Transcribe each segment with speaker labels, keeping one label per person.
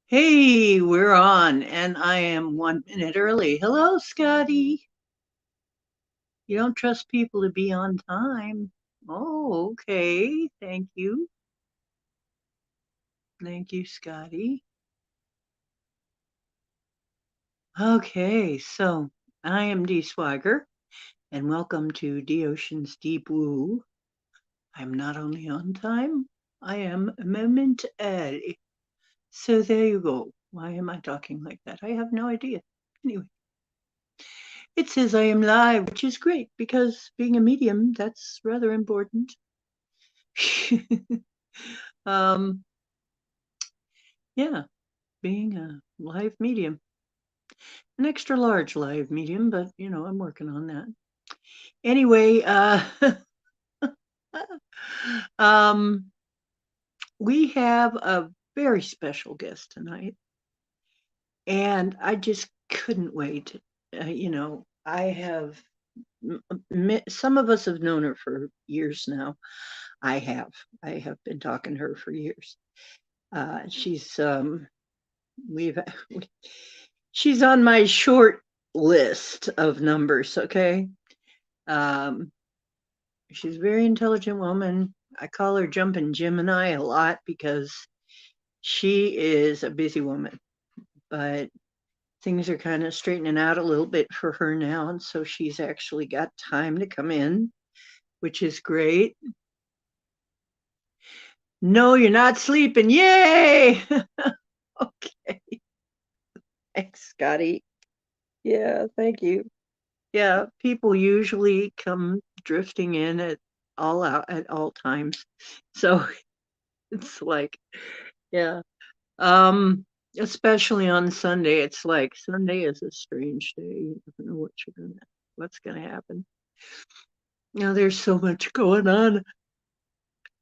Speaker 1: Hey, we're on, and I am 1 minute early. Hello, Scotty. You don't trust people to be on time. Oh, okay. Thank you. Thank you, Scotty. Okay, so I am Dee Swiger, and welcome to D Ocean's Deep Woo. I'm not only on time, I am a moment early. So there you go. Why am I talking like that? I have no idea. Anyway. It says I am live, which is great because being a medium, that's rather important. um, yeah, being a live medium, an extra large live medium, but I'm working on that. Anyway, um, we have a very special guest tonight, and I just couldn't wait. I have some of us have known her for years now. I have. I have been talking to her for years. She's we've she's on my short list of numbers. Okay, um, she's a very intelligent woman. I call her Jumping Gemini a lot because she is a busy woman, but things are kind of straightening out a little bit for her now, and so she's actually got time to come in, which is great. No, you're not sleeping. Yay! Okay. Thanks, Scotty. Yeah, thank you. Yeah, people usually come drifting in at all times. So it's like, yeah. Um, Especially on Sunday, it's like Sunday is a strange day. You don't know what's gonna happen. There's so much going on,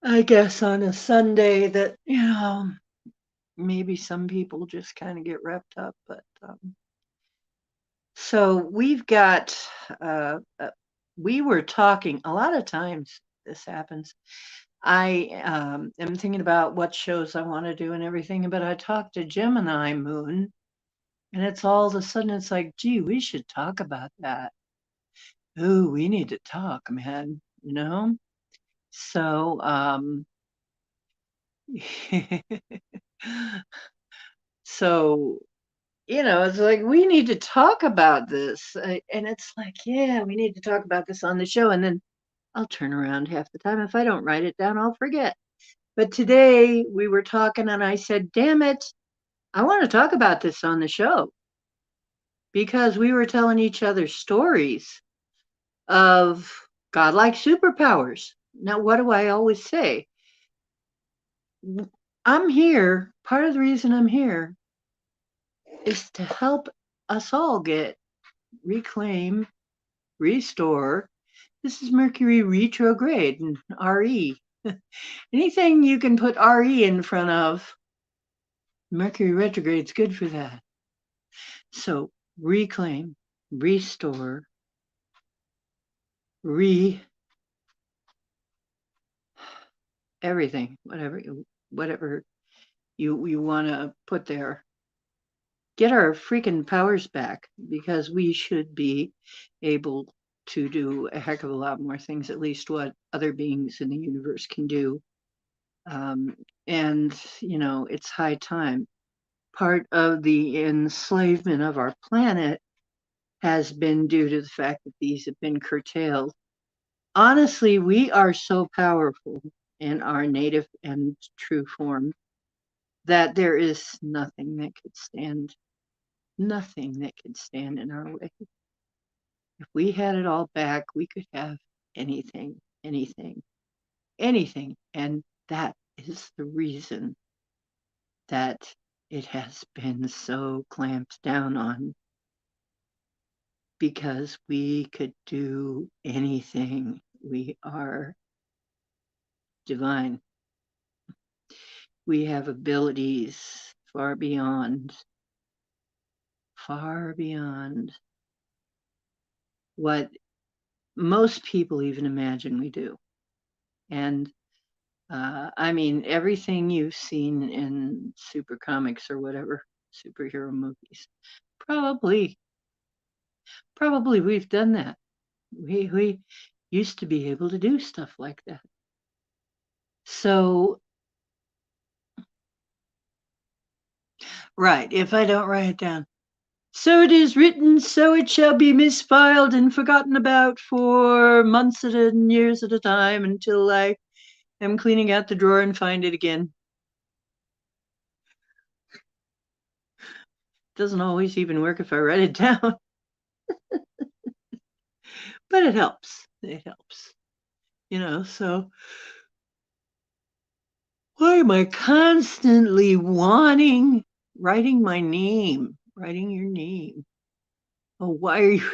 Speaker 1: I guess, on a Sunday that, maybe some people just kind of get wrapped up, but so we've got, we were talking a lot of times. This happens. I am thinking about what shows I want to do and everything, but I talked to Gemini Moon, and it's all of a sudden it's like, gee, we should talk about that. Ooh, we need to talk, man. So, so it's like we need to talk about this, and it's like, yeah, we need to talk about this on the show, and then I'll turn around half the time. If I don't write it down, I'll forget. But today we were talking, and I said, damn it, I want to talk about this on the show because we were telling each other stories of godlike superpowers. Now, what do I always say? I'm here. Part of the reason I'm here is to help us all reclaim, restore. This is Mercury retrograde and RE. Anything you can put RE in front of, Mercury retrograde's good for that. So reclaim, restore, re everything, whatever you want to put there. Get our freaking powers back because we should be able to do a heck of a lot more things, at least what other beings in the universe can do. Um, and it's high time. Part of the enslavement of our planet has been due to the fact that these have been curtailed. Honestly, we are so powerful in our native and true form that there is nothing that could stand in our way. If we had it all back, we could have anything, anything, anything. And that is the reason that it has been so clamped down on, because we could do anything. We are divine. We have abilities far beyond what most people even imagine we do. And I mean, everything you've seen in super comics or whatever, superhero movies, probably, probably we've done that. We used to be able to do stuff like that. So, right, if I don't write it down. So it is written, so it shall be misfiled and forgotten about for months and years at a time until I am cleaning out the drawer and find it again. Doesn't always even work if I write it down, but it helps. It helps. So why am I constantly wanting writing my name, writing your name? Oh, why are you?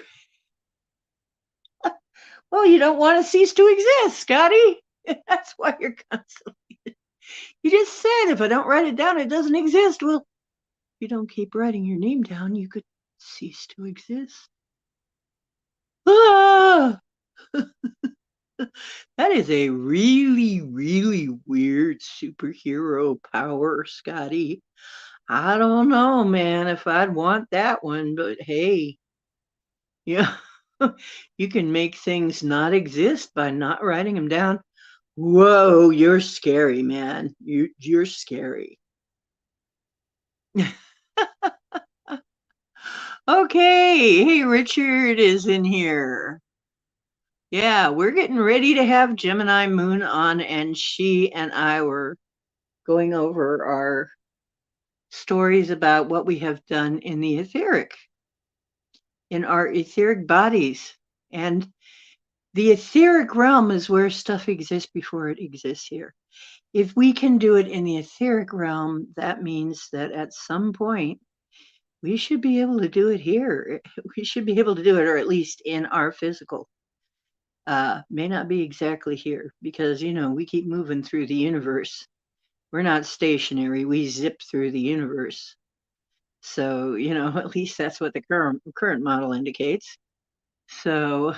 Speaker 1: Well, you don't want to cease to exist, Scotty. That's why you're constantly. You just said if I don't write it down, it doesn't exist. Well, if you don't keep writing your name down, you could cease to exist. Ah! That is a really, really weird superhero power, Scotty. I don't know, man, if I'd want that one, but hey, yeah, you can make things not exist by not writing them down. Whoa, you're scary, man. You're scary. Okay, hey, Richard is in here. Yeah, we're getting ready to have Gemini Moon on, and she and I were going over our stories about what we have done in the etheric, in our etheric bodies. And the etheric realm is where stuff exists before it exists here. If we can do it in the etheric realm, that means that at some point we should be able to do it here. We should be able to do it, or at least in our physical. May not be exactly here because, we keep moving through the universe. We're not stationary. We zip through the universe. So, at least that's what the current model indicates. So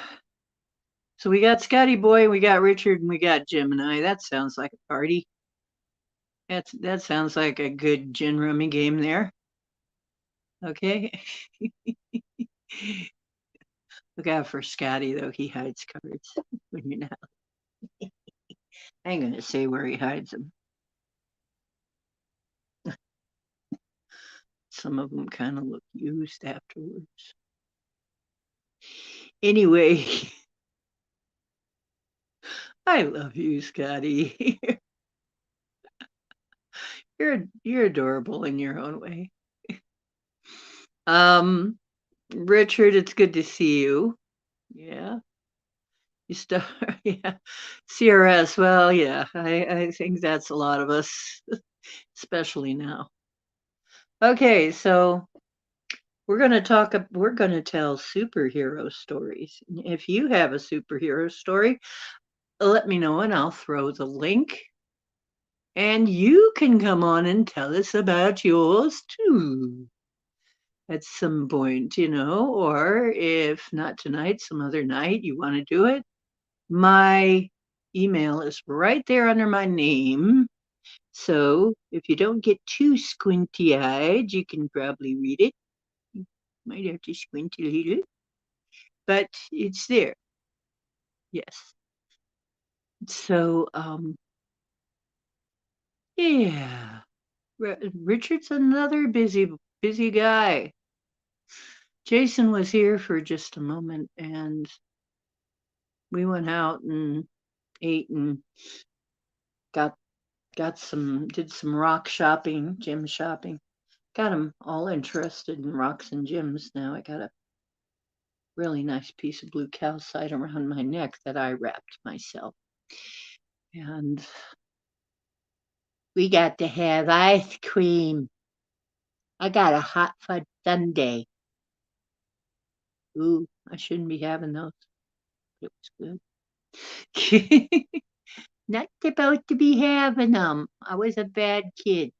Speaker 1: we got Scotty Boy, we got Richard, and we got Gemini. That sounds like a party. That sounds like a good gin rummy game there. Okay. Look out for Scotty though. He hides cards when you're not. I ain't gonna say where he hides them. Some of them kind of look used afterwards. Anyway, I love you, Scotty. You're adorable in your own way. Um, Richard, it's good to see you. Yeah, you start. Yeah, CRS. Well, yeah, I think that's a lot of us, especially now. Okay, so we're gonna tell superhero stories. If you have a superhero story, let me know and I'll throw the link. And you can come on and tell us about yours too at some point, or if not tonight, some other night you want to do it. My email is right there under my name. So if you don't get too squinty eyed, you can probably read it. You might have to squint a little, but it's there. Yes. So, yeah. Richard's another busy guy. Jason was here for just a moment and we went out and ate and got did some rock shopping, gym shopping. Got him all interested in rocks and gyms now. I got a really nice piece of blue calcite around my neck that I wrapped myself. And we got to have ice cream. I got a hot fudge sundae. Ooh, I shouldn't be having those. It was good. Not supposed to be having them. I was a bad kid.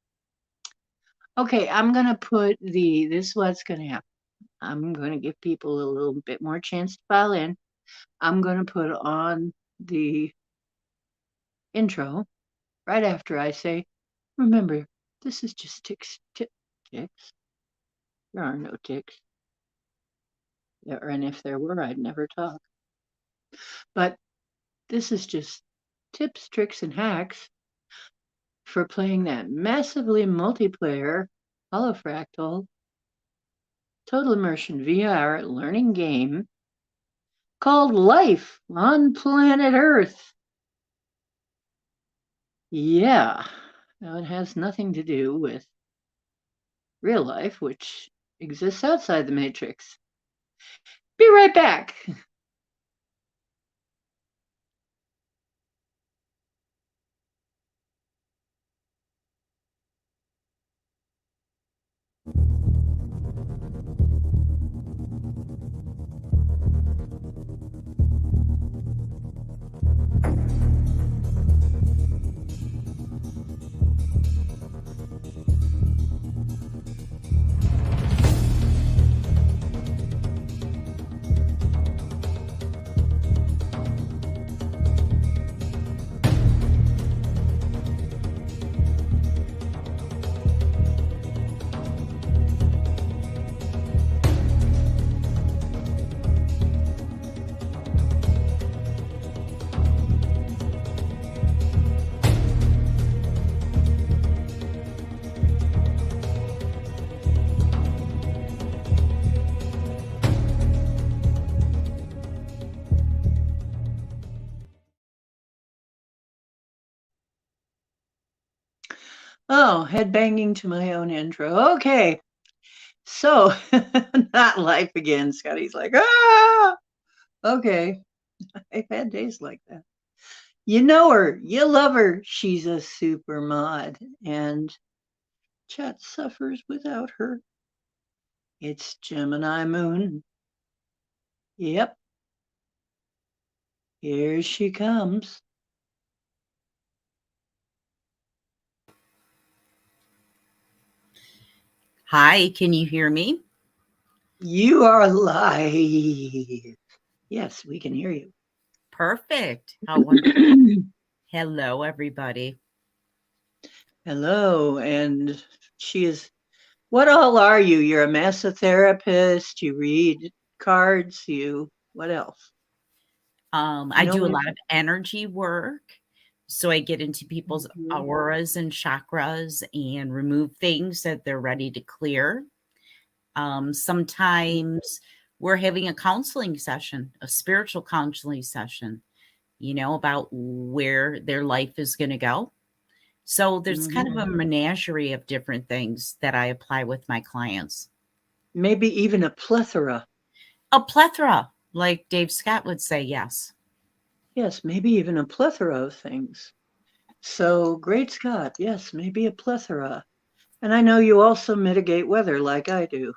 Speaker 1: Okay, I'm gonna put this is what's gonna happen. I'm gonna give people a little bit more chance to file in. I'm going to put on the intro right after I say, remember, this is just ticks. There are no ticks. And if there were, I'd never talk. But this is just tips, tricks, and hacks for playing that massively multiplayer holofractal total immersion VR learning game called Life on Planet Earth. Yeah, now it has nothing to do with real life, which exists outside the Matrix. Be right back. Oh, head banging to my own intro. Okay. So, not life again. Scotty's like, ah, okay. I've had days like that. You know her, you love her. She's a super mod, and chat suffers without her. It's Gemini Moon. Yep, here she comes.
Speaker 2: Hi, can you hear me?
Speaker 1: You are live. Yes, we can hear you.
Speaker 2: Perfect. How wonderful. Hello, everybody.
Speaker 1: Hello, and she is. What all are you? You're a massotherapist. You read cards. What else?
Speaker 2: I do a lot of energy work. So I get into people's auras and chakras and remove things that they're ready to clear. Sometimes we're having a counseling session, a spiritual counseling session, about where their life is going to go. So there's kind of a menagerie of different things that I apply with my clients.
Speaker 1: Maybe even a plethora.
Speaker 2: A plethora, like Dave Scott would say, yes.
Speaker 1: Yes, maybe even a plethora of things. So, great Scott, yes, maybe a plethora. And I know you also mitigate weather like I do.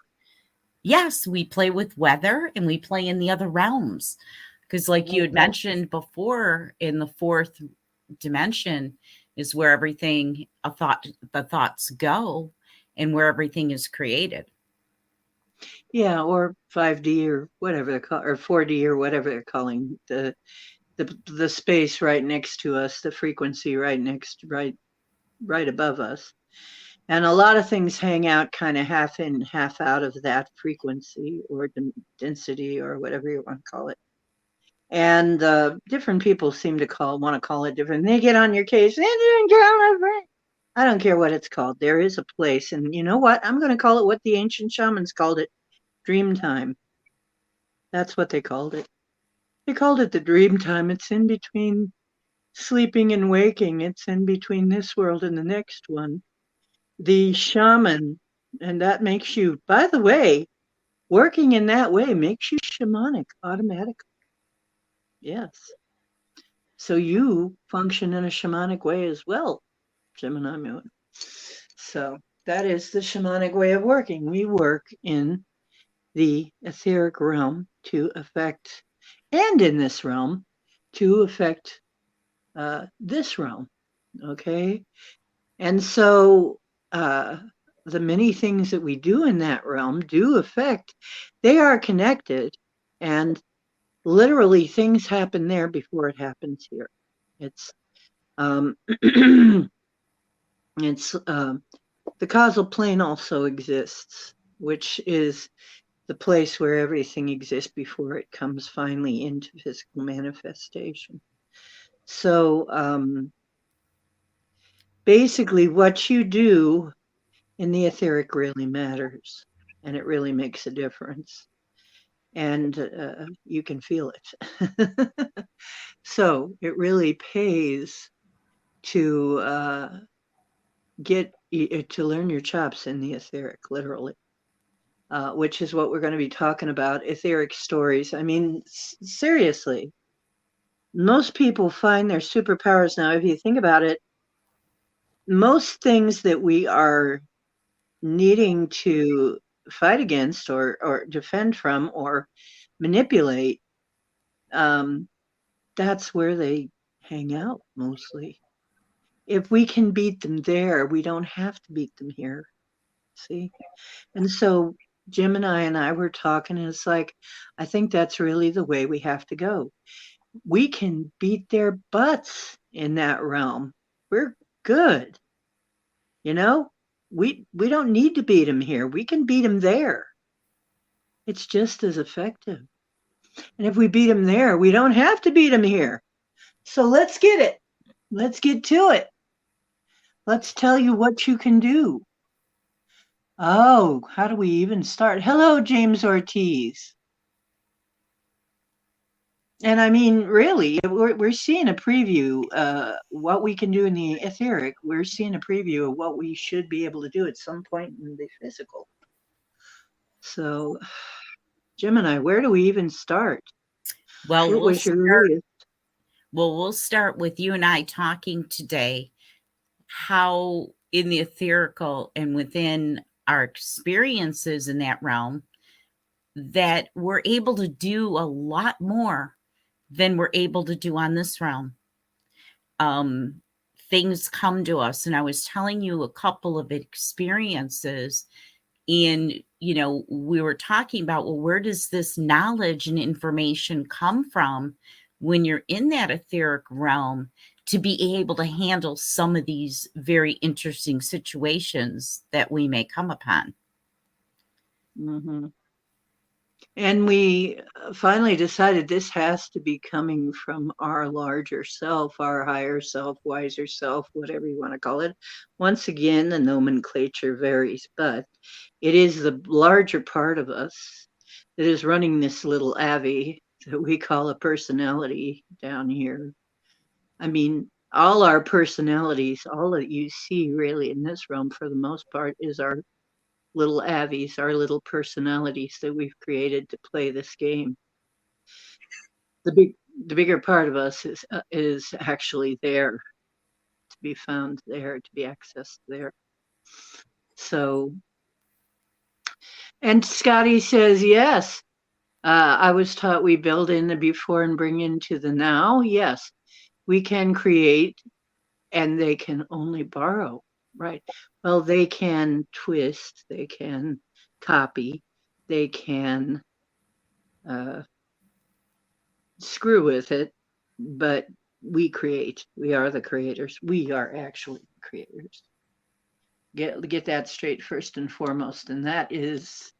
Speaker 2: Yes, we play with weather and we play in the other realms. Because, like you had mentioned before, in the fourth dimension is where everything, the thoughts go and where everything is created.
Speaker 1: Yeah, or 5D or whatever they're or 4D or whatever they're calling the space right next to us, the frequency right above us. And a lot of things hang out kind of half in, half out of that frequency or density or whatever you want to call it. And different people seem to want to call it different. They get on your case. I don't care what it's called. There is a place, and you know what? I'm going to call it what the ancient shamans called it: dream time. That's what they called it. They called it the dream time. It's in between sleeping and waking. It's in between this world and the next one. The shaman, and that makes you, by the way, working in that way makes you shamanic automatically. Yes. So you function in a shamanic way as well, Gemini Moon. So that is the shamanic way of working. We work in the etheric realm to affect, and in this realm to affect this realm. Okay. And so the many things that we do in that realm do affect, they are connected. And literally things happen there before it happens here. It's um, it's the causal plane also exists, which is the place where everything exists before it comes finally into physical manifestation. So basically, what you do in the etheric really matters, and it really makes a difference, and you can feel it. So it really pays to get to learn your chops in the etheric, literally. Which is what we're going to be talking about, etheric stories. I mean, seriously, most people find their superpowers now. If you think about it, most things that we are needing to fight against or defend from or manipulate, um, that's where they hang out mostly. If we can beat them there, we don't have to beat them here. See? And so Gemini and I were talking, and it's like, I think that's really the way we have to go. We can beat their butts in that realm. We're good. You know, we don't need to beat them here. We can beat them there. It's just as effective. And if we beat them there, we don't have to beat them here. So let's get it. Let's get to it. Let's tell you what you can do. Oh, how do we even start? Hello, James Ortiz. And I mean, really, we're seeing a preview, what we can do in the etheric. We're seeing a preview of what we should be able to do at some point in the physical. So, Gemini, where do we even start?
Speaker 2: Well,
Speaker 1: What was your earliest?
Speaker 2: we'll start with you and I talking today how in the etherical and within our experiences in that realm that we're able to do a lot more than we're able to do on this realm. Um, Things come to us, and I was telling you a couple of experiences, and we were talking about, well, where does this knowledge and information come from when you're in that etheric realm to be able to handle some of these very interesting situations that we may come upon?
Speaker 1: Mm-hmm. And we finally decided this has to be coming from our larger self, our higher self, wiser self, whatever you want to call it. Once again, the nomenclature varies, but it is the larger part of us that is running this little Avi that we call a personality down here. I mean, all our personalities, all that you see really in this realm for the most part is our little Avies, our little personalities that we've created to play this game. The bigger part of us is actually there, to be found there, to be accessed there. So, and Scotty says yes. I was taught we build in the before and bring into the now. Yes, we can create, and they can only borrow. Right. Well, they can twist, they can copy, they can uh, screw with it, but we create. We are the creators. We are actually creators. Get that straight first and foremost, and that is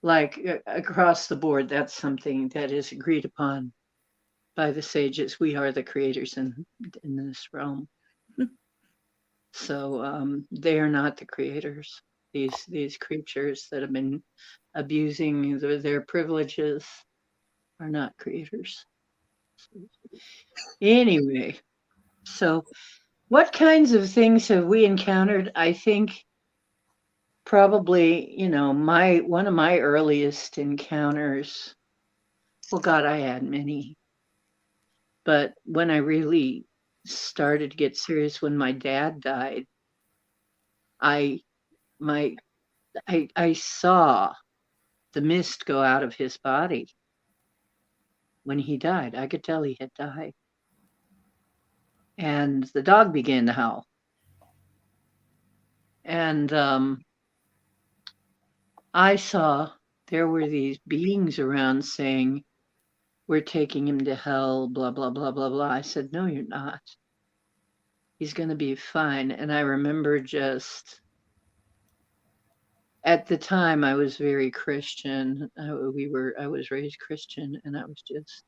Speaker 1: like across the board. That's something that is agreed upon by the sages. We are the creators in this realm. So they are not the creators. These creatures that have been abusing their privileges are not creators. Anyway, so what kinds of things have we encountered? I think probably, my one of my earliest encounters, well, God, I had many, but when I really started to get serious when my dad died, I my I saw the mist go out of his body when he died. I could tell he had died. And the dog began to howl. And I saw there were these beings around saying, we're taking him to hell, blah, blah, blah, blah, blah. I said, no, you're not. He's going to be fine. And I remember just at the time I was very Christian. I was raised Christian, and I was just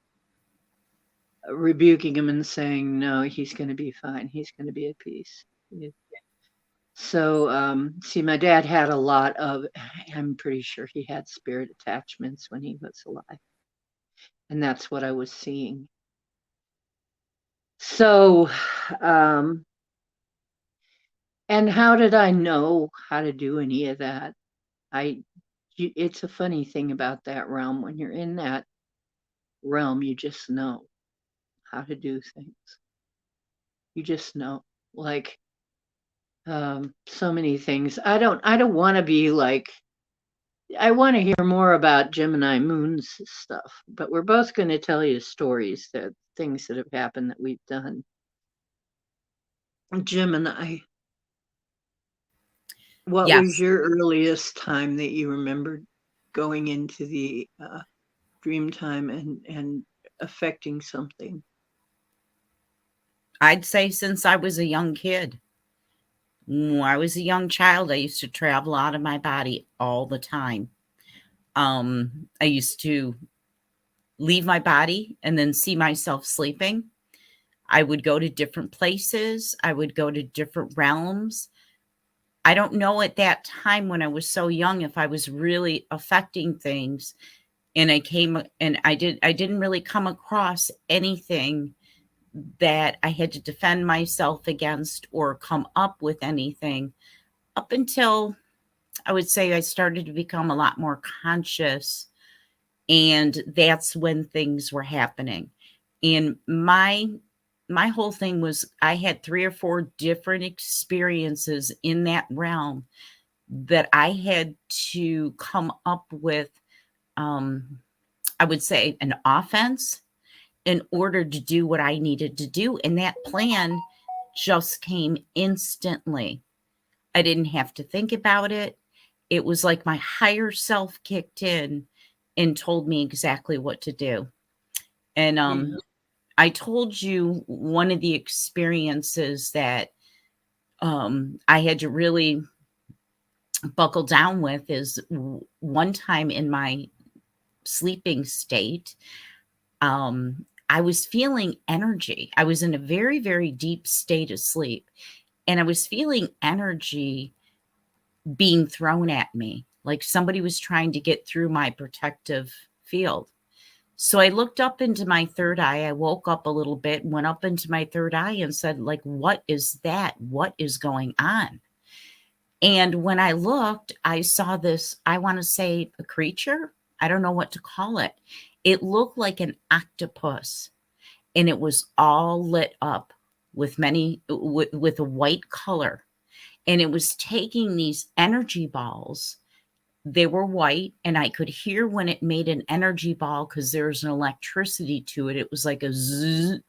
Speaker 1: rebuking him and saying, no, he's going to be fine. He's going to be at peace. So, see, my dad had a lot of, I'm pretty sure he had spirit attachments when he was alive. And that's what I was seeing. So, and how did I know how to do any of that? It's a funny thing about that realm. When you're in that realm, you just know how to do things. You just know, like, so many things. I don't want to be like, I want to hear more about Gemini Moon's stuff, but we're both going to tell you stories, that things that have happened that we've done. Gemini, what was
Speaker 2: Yes,
Speaker 1: your earliest time that you remembered going into the dream time and affecting something?
Speaker 2: I'd say since I was a young kid. When I was a young child, I used to travel out of my body all the time. I used to leave my body and then see myself sleeping. I would go to different places. I would go to different realms. I don't know at that time when I was so young if I was really affecting things. And I didn't really come across anything that I had to defend myself against or come up with anything up until I would say I started to become a lot more conscious. And that's when things were happening. And my whole thing was I had 3 or 4 different experiences in that realm that I had to come up with, I would say, an offense in order to do what I needed to do. And that plan just came instantly. I didn't have to think about it. It was like my higher self kicked in and told me exactly what to do. And
Speaker 1: Yeah.
Speaker 2: I told you one of the experiences that I had to really buckle down with is one time in my sleeping state, I was feeling energy. I was in a very, very deep state of sleep, and I was feeling energy being thrown at me, like somebody was trying to get through my protective field. So I looked up into my third eye. I woke up a little bit, went up into my third eye and said, like, what is that? What is going on? And when I looked, I saw this, I want to say a creature. I don't know what to call it. It looked like an octopus, and it was all lit up with with a white color. And it was taking these energy balls. They were white, and I could hear when it made an energy ball because there's an electricity to it. It was like a zzz.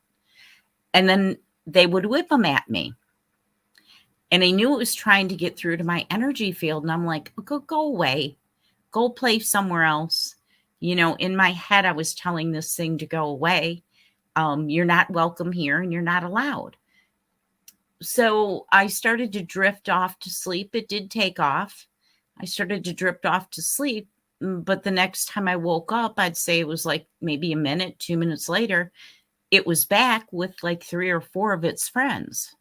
Speaker 2: And then they would whip them at me. And I knew it was trying to get through to my energy field. And I'm like, go away. Go play somewhere else. You know, in my head, I was telling this thing to go away. You're not welcome here and you're not allowed. So I started to drift off to sleep. It did take off. I started to drift off to sleep. But the next time I woke up, I'd say it was like maybe a minute, 2 minutes later, it was back with like 3 or 4 of its friends.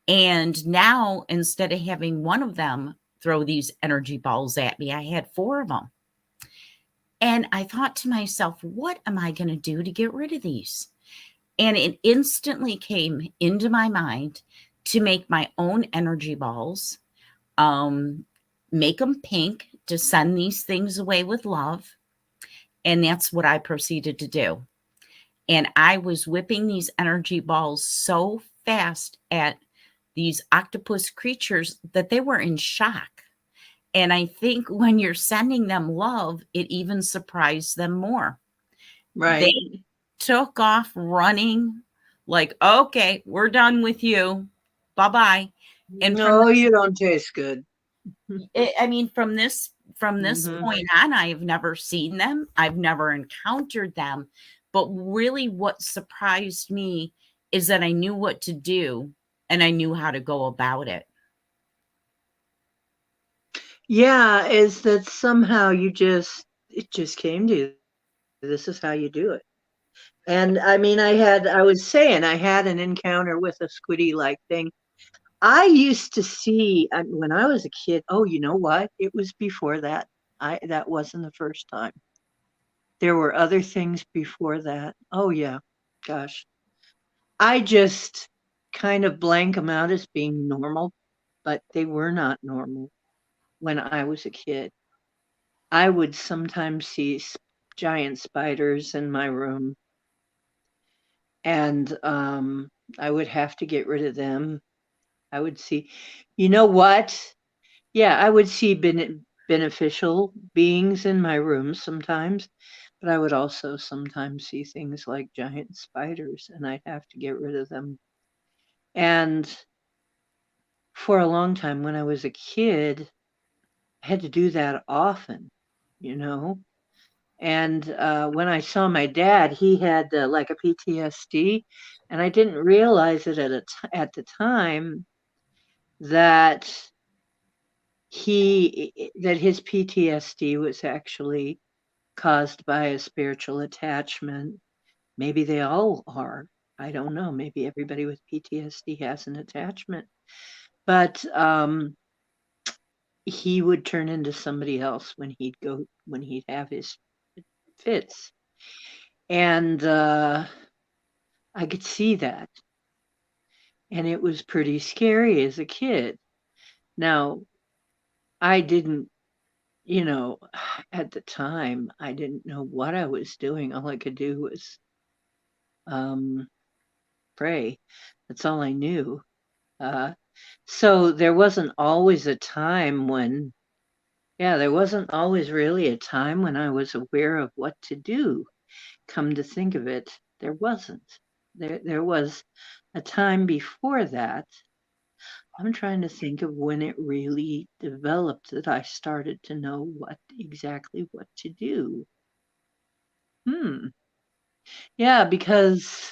Speaker 2: And now, instead of having one of them throw these energy balls at me, I had 4 of them. And I thought to myself, what am I going to do to get rid of these? And it instantly came into my mind to make my own energy balls, make them pink to send these things away with love. And that's what I proceeded to do. And I was whipping these energy balls so fast at these octopus creatures that they were in shock. And I think when you're sending them love, it even surprised them more.
Speaker 1: Right.
Speaker 2: They took off running like, okay, we're done with you. Bye-bye. And
Speaker 1: No, you don't taste good.
Speaker 2: I mean, from this
Speaker 1: Mhm.
Speaker 2: point on, I have never seen them. I've never encountered them, But really, what surprised me is that I knew what to do and I knew how to go about it.
Speaker 1: Yeah, is that somehow it just came to you. This is how you do it. And I mean, I was saying, I had an encounter with a squiddy like thing. I used to see when I was a kid, oh, you know what? It was before that. That wasn't the first time. There were other things before that. Oh, yeah. Gosh. I just kind of blank them out as being normal, but they were not normal when I was a kid. I would sometimes see giant spiders in my room, and I would have to get rid of them. I would see, you know what? Yeah, I would see beneficial beings in my room sometimes, but I would also sometimes see things like giant spiders, and I'd have to get rid of them. And for a long time when I was a kid, I had to do that often, you know? And when I saw my dad, he had like a PTSD, and I didn't realize it at the time that his PTSD was actually caused by a spiritual attachment. Maybe they all are. I don't know. Maybe everybody with PTSD has an attachment, but he would turn into somebody else when he'd have his fits, and I could see that, and it was pretty scary as a kid. Now, I didn't, you know, at the time, I didn't know what I was doing. All I could do was um, pray. That's all I knew. Uh, so there wasn't always a time when, yeah, there wasn't always really a time when I was aware of what to do. Come to think of it, there wasn't. There was a time before that. I'm trying to think of when it really developed that I started to know exactly what to do. Hmm. Yeah, because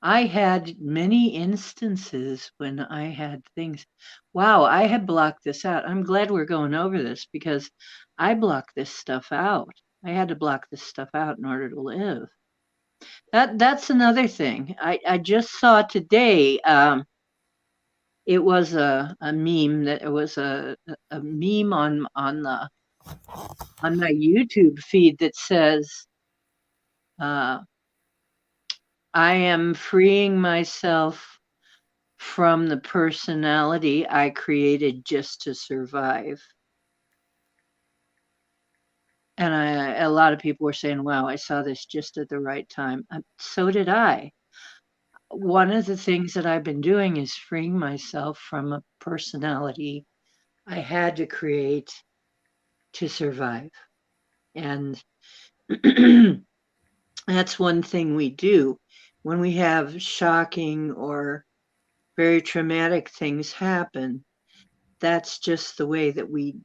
Speaker 1: I had many instances when I had things. Wow, I had blocked this out. I'm glad we're going over this because I blocked this stuff out. I had to block this stuff out in order to live. That's another thing. I just saw today. It was a meme that it was a meme on my YouTube feed that says, uh, "I am freeing myself from the personality I created just to survive." And a lot of people were saying, "Wow, I saw this just at the right time." So did I. One of the things that I've been doing is freeing myself from a personality I had to create to survive. And that's one thing we do when we have shocking or very traumatic things happen. That's just the way that we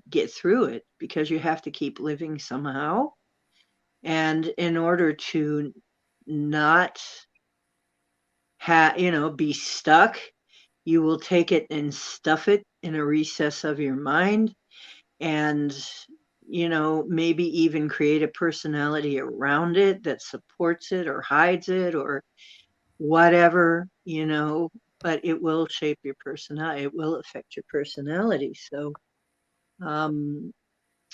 Speaker 1: get through it because you have to keep living somehow. And in order to not be stuck, you will take it and stuff it in a recess of your mind and maybe even create a personality around it that supports it or hides it or whatever, but it will shape your personality. It will affect your personality. So um,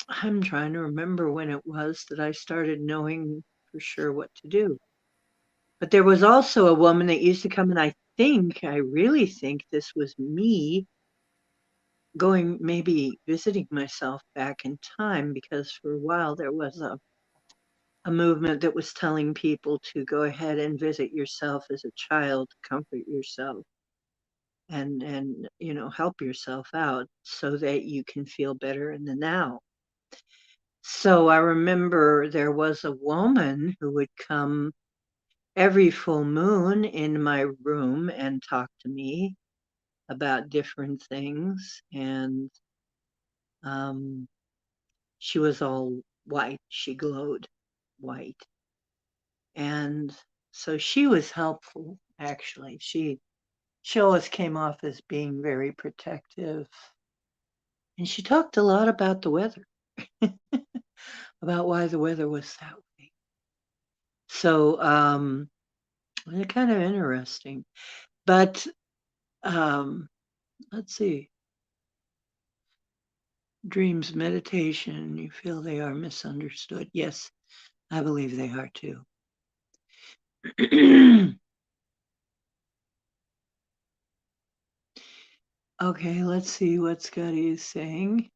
Speaker 1: I'm trying to remember when it was that I started knowing for sure what to do. But there was also a woman that used to come, and I really think this was me going, maybe visiting myself back in time, because for a while there was a movement that was telling people to go ahead and visit yourself as a child, comfort yourself, and help yourself out so that you can feel better in the now. So I remember there was a woman who would come every full moon in my room and talk to me about different things. And um, she was all white. She glowed. white. And so she was helpful, actually. She always came off as being very protective. And she talked a lot about the weather, about why the weather was that way. So it's kind of interesting. But let's see. Dreams, meditation, you feel they are misunderstood. Yes, I believe they are too. Okay, let's see what Scotty is saying.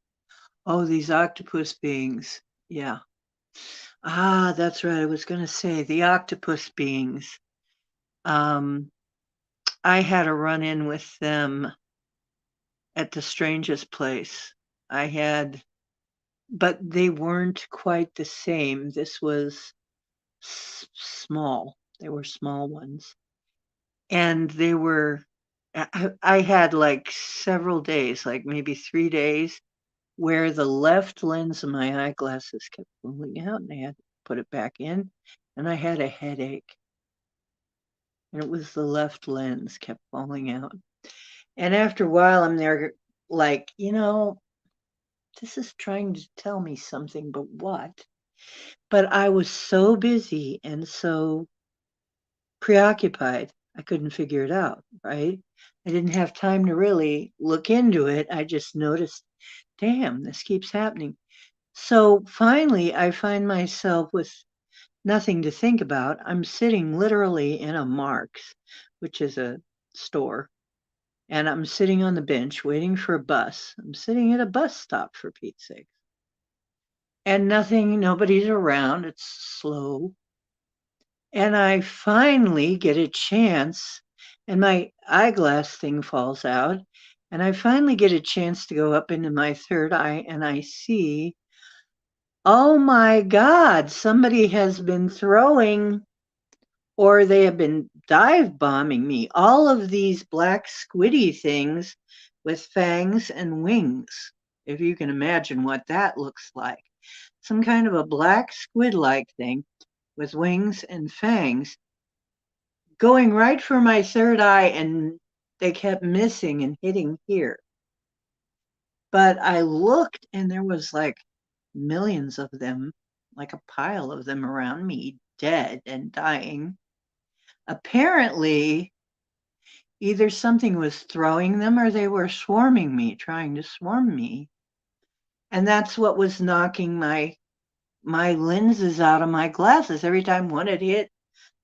Speaker 1: Oh, these octopus beings. Yeah. Ah, that's right. I was going to say the octopus beings. Um, I had a run in with them at the strangest place. I had, but they weren't quite the same. This was small. They were small ones. And they were, I had like several days, like maybe 3 days, where the left lens of my eyeglasses kept falling out and I had to put it back in. And I had a headache. And it was the left lens kept falling out. And after a while, I'm there like, this is trying to tell me something, but what? But I was so busy and so preoccupied, I couldn't figure it out, right? I didn't have time to really look into it. I just noticed, damn, this keeps happening. So finally, I find myself with nothing to think about. I'm sitting literally in a Mark's, which is a store, and I'm sitting on the bench waiting for a bus. I'm sitting at a bus stop, for Pete's sake. And nobody's around. It's slow. And I finally get a chance, and my eyeglass thing falls out. And I finally get a chance to go up into my third eye, and I see, oh my God, somebody has been throwing or they have been dive bombing me. All of these black squiddy things with fangs and wings, if you can imagine what that looks like. Some kind of a black squid-like thing with wings and fangs going right for my third eye, and they kept missing and hitting here. But I looked and there was like millions of them, like a pile of them around me, dead and dying. Apparently, either something was throwing them or they were swarming me, trying to swarm me. And that's what was knocking my lenses out of my glasses. Every time one had hit,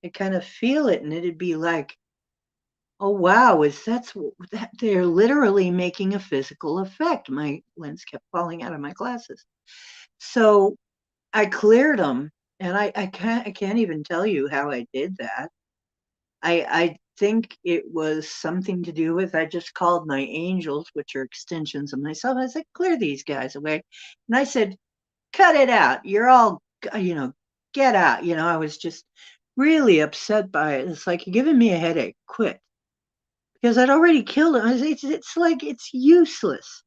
Speaker 1: I'd kind of feel it and it'd be like, oh wow, that they're literally making a physical effect. My lens kept falling out of my glasses. So I cleared them, and I can't even tell you how I did that. I think it was something to do with I just called my angels, which are extensions of myself. I said, clear these guys away. And I said, cut it out. You're all, get out. I was just really upset by it. It's like, you're giving me a headache. Quit. Because I'd already killed him. It's like, it's useless.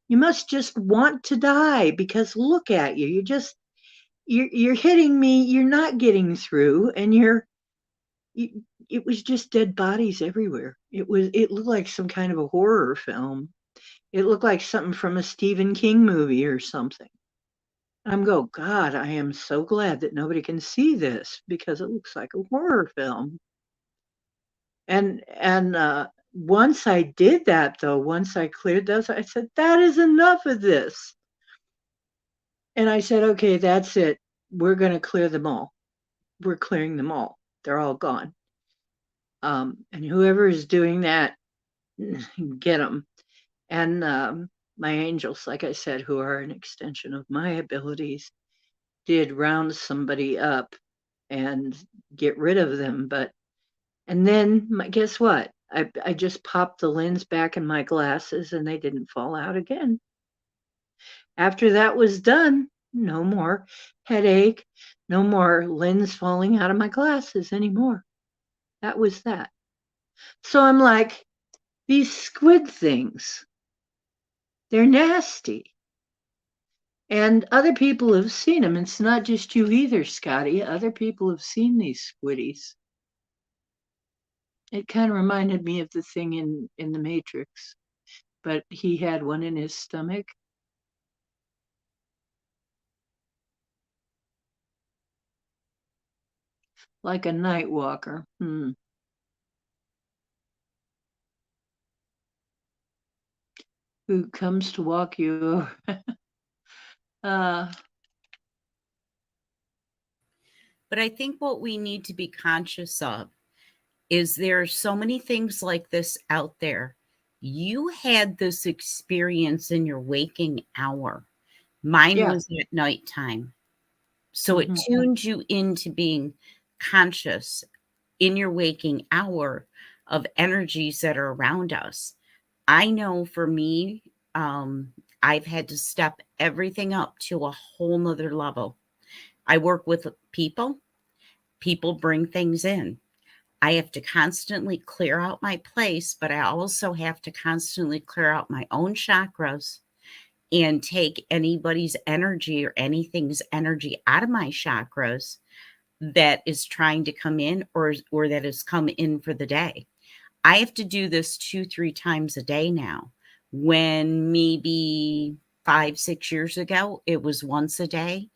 Speaker 1: You must just want to die because look at you. You're hitting me. You're not getting through, and it was just dead bodies everywhere. It looked like some kind of a horror film. It looked like something from a Stephen King movie or something. I'm go, God, I am so glad that nobody can see this because it looks like a horror film. And once I did that though, once I cleared those, I said, that is enough of this. And I said, okay, that's it. We're gonna clear them all. We're clearing them all. They're all gone. And whoever is doing that, get them. And my angels, like I said, who are an extension of my abilities, did round somebody up and get rid of them. And then guess what? I just popped the lens back in my glasses and they didn't fall out again. After that was done, no more headache, no more lens falling out of my glasses anymore. That was that. So I'm like, these squid things, they're nasty. And other people have seen them. It's not just you either, Scotty. Other people have seen these squiddies. It kind of reminded me of the thing in the Matrix, but he had one in his stomach. Like a night walker. Who comes to walk you. uh,
Speaker 2: But I think what we need to be conscious of is there are so many things like this out there. You had this experience in your waking hour. Mine
Speaker 1: yeah.
Speaker 2: was at nighttime. So it
Speaker 1: hmm
Speaker 2: tuned you into being conscious in your waking hour of energies that are around us. I know for me, I've had to step everything up to a whole nother level. I work with people, people bring things in. I have to constantly clear out my place, but I also have to constantly clear out my own chakras and take anybody's energy or anything's energy out of my chakras that is trying to come in or that has come in for the day. I have to do this 2-3 times a day now. When maybe 5-6 years ago it was once a day.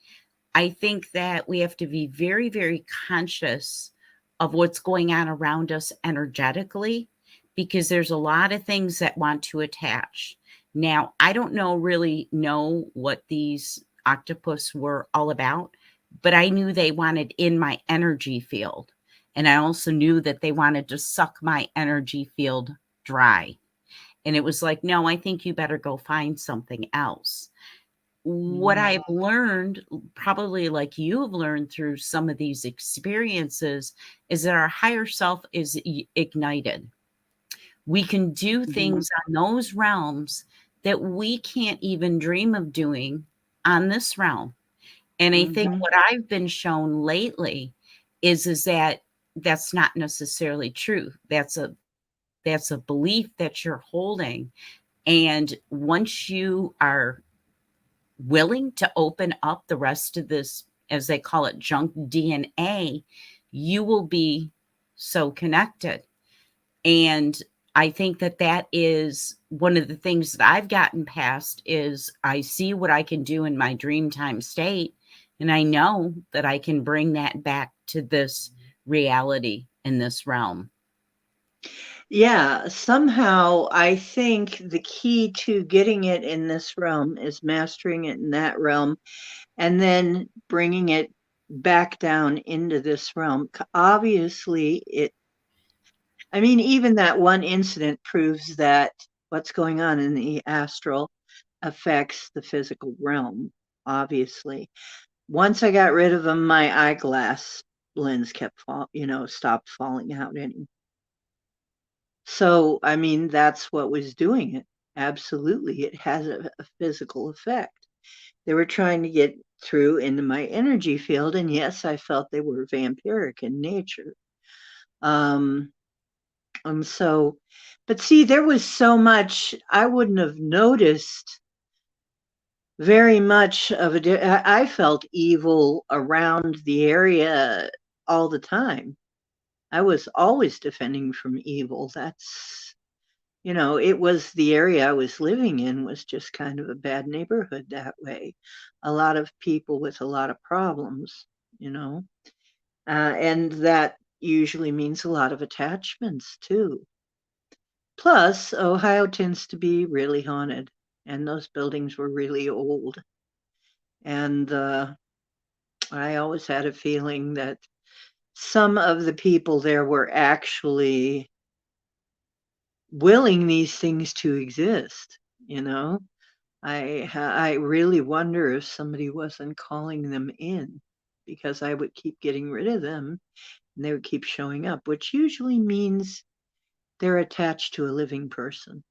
Speaker 2: I think that we have to be very, very conscious of what's going on around us energetically because there's a lot of things that want to attach. Now, I don't really know what these octopus were all about, but I knew they wanted in my energy field. And I also knew that they wanted to suck my energy field dry. And it was like, no, I think you better go find something else. What
Speaker 1: mm
Speaker 2: I've learned, probably like you have learned through some of these experiences, is that our higher self is ignited. We can do
Speaker 1: mhm,
Speaker 2: things on those realms that we can't even dream of doing on this realm. And I think
Speaker 1: mhm.
Speaker 2: what I've been shown lately is that that's not necessarily true. That's a belief that you're holding. And once you are willing to open up the rest of this, as they call it, junk DNA, you will be so connected. And I think that that is one of the things that I've gotten past is I see what I can do in my dream time state. And I know that I can bring that back to this reality in this realm.
Speaker 1: Yeah, somehow I think the key to getting it in this realm is mastering it in that realm and then bringing it back down into this realm. Obviously, I mean, even that one incident proves that what's going on in the astral affects the physical realm, obviously. Once I got rid of them, my eyeglass lens stopped falling out anymore. So, I mean, that's what was doing it. Absolutely. It has a physical effect. They were trying to get through into my energy field. And yes, I felt they were vampiric in nature. Um, and so, but see, there was so much I wouldn't have noticed very much of I felt evil around the area all the time. I was always defending from evil. It was the area I was living in was just kind of a bad neighborhood that way. A lot of people with a lot of problems, you know, and that usually means a lot of attachments too. Plus, Ohio tends to be really haunted, and those buildings were really old. And I always had a feeling that some of the people there were actually willing these things to exist, you know? I really wonder if somebody wasn't calling them in because I would keep getting rid of them and they would keep showing up, which usually means they're attached to a living person,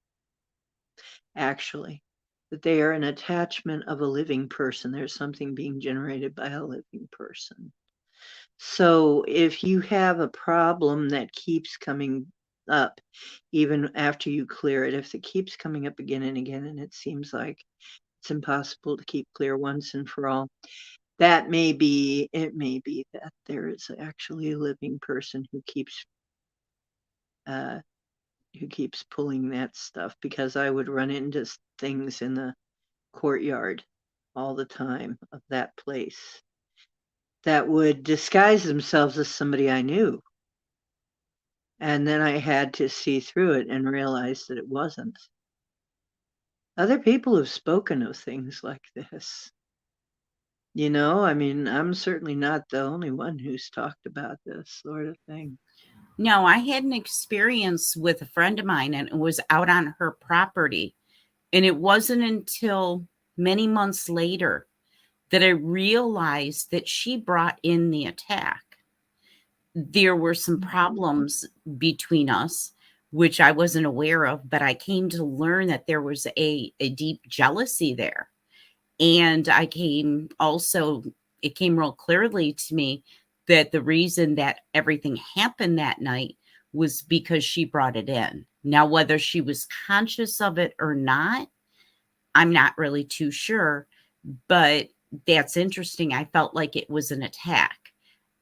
Speaker 1: actually. That they are an attachment of a living person. There's something being generated by a living person. So if you have a problem that keeps coming up, even after you clear it, if it keeps coming up again and again, and it seems like it's impossible to keep clear once and for all. That may be, it may be that there is actually a living person uh, who keeps pulling that stuff, because I would run into things in the courtyard all the time of that place that would disguise themselves as somebody I knew. And then I had to see through it and realize that it wasn't. Other people have spoken of things like this. I mean, I'm certainly not the only one who's talked about this sort of thing.
Speaker 2: No, I had an experience with a friend of mine, and it was out on her property. And it wasn't until many months later that I realized that she brought in the attack. There were some problems between us, which I wasn't aware of, but I came to learn that there was a deep jealousy there. And it came real clearly to me that the reason that everything happened that night was because she brought it in. Now, whether she was conscious of it or not, I'm not really too sure, but that's interesting. I felt like it was an attack.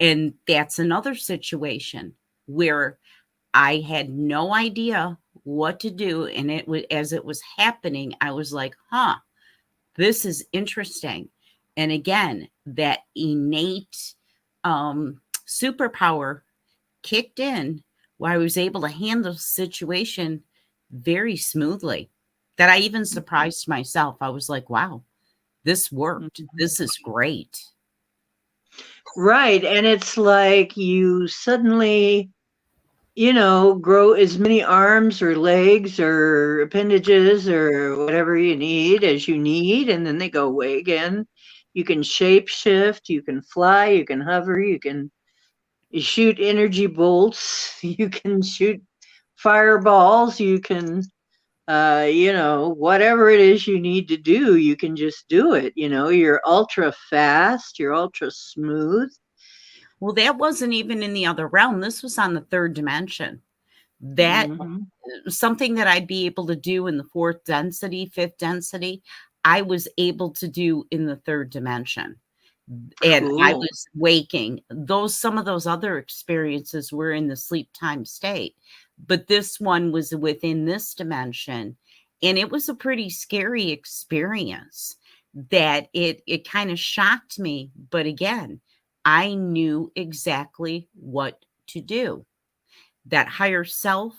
Speaker 2: And that's another situation where I had no idea what to do. And it was, as it was happening, I was like, this is interesting. And again, that innate superpower kicked in, where I was able to handle the situation very smoothly, that I even surprised myself. I was like, wow, this worked. This is great.
Speaker 1: Right. And it's like you suddenly, grow as many arms or legs or appendages or whatever you need as you need, and then they go away again. You can shape shift, you can fly, you can hover, you can shoot energy bolts, you can shoot fireballs, you can, whatever it is you need to do, you can just do it. You're ultra fast, you're ultra smooth.
Speaker 2: Well, that wasn't even in the other realm. This was on the third dimension. That something that I'd be able to do in the fourth density, fifth density, I was able to do in the third dimension. And
Speaker 1: Cool.
Speaker 2: I was waking. Some of those other experiences were in the sleep time state, but this one was within this dimension. And it was a pretty scary experience that it kind of shocked me. But again, I knew exactly what to do. That higher self,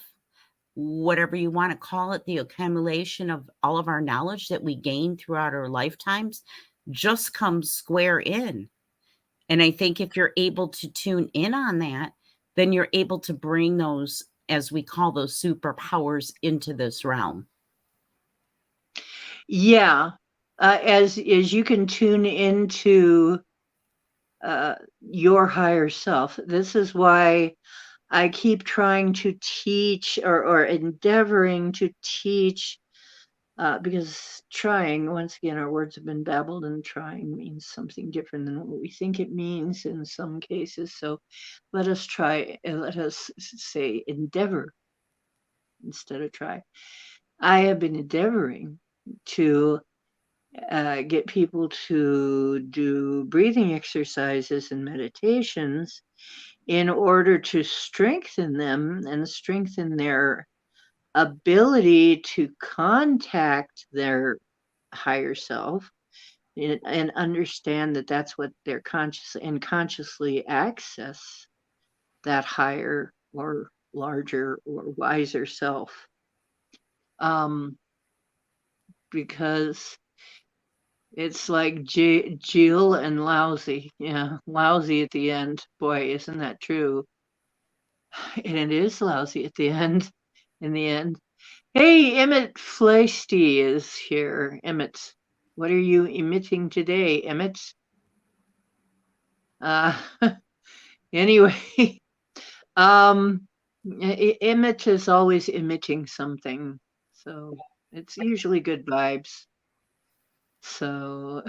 Speaker 2: whatever you want to call it, the accumulation of all of our knowledge that we gain throughout our lifetimes, just comes square in. And I think if you're able to tune in on that, then you're able to bring those, as we call those, superpowers into this realm.
Speaker 1: Yeah. As you can tune into your higher self. This is why I keep trying to teach, or endeavoring to teach, because trying, once again, our words have been babbled, and trying means something different than what we think it means in some cases. So let us say endeavor instead of try. I have been endeavoring to get people to do breathing exercises and meditations in order to strengthen them and strengthen their ability to contact their higher self, and understand that that's what they're consciously access that higher or larger or wiser self. Because it's like Jill and lousy. Yeah, lousy at the end. Boy, isn't that true? And it is lousy at the end. In the end. Hey, Emmett Fleisty is here. Emmett, what are you emitting today, Emmett? Uh, anyway, Emmett is always emitting something, so it's usually good vibes. So,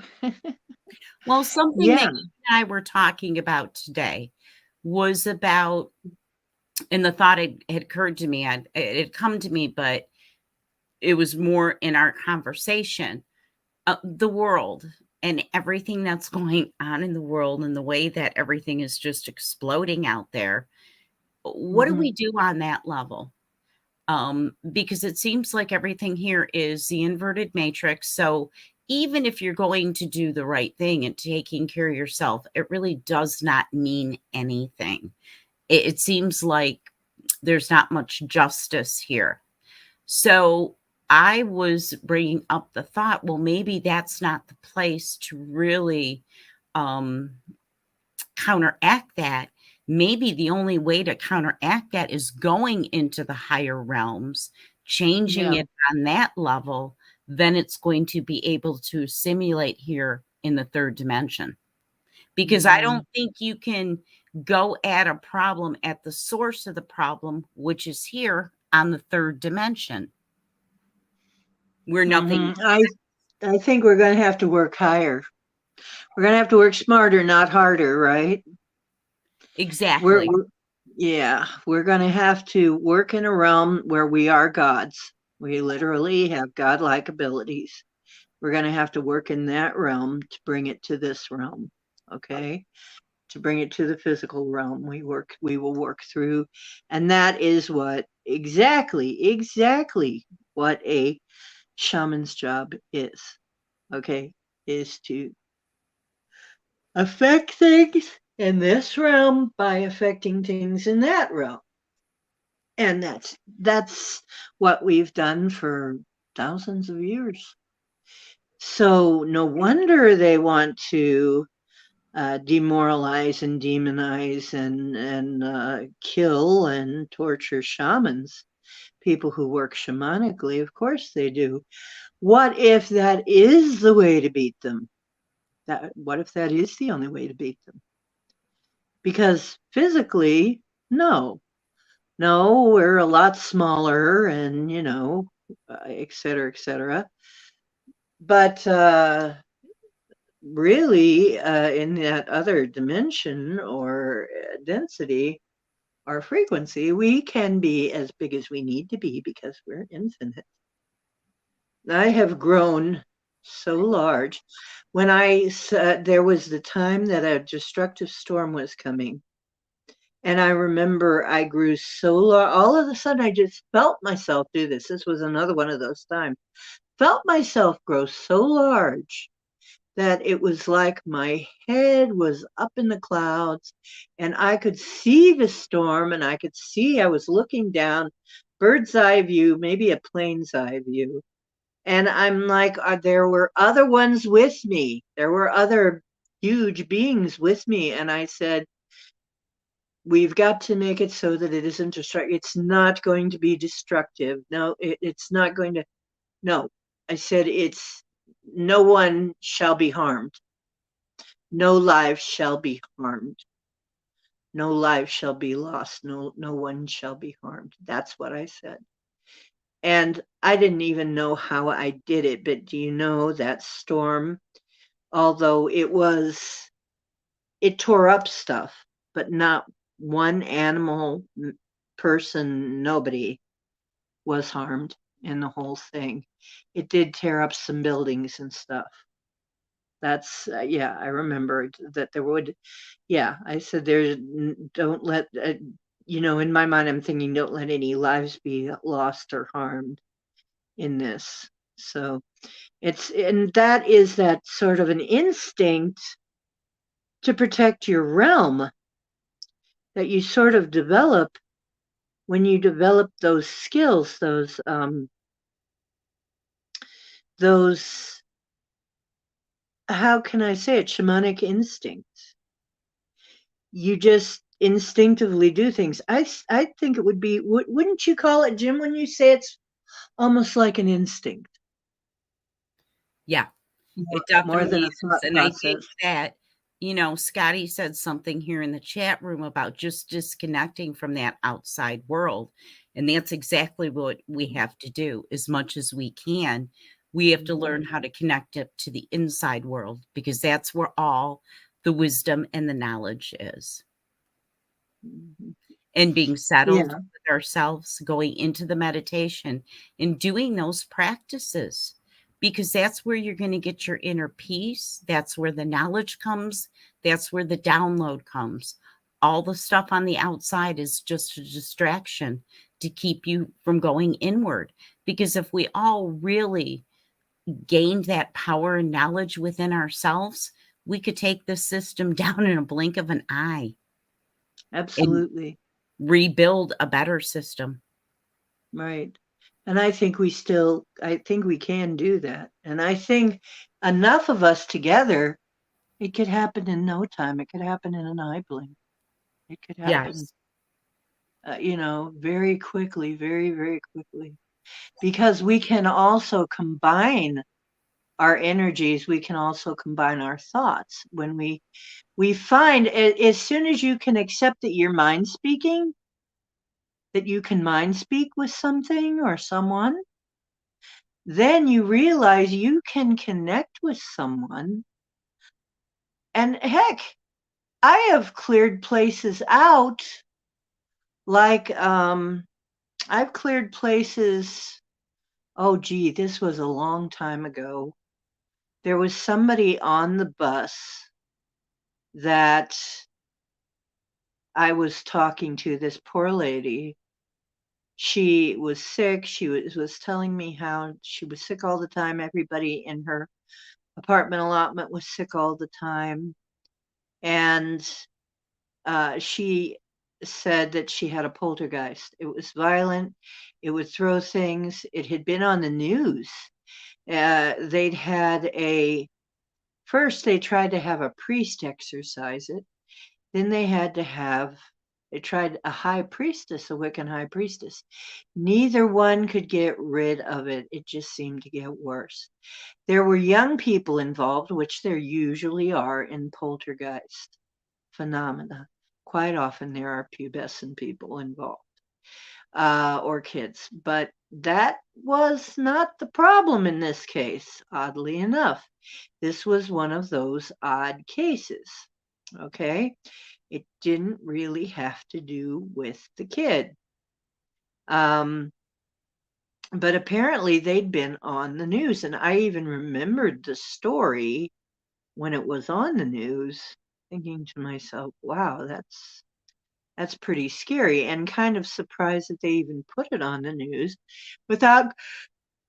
Speaker 2: Well, something
Speaker 1: yeah.
Speaker 2: that you and I were talking about today was about, and the thought had occurred to me, it had come to me, but it was more in our conversation, The world and everything that's going on in the world and the way that everything is just exploding out there. What do we
Speaker 1: Mhm.
Speaker 2: do on that level? Because it seems like everything here is the inverted matrix. So even if you're going to do the right thing and taking care of yourself, it really does not mean anything. It seems like there's not much justice here. So I was bringing up the thought, well, maybe that's not the place to really um, counteract that. Maybe the only way to counteract that is going into the higher realms, changing
Speaker 1: Yeah.
Speaker 2: it on that level. Then it's going to be able to simulate here in the third dimension. Because I
Speaker 1: Mhm.
Speaker 2: don't think you can go at a problem at the source of the problem, which is here on the third dimension where nothing.
Speaker 1: Mhm. I think we're going to have to work higher. We're going to have to work smarter, not harder, right? We're,
Speaker 2: Exactly.
Speaker 1: we're yeah, we're going to have to work in a realm where we are gods. We literally have godlike abilities. We're going to have to work in that realm to bring it to this realm. Okay? To bring it to the physical realm. We will work through, and that is what exactly what a shaman's job is. Okay? Is to affect things in this realm by affecting things in that realm. And that's what we've done for thousands of years. So no wonder they want to demoralize and demonize and kill and torture shamans, people who work shamanically. Of course they do. What if that is the way to beat them? What if that is the only way to beat them? Because physically, no, no, we're a lot smaller, and et cetera, et cetera. But really, in that other dimension or density or frequency, we can be as big as we need to be because we're infinite. I have grown so large. There was the time that a destructive storm was coming. And I remember I grew so large. All of a sudden, I just felt myself do this. This was another one of those times. Felt myself grow so large that it was like my head was up in the clouds and I could see the storm and I was looking down, bird's eye view, maybe a plane's eye view. And I'm like, there were other ones with me. There were other huge beings with me. And I said, we've got to make it so that it isn't destructive. It's not going to be destructive. No, it's not going to. No, I said no one shall be harmed. No lives shall be harmed. No lives shall be lost. No one shall be harmed. That's what I said. And I didn't even know how I did it, but do you know that storm, although it tore up stuff, but not one animal, person, nobody was harmed in the whole thing. It did tear up some buildings and stuff. That's yeah, I remember that there would. Yeah, I said there's don't let in my mind I'm thinking don't let any lives be lost or harmed in this. So and that is that sort of an instinct to protect your realm that you sort of develop when you develop those skills, those how can I say it, shamanic instincts. You just instinctively do things. I think it would be, wouldn't you call it, Jim, when you say it's almost like an instinct,
Speaker 2: Yeah,
Speaker 1: more,
Speaker 2: it
Speaker 1: more than
Speaker 2: definitely
Speaker 1: a
Speaker 2: is.
Speaker 1: thought
Speaker 2: And I think
Speaker 1: process?
Speaker 2: that, Scotty said something here in the chat room about just disconnecting from that outside world. And that's exactly what we have to do as much as we can. We have to
Speaker 1: Mhm.
Speaker 2: learn how to connect it to the inside world because that's where all the wisdom and the knowledge is.
Speaker 1: Mhm.
Speaker 2: And being settled
Speaker 1: Yeah.
Speaker 2: with ourselves, going into the meditation and doing those practices. because that's where you're going to get your inner peace. That's where the knowledge comes. That's where the download comes. All the stuff on the outside is just a distraction to keep you from going inward. Because if we all really gained that power and knowledge within ourselves, we could take the system down in a blink of an eye and
Speaker 1: Absolutely.
Speaker 2: rebuild a better system.
Speaker 1: Right. And I think we can do that. And I think enough of us together, it could happen in no time. It could happen in an eye blink. It could happen,
Speaker 2: Yes.
Speaker 1: very quickly, very, very quickly. Because we can also combine our energies. We can also combine our thoughts. When we find as soon as you can accept that you're mind speaking, that you can mind speak with something or someone, then you realize you can connect with someone. And heck, I have cleared places out, like I've cleared places. Oh gee, this was a long time ago. There was somebody on the bus that I was talking to, this poor lady. She was sick. She was telling me how she was sick all the time. Everybody in her apartment allotment was sick all the time. And she said that she had a poltergeist. It was violent. It would throw things. It had been on the news. They'd had first they tried to have a priest exorcise it. Then they tried a high priestess, a Wiccan high priestess. Neither one could get rid of it. It just seemed to get worse. There were young people involved, which there usually are in poltergeist phenomena. Quite often there are pubescent people involved, or kids. But that was not the problem in this case, oddly enough. This was one of those odd cases. Okay. It didn't really have to do with the kid. Um, but apparently they'd been on the news, and I even remembered the story when it was on the news, thinking to myself, wow, that's pretty scary, and kind of surprised that they even put it on the news without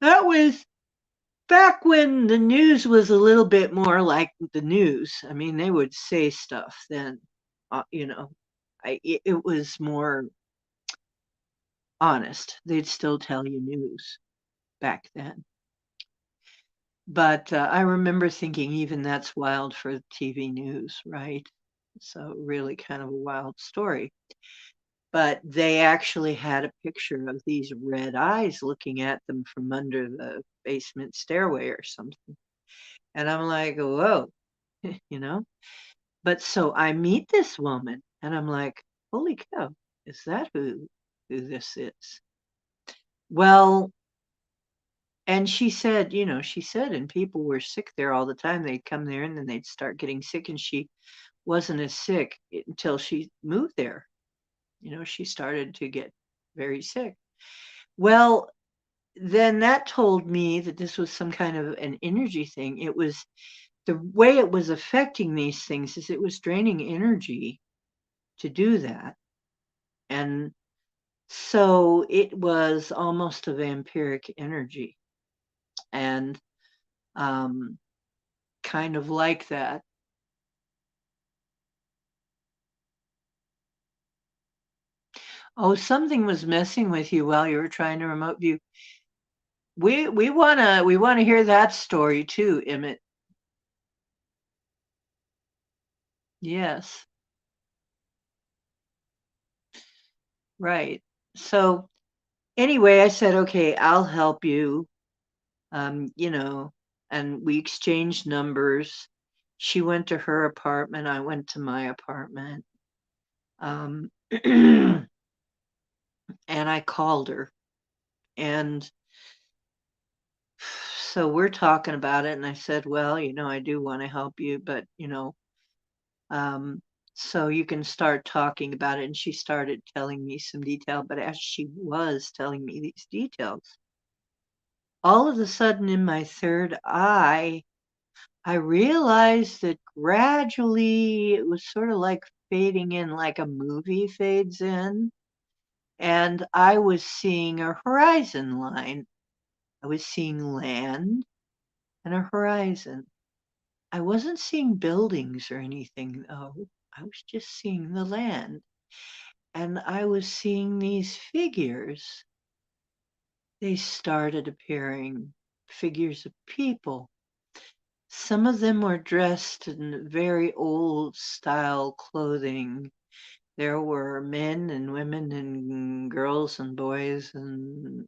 Speaker 1: that was back when the news was a little bit more like the news. I mean, they would say stuff then, uh, you know, it was more honest. They'd still tell you news back then. But I remember thinking, even that's wild for TV news, right? So, really kind of a wild story. But they actually had a picture of these red eyes looking at them from under the basement stairway or something. And I'm like, whoa, you know? But so I meet this woman and I'm like, holy cow, is that who this is? Well, and she said, and people were sick there all the time. They'd come there and then they'd start getting sick, and she wasn't as sick until she moved there. She started to get very sick. Well, then that told me that this was some kind of an energy thing. It was the way it was affecting these things is it was draining energy to do that. And so it was almost a vampiric energy. And um, kind of like that. Oh, something was messing with you while you were trying to remote view. We wanna hear that story too, Emmett. Yes, right. So anyway, I said, okay, I'll help you. You know, and we exchanged numbers. She went to her apartment, I went to my apartment. And I called her. And so we're talking about it, and I said, well, I do want to help you, but um, so you can start talking about it. And she started telling me some detail, but as she was telling me these details, all of a sudden in my third eye, I realized that gradually it was sort of like fading in, like a movie fades in. And I was seeing a horizon line. I was seeing land and a horizon. I wasn't seeing buildings or anything, though. I was just seeing the land. And I was seeing these figures. They started appearing, figures of people. Some of them were dressed in very old style clothing. There were men and women and girls and boys and,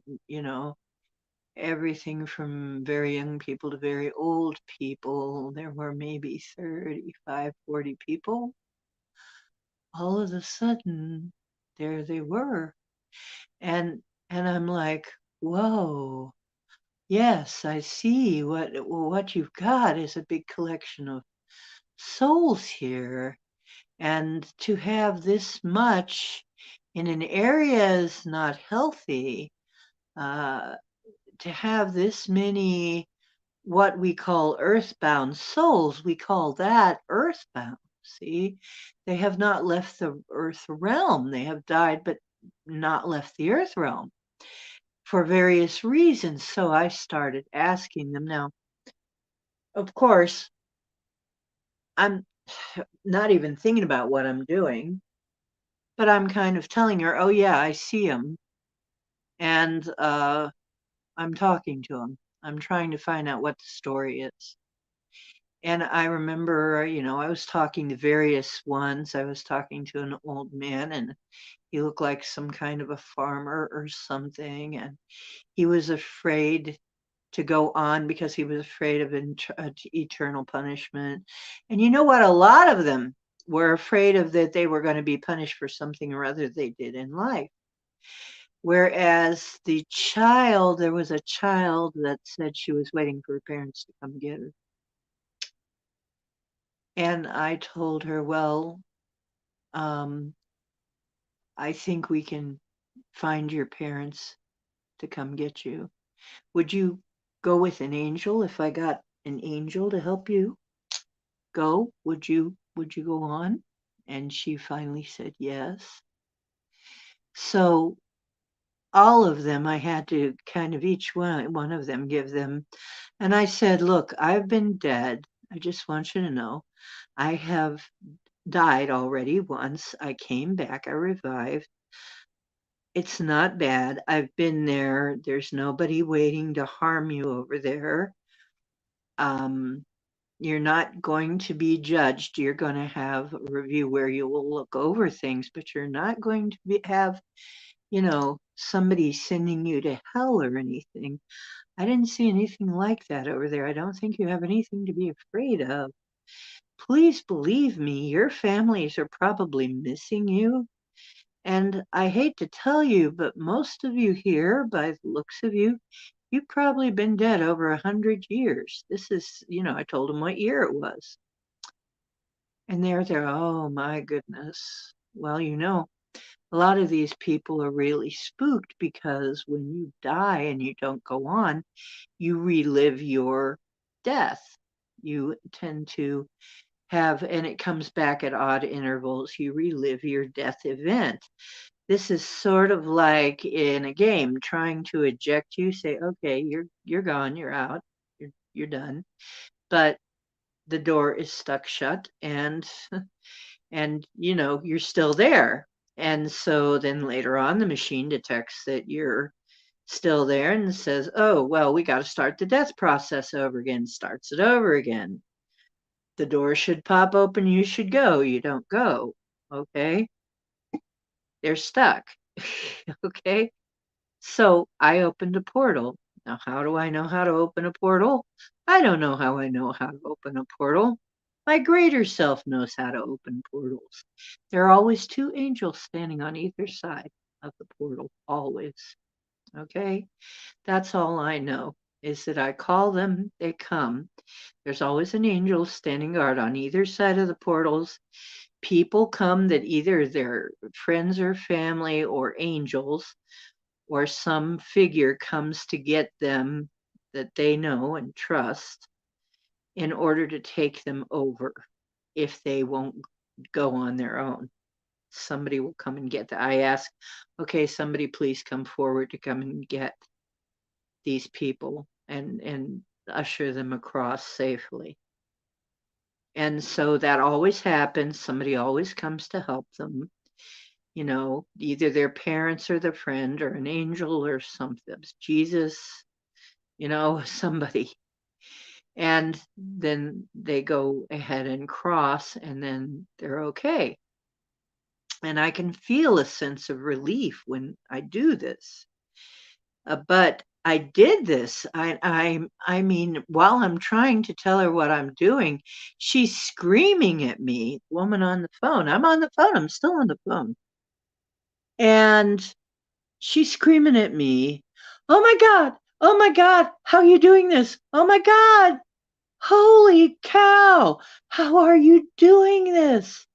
Speaker 1: everything from very young people to very old people. There were maybe 35, 40 people. All of a sudden, there they were. And I'm like, whoa, yes, I see what you've got is a big collection of souls here. And to have this much in an area is not healthy. Uh, to have this many what we call earthbound souls, we call that earthbound. See, they have not left the earth realm. They have died, but not left the earth realm for various reasons. So I started asking them. Now, of course, I'm not even thinking about what I'm doing, but I'm kind of telling her, oh, yeah, I see them. And I'm talking to them. I'm trying to find out what the story is. And I remember, I was talking to various ones. I was talking to an old man, and he looked like some kind of a farmer or something. And he was afraid to go on because he was afraid of eternal punishment. And you know what? A lot of them were afraid of that they were going to be punished for something or other they did in life. Whereas there was a child that said she was waiting for her parents to come get her. And I told her, well, um, I think we can find your parents to come get you. Would you go with an angel if I got an angel to help you go? Would you go on? And she finally said yes. So all of them, I had to kind of each one of them give them. And I said, look, I've been dead. I just want you to know I have died already once. I came back, I revived. It's not bad. I've been there. There's nobody waiting to harm you over there. Um, you're not going to be judged. You're going to have a review where you will look over things, but you're not going to have, somebody sending you to hell or anything. I didn't see anything like that over there. I don't think you have anything to be afraid of. Please believe me, your families are probably missing you. And I hate to tell you, but most of you here, by the looks of you, you've probably been dead over 100 years. This is, I told them what year it was. And they're there, oh my goodness. Well, a lot of these people are really spooked because when you die and you don't go on, you relive your death. You tend to and it comes back at odd intervals, you relive your death event. This is sort of like in a game trying to eject you, say, okay, you're gone, you're out, you're done. But the door is stuck shut and you're still there. And so then later on the machine detects that you're still there and says, oh, well, we got to start the death process over again, starts it over again. The door should pop open, you should go, you don't go. Okay. They're stuck. Okay. So I opened a portal. Now, how do I know how to open a portal? I don't know how I know how to open a portal. My greater self knows how to open portals. There are always two angels standing on either side of the portal, always. Okay? That's all I know is that I call them, they come. There's always an angel standing guard on either side of the portals. People come that either they're friends or family or angels, or some figure comes to get them that they know and trust in order to take them over if they won't go on their own. Somebody will come and get that. I ask, okay, somebody please come forward to come and get these people and usher them across safely. And so that always happens. Somebody always comes to help them. Either their parents or their friend or an angel or something, Jesus, somebody. And then they go ahead and cross, and then they're okay. And I can feel a sense of relief when I do this. But I did this. I mean, while I'm trying to tell her what I'm doing, she's screaming at me, woman on the phone. I'm on the phone. I'm still on the phone. And she's screaming at me, "Oh my God! Oh my God! How are you doing this? Oh my God! Holy cow! How are you doing this?"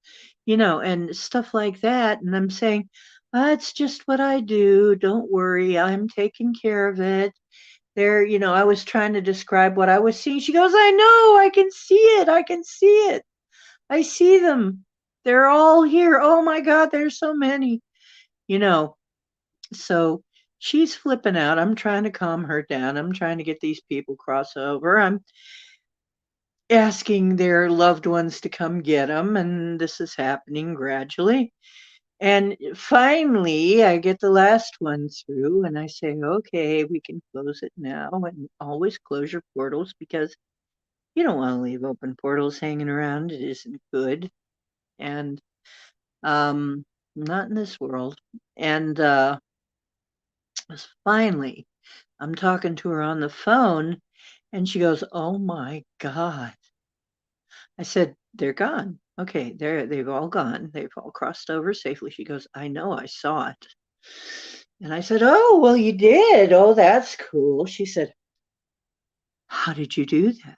Speaker 1: And stuff like that. And I'm saying, it's just what I do. Don't worry. I'm taking care of it. I was trying to describe what I was seeing. She goes, I know. I can see it. I can see it. I see them. They're all here. Oh my God. There's so many, you know. So she's flipping out. I'm trying to calm her down. I'm trying to get these people cross over. I'm asking their loved ones to come get them. And this is happening gradually. And finally, I get the last one through and I say, okay, we can close it now. And always close your portals because you don't want to leave open portals hanging around. It isn't good. And not in this world. And finally, I'm talking to her on the phone and she goes, oh my God. I said, they're gone. Okay, they've all gone. They've all crossed over safely. She goes, I know, I saw it. And I said, oh, well, you did. Oh, that's cool. She said, how did you do that?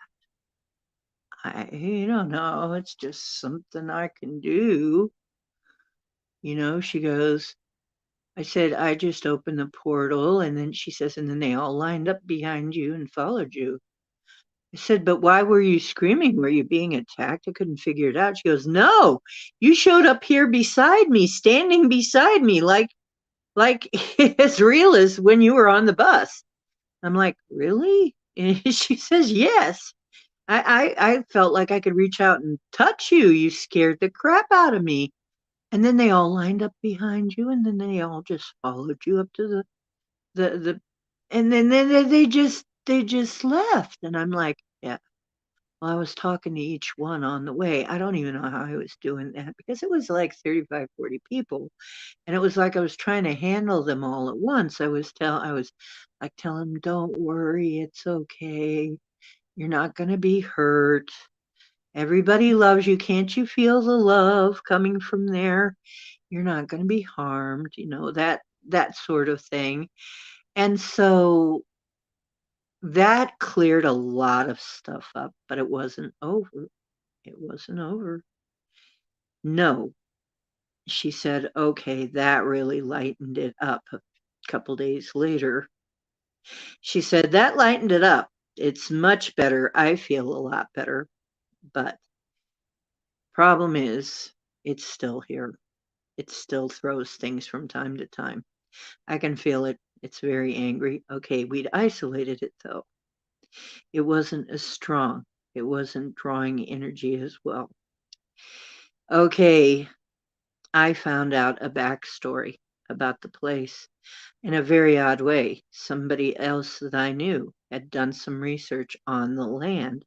Speaker 1: I don't know. It's just something I can do. She goes, I said, I just opened the portal. And then she says, and then they all lined up behind you and followed you. I said, but why were you screaming? Were you being attacked? I couldn't figure it out. She goes, no, you showed up here beside me, standing beside me, like as real as when you were on the bus. I'm like, really? And she says, yes. I felt like I could reach out and touch you. You scared the crap out of me. And then they all lined up behind you, and then they all just followed you up to the and then they just left. And I'm like, yeah. Well, I was talking to each one on the way. I don't even know how I was doing that because it was like 35, 40 people. And it was like I was trying to handle them all at once. I was like telling them, don't worry, it's okay. You're not going to be hurt. Everybody loves you. Can't you feel the love coming from there? You're not going to be harmed, that sort of thing. And so that cleared a lot of stuff up, but it wasn't over. It wasn't over. No, she said, okay, that really lightened it up a couple days later. She said, that lightened it up. It's much better. I feel a lot better. But problem is, it's still here. It still throws things from time to time. I can feel it. It's very angry. Okay, we'd isolated it though. It wasn't as strong. It wasn't drawing energy as well. Okay, I found out a backstory about the place in a very odd way. Somebody else that I knew had done some research on the land.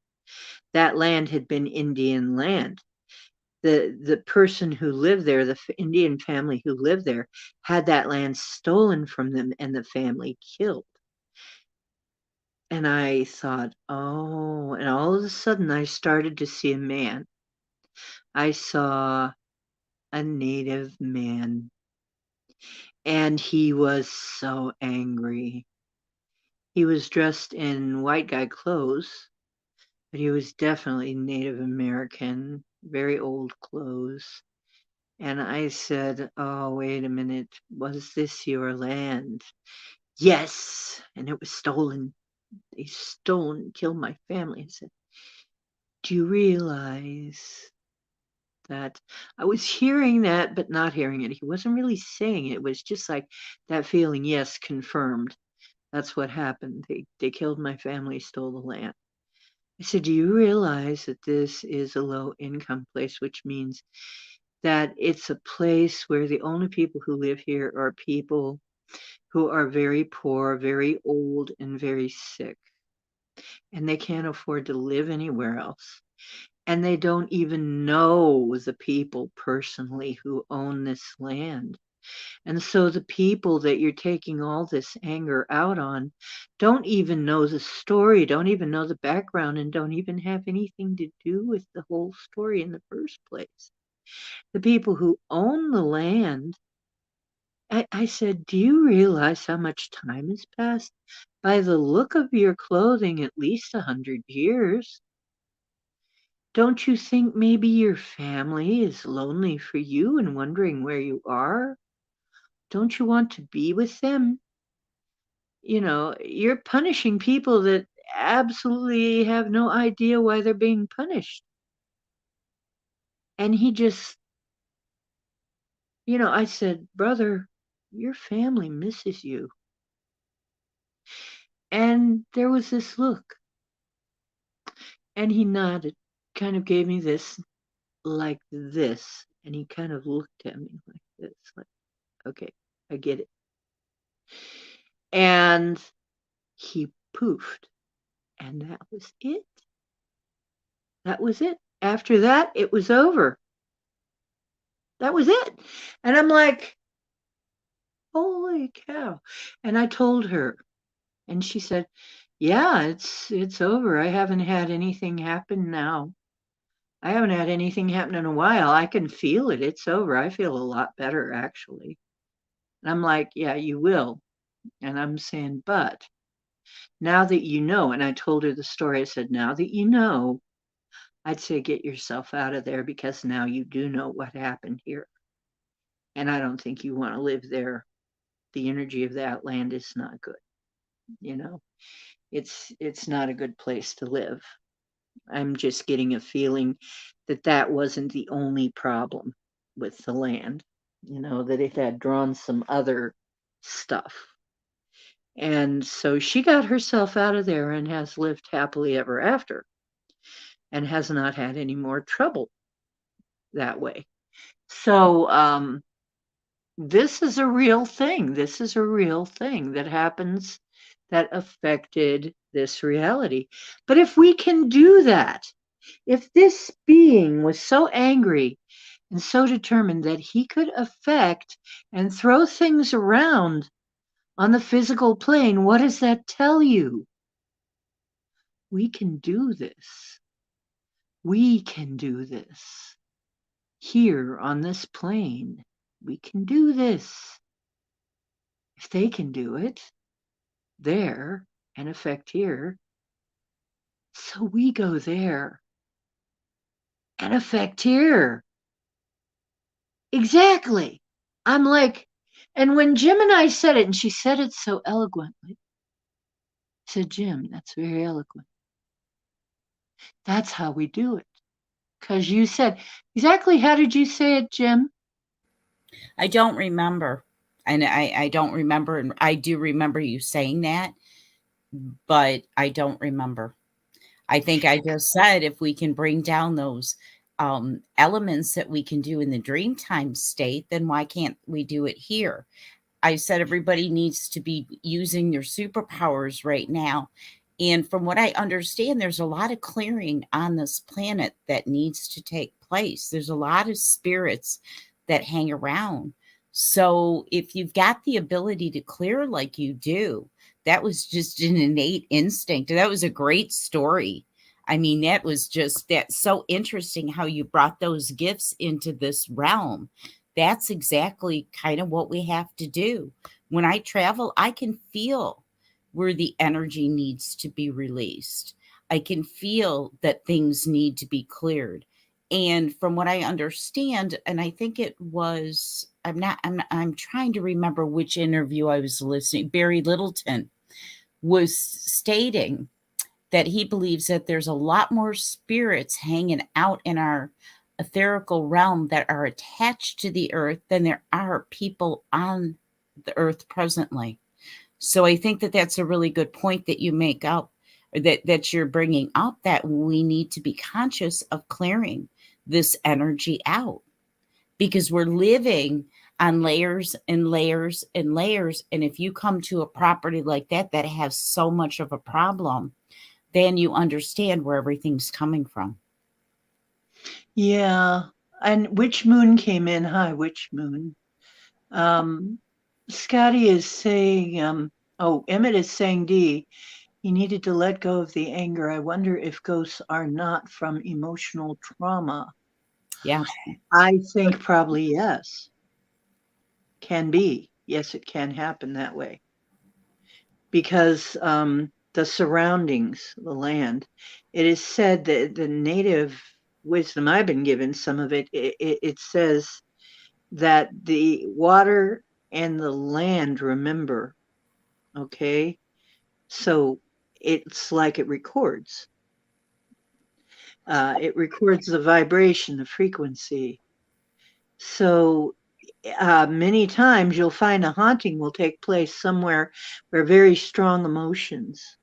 Speaker 1: That land had been Indian land. The person who lived there, the Indian family who lived there, had that land stolen from them and the family killed. And I thought, oh, and all of a sudden I started to see a man. I saw a native man, and he was so angry. He was dressed in white guy clothes, but he was definitely Native American, very old clothes. And I said, oh, wait a minute, was this your land? Yes, and it was stolen. they stole and killed my family. I said, do you realize that? I was hearing that, but not hearing it. He wasn't really saying it. It was just like that feeling, yes, confirmed. That's what happened. They killed my family, stole the land. I said, do you realize that this is a low income place, which means that it's a place where the only people who live here are people who are very poor, very old, and very sick, and they can't afford to live anywhere else. And they don't even know the people personally who own this land. And so the people that you're taking all this anger out on don't even know the story, don't even know the background, and don't even have anything to do with the whole story in the first place. The people who own the land, I said, do you realize how much time has passed? By the look of your clothing, at least 100 years. Don't you think maybe your family is lonely for you and wondering where you are? Don't you want to be with them? You're punishing people that absolutely have no idea why they're being punished. And he just, I said, brother, your family misses you. And there was this look. And he nodded, kind of gave me this, like this. And he kind of looked at me like this, like, okay, I get it. And he poofed. And that was it. That was it. After that, it was over. That was it. And I'm like, holy cow. And I told her, and she said, yeah, it's over. I haven't had anything happen now. I haven't had anything happen in a while. I can feel it. It's over. I feel a lot better, actually. And I'm like, yeah, you will. And I'm saying, but now that you know, and I told her the story, I said, now that you know, I'd say get yourself out of there because now you do know what happened here. And I don't think you want to live there. The energy of that land is not good. You know, it's not a good place to live. I'm just getting a feeling that that wasn't the only problem with the land, that it had drawn some other stuff. And so she got herself out of there and has lived happily ever after and has not had any more trouble that way. So, this is a real thing. This is a real thing that happens that affected this reality. But if we can do that, if this being was so angry and so determined that he could affect and throw things around on the physical plane, what does that tell you? We can do this. We can do this. Here on this plane, we can do this. If they can do it there and affect here, so we go there and affect here. Exactly. I'm like, and when Gemini said it, and she said it so eloquently, I said, Jim, that's very eloquent. That's how we do it. Because you said, exactly how did you say it, Jim?
Speaker 2: I don't remember. And I don't remember. And I do remember you saying that, but I don't remember. I think I just said if we can bring down those elements that we can do in the dreamtime state, then why can't we do it here? I said everybody needs to be using their superpowers right now. And from what I understand, there's a lot of clearing on this planet that needs to take place. There's a lot of spirits that hang around. So if you've got the ability to clear like you do, that was just an innate instinct. That was a great story. I mean, that was just that's so interesting how you brought those gifts into this realm. That's exactly kind of what we have to do. When I travel, I can feel where the energy needs to be released. I can feel that things need to be cleared. And from what I understand, and I think it was, I'm trying to remember which interview I was listening, Barry Littleton was stating that he believes that there's a lot more spirits hanging out in our etherical realm that are attached to the earth than there are people on the earth presently. So I think that that's a really good point that you make up, or that you're bringing up, that we need to be conscious of clearing this energy out, because we're living on layers and layers and layers. And if you come to a property like that that has so much of a problem, then you understand where everything's coming from.
Speaker 1: Yeah. And which moon came in? Hi, which moon? Scotty is saying, Emmett is saying, D, he needed to let go of the anger. I wonder if ghosts are not from emotional trauma.
Speaker 2: Yeah.
Speaker 1: I think probably yes. Can be. Yes, it can happen that way. Because the surroundings, the land, it is said that the native wisdom I've been given, some of it says that the water and the land remember. Okay. So it's like it records. It records the vibration, the frequency. So many times you'll find a haunting will take place somewhere where very strong emotions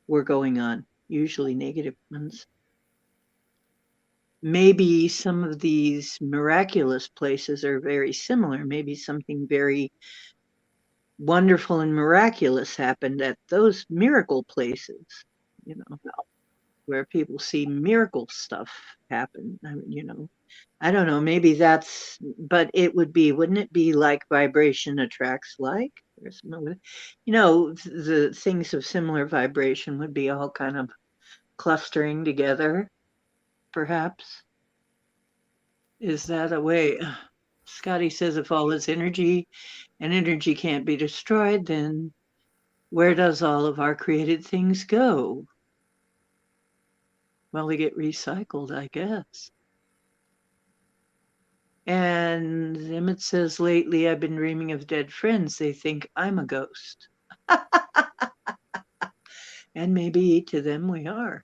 Speaker 1: were going on, usually negative ones. Maybe some of these miraculous places are very similar. Maybe something very wonderful and miraculous happened at those miracle places, you know, where people see miracle stuff happen. I don't know, maybe that's, but it would be, wouldn't it be like vibration attracts like? The things of similar vibration would be all kind of clustering together, perhaps. Is that a way? Scotty says if all is energy and energy can't be destroyed, then where does all of our created things go? Well, they get recycled, I guess. And Emmett says, lately I've been dreaming of dead friends. They think I'm a ghost. And maybe to them we are.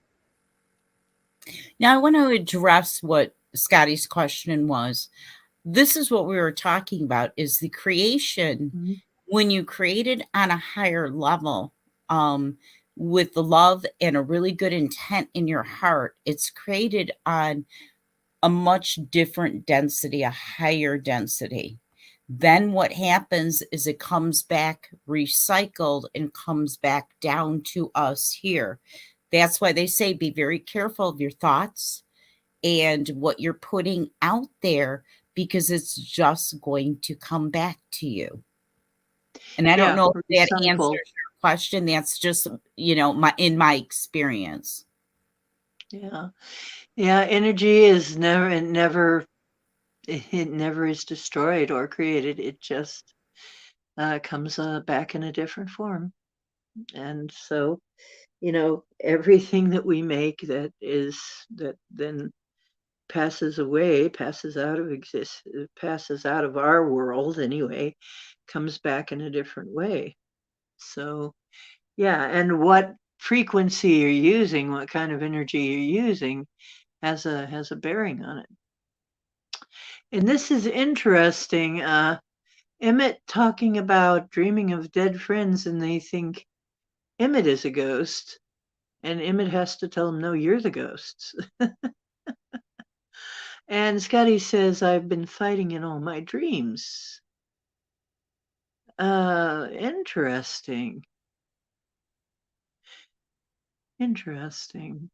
Speaker 2: Now I want to address what Scotty's question was. This is what we were talking about, is the creation.
Speaker 1: Mm-hmm.
Speaker 2: When you create it on a higher level, with the love and a really good intent in your heart, it's created on a much different density, a higher density. Then what happens is it comes back recycled and comes back down to us here. That's why they say be very careful of your thoughts and what you're putting out there, because it's just going to come back to you. And I don't know if that answers your question. That's just, in my experience.
Speaker 1: Yeah. Yeah. Energy is never is destroyed or created. It just comes back in a different form. And so, everything that we make that then passes away, passes out of our world anyway, comes back in a different way. So, yeah, and what frequency you're using, what kind of energy you're using has a bearing on it. And this is interesting. Emmett talking about dreaming of dead friends, and they think Emmett is a ghost, and Emmett has to tell him, no, you're the ghosts. And Scotty says, I've been fighting in all my dreams. Interesting. Interesting.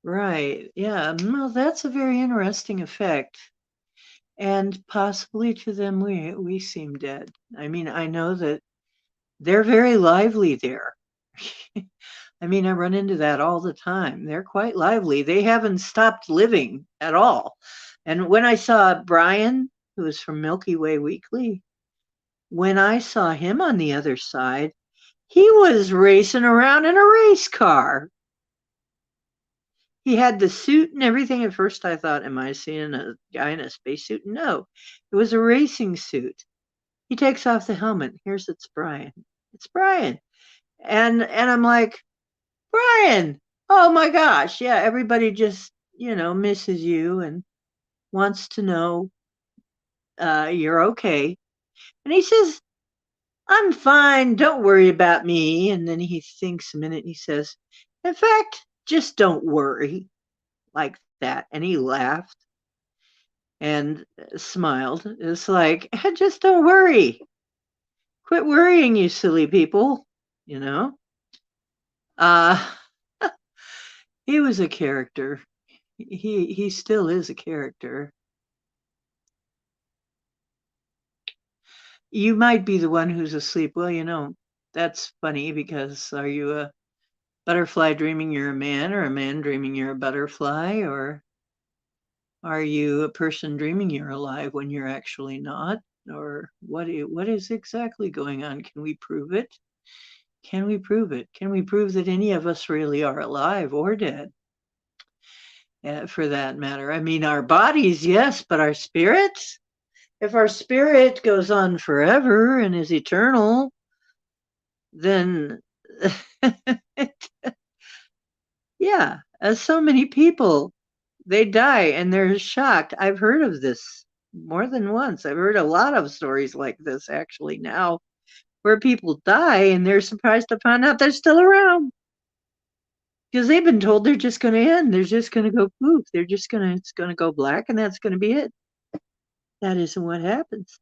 Speaker 1: Right. Yeah. Well, that's a very interesting effect. And possibly to them, we seem dead. I mean, I know that they're very lively there. I mean, I run into that all the time. They're quite lively. They haven't stopped living at all. And when I saw Brian, who is from Milky Way Weekly, when I saw him on the other side, he was racing around in a race car. He had the suit and everything. At first, I thought, am I seeing a guy in a spacesuit? No, it was a racing suit. He takes off the helmet. Here's it's Brian. It's Brian. And I'm like, Brian, oh my gosh, yeah, everybody just, misses you and wants to know you're okay. And he says, I'm fine, don't worry about me. And then he thinks a minute and he says, in fact, just don't worry, like that. And he laughed and smiled. It's like, just don't worry. Quit worrying, you silly people, you know? Uh, he was a character. He still is a character. You might be the one who's asleep. Well, that's funny because are you a butterfly dreaming you're a man or a man dreaming you're a butterfly, or are you a person dreaming you're alive when you're actually not? Or what is exactly going on? Can we prove it? Can we prove it? Can we prove that any of us really are alive or dead? For that matter. I mean, our bodies, yes, but our spirits? If our spirit goes on forever and is eternal, then yeah, so many people, they die and they're shocked. I've heard of this more than once. I've heard a lot of stories like this actually now, where people die and they're surprised to find out they're still around because they've been told they're just going to end. They're just going to go poof. It's going to go black and that's going to be it. That isn't what happens.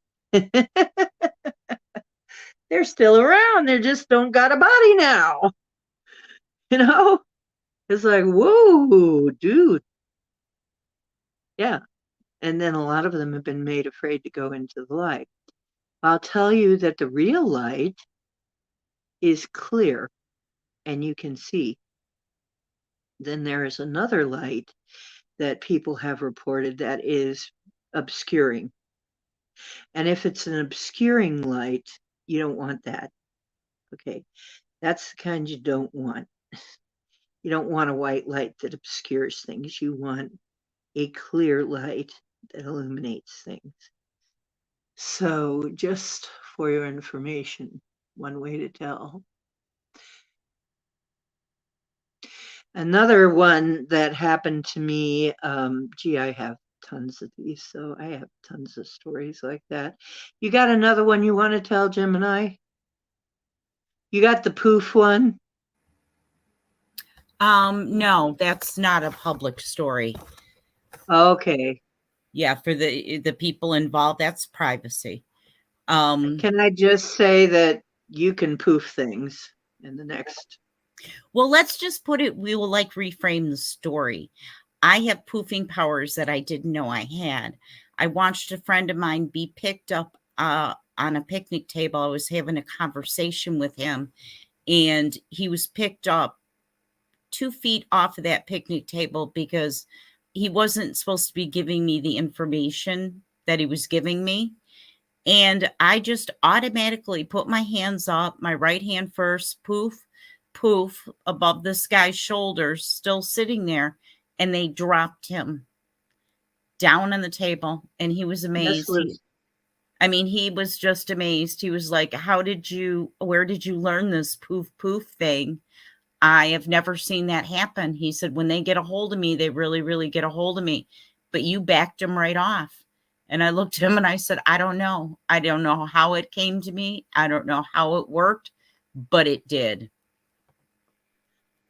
Speaker 1: They're still around. They just don't got a body now. You know? It's like, whoa, dude. Yeah. And then a lot of them have been made afraid to go into the light. I'll tell you that the real light is clear and you can see. Then there is another light that people have reported that is obscuring. And if it's an obscuring light, you don't want that. Okay. That's the kind you don't want. You don't want a white light that obscures things. You want a clear light that illuminates things. So, just for your information, one way to tell. Another one that happened to me, I have tons of these, so I have tons of stories like that. You got another one you want to tell, Gemini? You got the poof one?
Speaker 2: No, that's not a public story.
Speaker 1: Okay.
Speaker 2: Yeah, for the people involved, that's privacy.
Speaker 1: Can I just say that you can poof things in the next?
Speaker 2: Well, let's just put it, we will like reframe the story. I have poofing powers that I didn't know I had. I watched a friend of mine be picked up on a picnic table. I was having a conversation with him, and he was picked up 2 feet off of that picnic table because he wasn't supposed to be giving me the information that he was giving me. And I just automatically put my hands up, my right hand first, poof, poof, above this guy's shoulders, still sitting there, and they dropped him down on the table, and he was amazed. He was just amazed. He was like, where did you learn this poof, poof thing? I have never seen that happen. He said, when they get a hold of me, they really, really get a hold of me. But you backed him right off. And I looked at him and I said, I don't know. I don't know how it came to me. I don't know how it worked, but it did.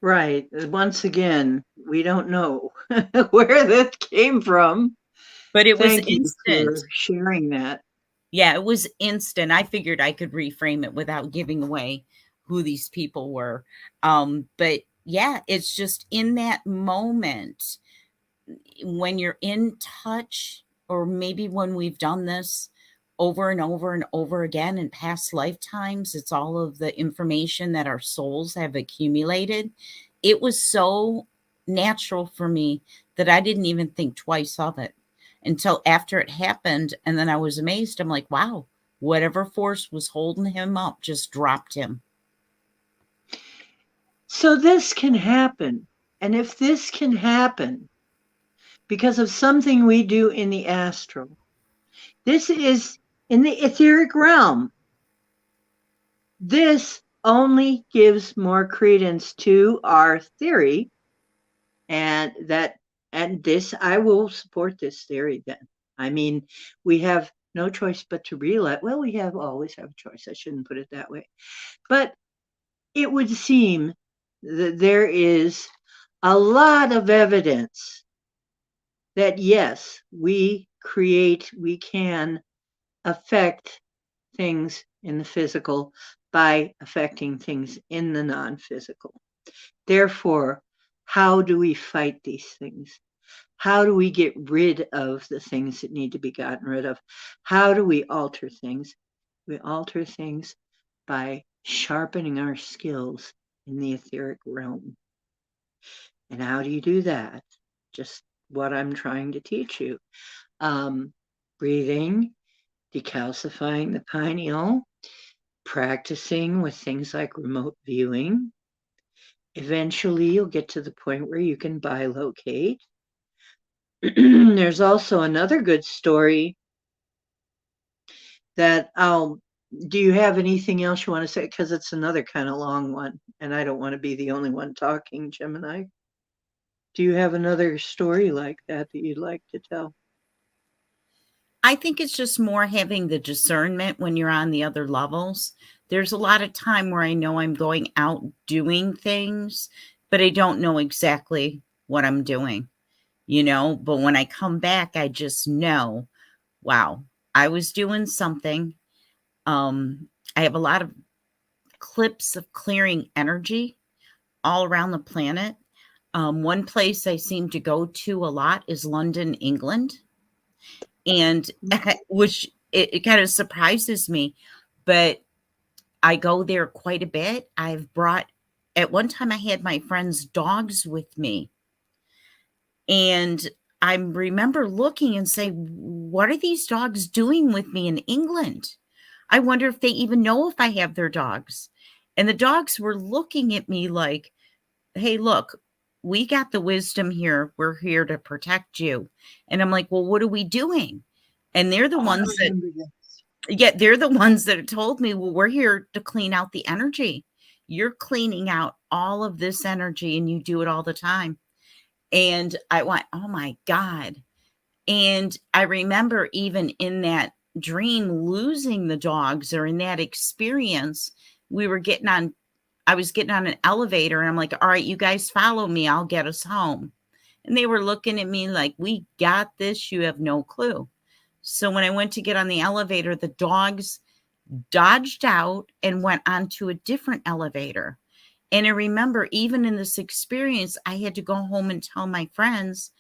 Speaker 1: Right. Once again, we don't know where that came from.
Speaker 2: But it was
Speaker 1: Thank you
Speaker 2: instant.
Speaker 1: for sharing that.
Speaker 2: Yeah, it was instant. I figured I could reframe it without giving away who these people were. But yeah, it's just in that moment when you're in touch, or maybe when we've done this over and over and over again in past lifetimes, it's all of the information that our souls have accumulated. It was so natural for me that I didn't even think twice of it until after it happened. And then I was amazed. I'm like, wow, whatever force was holding him up just dropped him.
Speaker 1: So this can happen. And if this can happen because of something we do in the astral, this is in the etheric realm. This only gives more credence to our theory, and this I will support this theory then. I mean, we have no choice but to realize, well, we have always have a choice. I shouldn't put it that way. But it would seem that there is a lot of evidence that yes, we can affect things in the physical by affecting things in the non-physical. Therefore, how do we fight these things? How do we get rid of the things that need to be gotten rid of? How do we alter things? We alter things by sharpening our skills in the etheric realm. And how do you do that? Just what I'm trying to teach you. Breathing, decalcifying the pineal, practicing with things like remote viewing. Eventually, you'll get to the point where you can bilocate. There's also another good story that I'll. Do you have anything else you want to say? Because it's another kind of long one, and I don't want to be the only one talking, Gemini. Do you have another story like that that you'd like to tell?
Speaker 2: I think it's just more having the discernment when you're on the other levels. There's a lot of time where I know I'm going out doing things, but I don't know exactly what I'm doing, But when I come back, I just know, wow, I was doing something. I have a lot of clips of clearing energy all around the planet. One place I seem to go to a lot is London, England, and which it kind of surprises me, but I go there quite a bit. I've brought At one time I had my friends' dogs with me, and I remember looking and say, "What are these dogs doing with me in England? I wonder if they even know if I have their dogs." And the dogs were looking at me like, "Hey, look, we got the wisdom here. We're here to protect you." And I'm like, "Well, what are we doing?" And they're the ones that, yeah, they're the ones that told me, "Well, we're here to clean out the energy. You're cleaning out all of this energy and you do it all the time." And I went, "Oh my God." And I remember even in that dream losing the dogs, or in that experience, I was getting on an elevator and I'm like, "All right, you guys follow me. I'll get us home." And they were looking at me like, "We got this. You have no clue." So when I went to get on the elevator, the dogs dodged out and went onto a different elevator. And I remember even in this experience, I had to go home and tell my friends,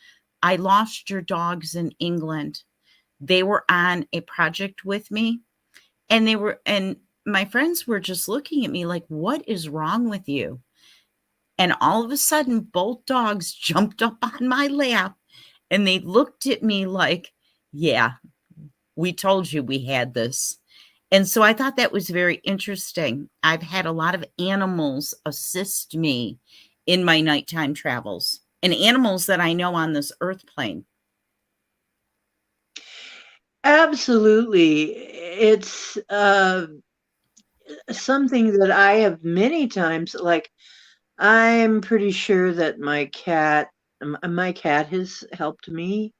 Speaker 2: "I lost your dogs in England." They were on a project with me, and my friends were just looking at me like, "What is wrong with you?" And all of a sudden, both dogs jumped up on my lap and they looked at me like, "Yeah, we told you we had this." And so I thought that was very interesting. I've had a lot of animals assist me in my nighttime travels, and animals that I know on this earth plane.
Speaker 1: Absolutely. It's something that I have many times, like, I'm pretty sure that my cat has helped me.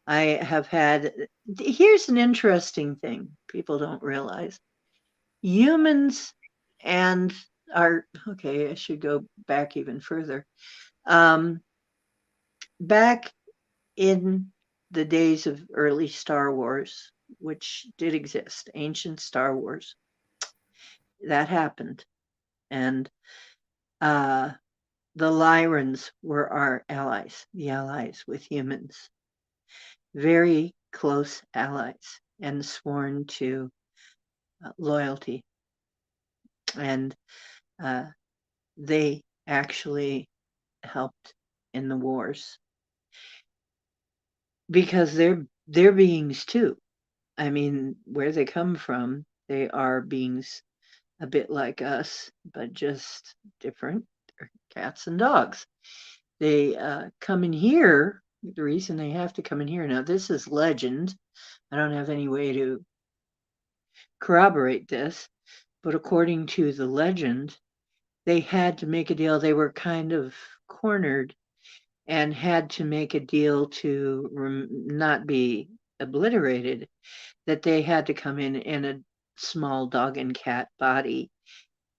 Speaker 1: I have had, here's an interesting thing people don't realize. Humans and okay, I should go back even further. Um, Back in the days of early Star Wars, which did exist, ancient Star Wars, that happened. And uh, the Lyrans were our allies, the allies with humans, very close allies, and sworn to loyalty. And they actually helped in the wars because they're beings too. I mean, where they come from, they are beings a bit like us, but just different. They're cats and dogs. They come in here. The reason they have to come in here now, this is legend. I don't have any way to corroborate this, but according to the legend, they had to make a deal. They were kind of cornered and had to make a deal to not be obliterated, that they had to come in a small dog and cat body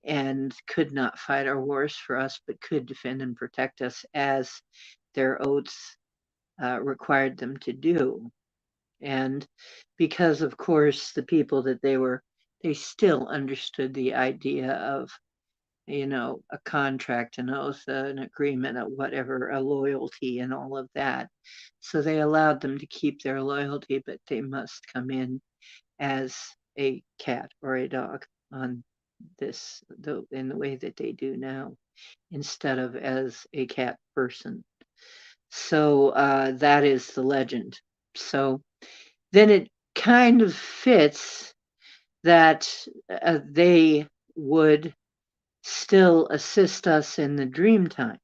Speaker 1: and could not fight our wars for us, but could defend and protect us as their oaths required them to do. And because, of course, the people that they still understood the idea of, a contract, an oath, an agreement, whatever, a loyalty, and all of that. So they allowed them to keep their loyalty, but they must come in as a cat or a dog on in the way that they do now, instead of as a cat person. So that is the legend. So then it kind of fits that they would still assist us in the dream time,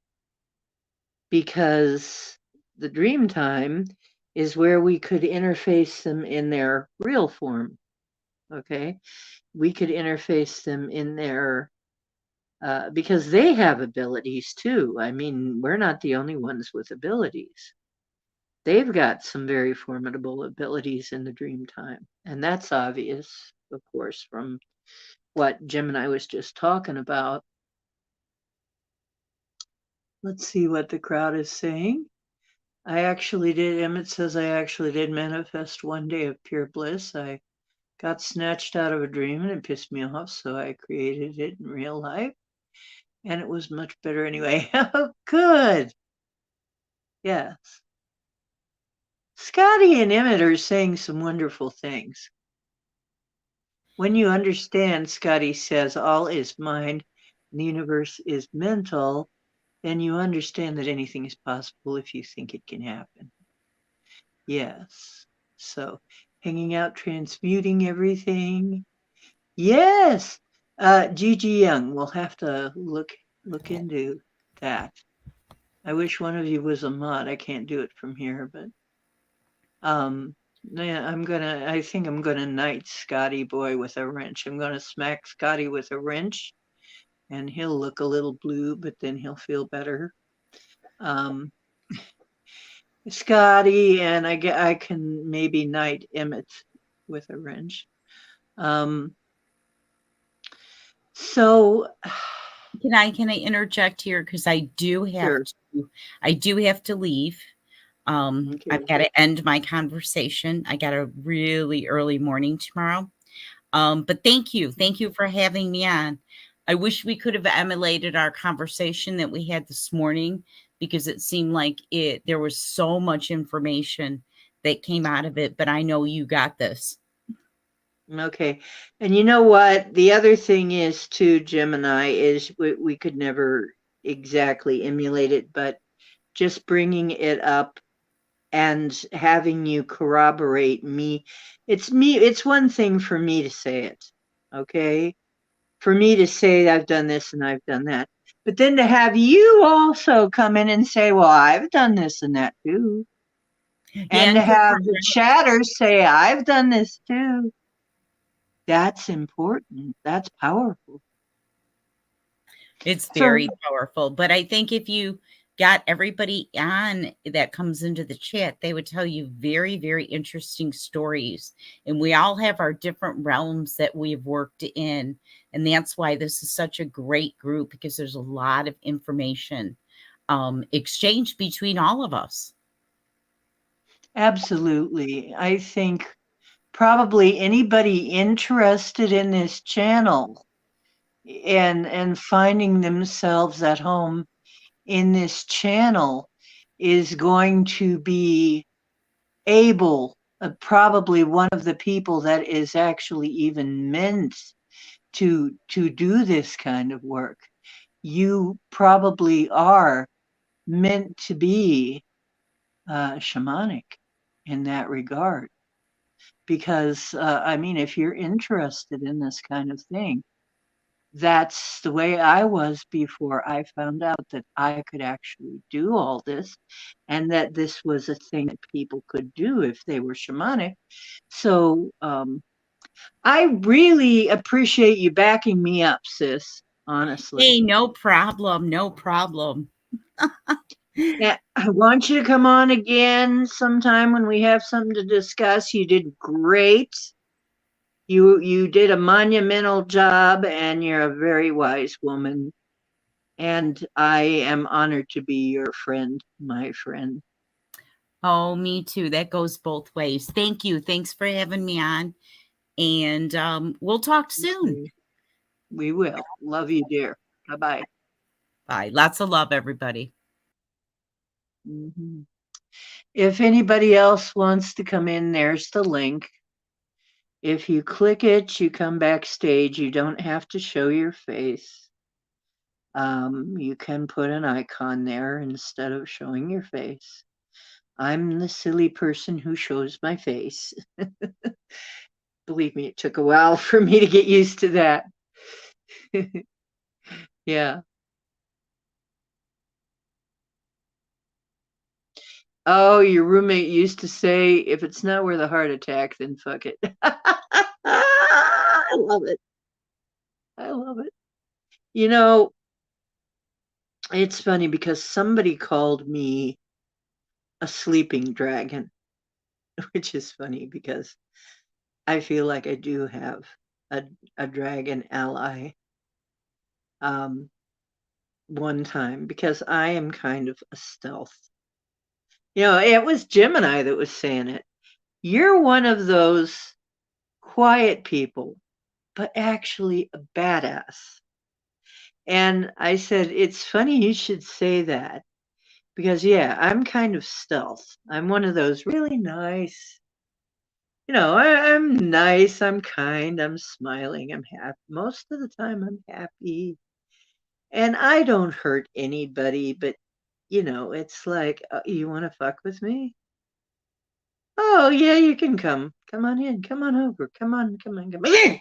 Speaker 1: because the dream time is where we could interface them in their real form. Okay, we could interface them in their because they have abilities too. I mean, we're not the only ones with abilities. They've got some very formidable abilities in the dream time, and that's obvious, of course, from what Gemini was just talking about. Let's see what the crowd is saying. Emmett says, I actually did manifest one day of pure bliss. I got snatched out of a dream and it pissed me off, so I created it in real life. And it was much better anyway. Oh, good. Yes. Scotty and Emmett are saying some wonderful things. When you understand, Scotty says, all is mind and the universe is mental, then you understand that anything is possible if you think it can happen. Yes. So hanging out, transmuting everything. Yes. Gigi Young, we'll have to look into that. I wish one of you was a mod. I can't do it from here, but yeah, I think I'm gonna knight Scotty boy with a wrench. I'm gonna smack Scotty with a wrench and he'll look a little blue, but then he'll feel better. Scotty, and I can maybe knight Emmett with a wrench. So
Speaker 2: can I interject here, because I do have to leave.
Speaker 1: Okay.
Speaker 2: I've got to end my conversation. I got a really early morning tomorrow. But thank you for having me on. I wish we could have emulated our conversation that we had this morning, because it seemed like there was so much information that came out of it, but I know you got this.
Speaker 1: Okay. And you know what? The other thing is too, Gemini, is we could never exactly emulate it, but just bringing it up and having you corroborate me. It's one thing for me to say it. Okay. For me to say I've done this and I've done that. But then to have you also come in and say, well, I've done this and that too. And to have the chatters say, I've done this too. That's important. That's powerful.
Speaker 2: It's very powerful. But I think if you got everybody on that comes into the chat, they would tell you very, very interesting stories. And we all have our different realms that we've worked in. And that's why this is such a great group, because there's a lot of information exchanged between all of us.
Speaker 1: Absolutely. I think probably anybody interested in this channel and finding themselves at home in this channel is going to be able, probably one of the people that is actually even meant to do this kind of work. You probably are meant to be shamanic in that regard, because I mean, if you're interested in this kind of thing, that's the way I was before I found out that I could actually do all this, and that this was a thing that people could do if they were shamanic. So I really appreciate you backing me up, sis. Honestly.
Speaker 2: Hey, no problem. No problem.
Speaker 1: Yeah, I want you to come on again sometime when we have something to discuss. You did great. You did a monumental job, and you're a very wise woman. And I am honored to be your friend, my friend.
Speaker 2: Oh, me too. That goes both ways. Thank you. Thanks for having me on. And we'll talk soon.
Speaker 1: We will. Love you, dear. Bye bye.
Speaker 2: Bye. Lots of love, everybody.
Speaker 1: If anybody else wants to come in, there's the link. If you click it, you come backstage. You don't have to show your face. You can put an icon there instead of showing your face. I'm the silly person who shows my face. Believe me, it took a while for me to get used to that. Yeah. Oh, your roommate used to say, if it's not worth a heart attack, then fuck it. I love it. I love it. You know, it's funny because somebody called me a sleeping dragon, which is funny because I feel like I do have a, a dragon ally. Um, one time because I am kind of a stealth. It was Gemini that was saying it. You're one of those quiet people, but actually a badass. And I said, it's funny you should say that because, yeah, I'm kind of stealth. I'm one of those really nice, I'm nice, I'm kind, I'm smiling, I'm happy. Most of the time, I'm happy. And I don't hurt anybody, but, it's like, you want to fuck with me? Oh, yeah, you can come. Come on in. Come on over. Come on, come on, come on.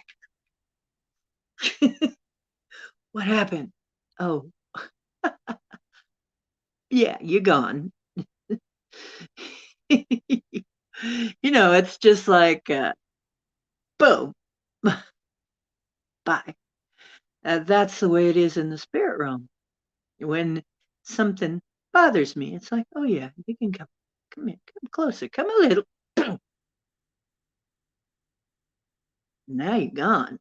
Speaker 1: What happened? Oh, yeah, you're gone. It's just like, boom, bye. That's the way it is in the spirit realm. When something bothers me, it's like, oh, yeah, you can come. Come here. Come closer. Come a little. Now you're gone.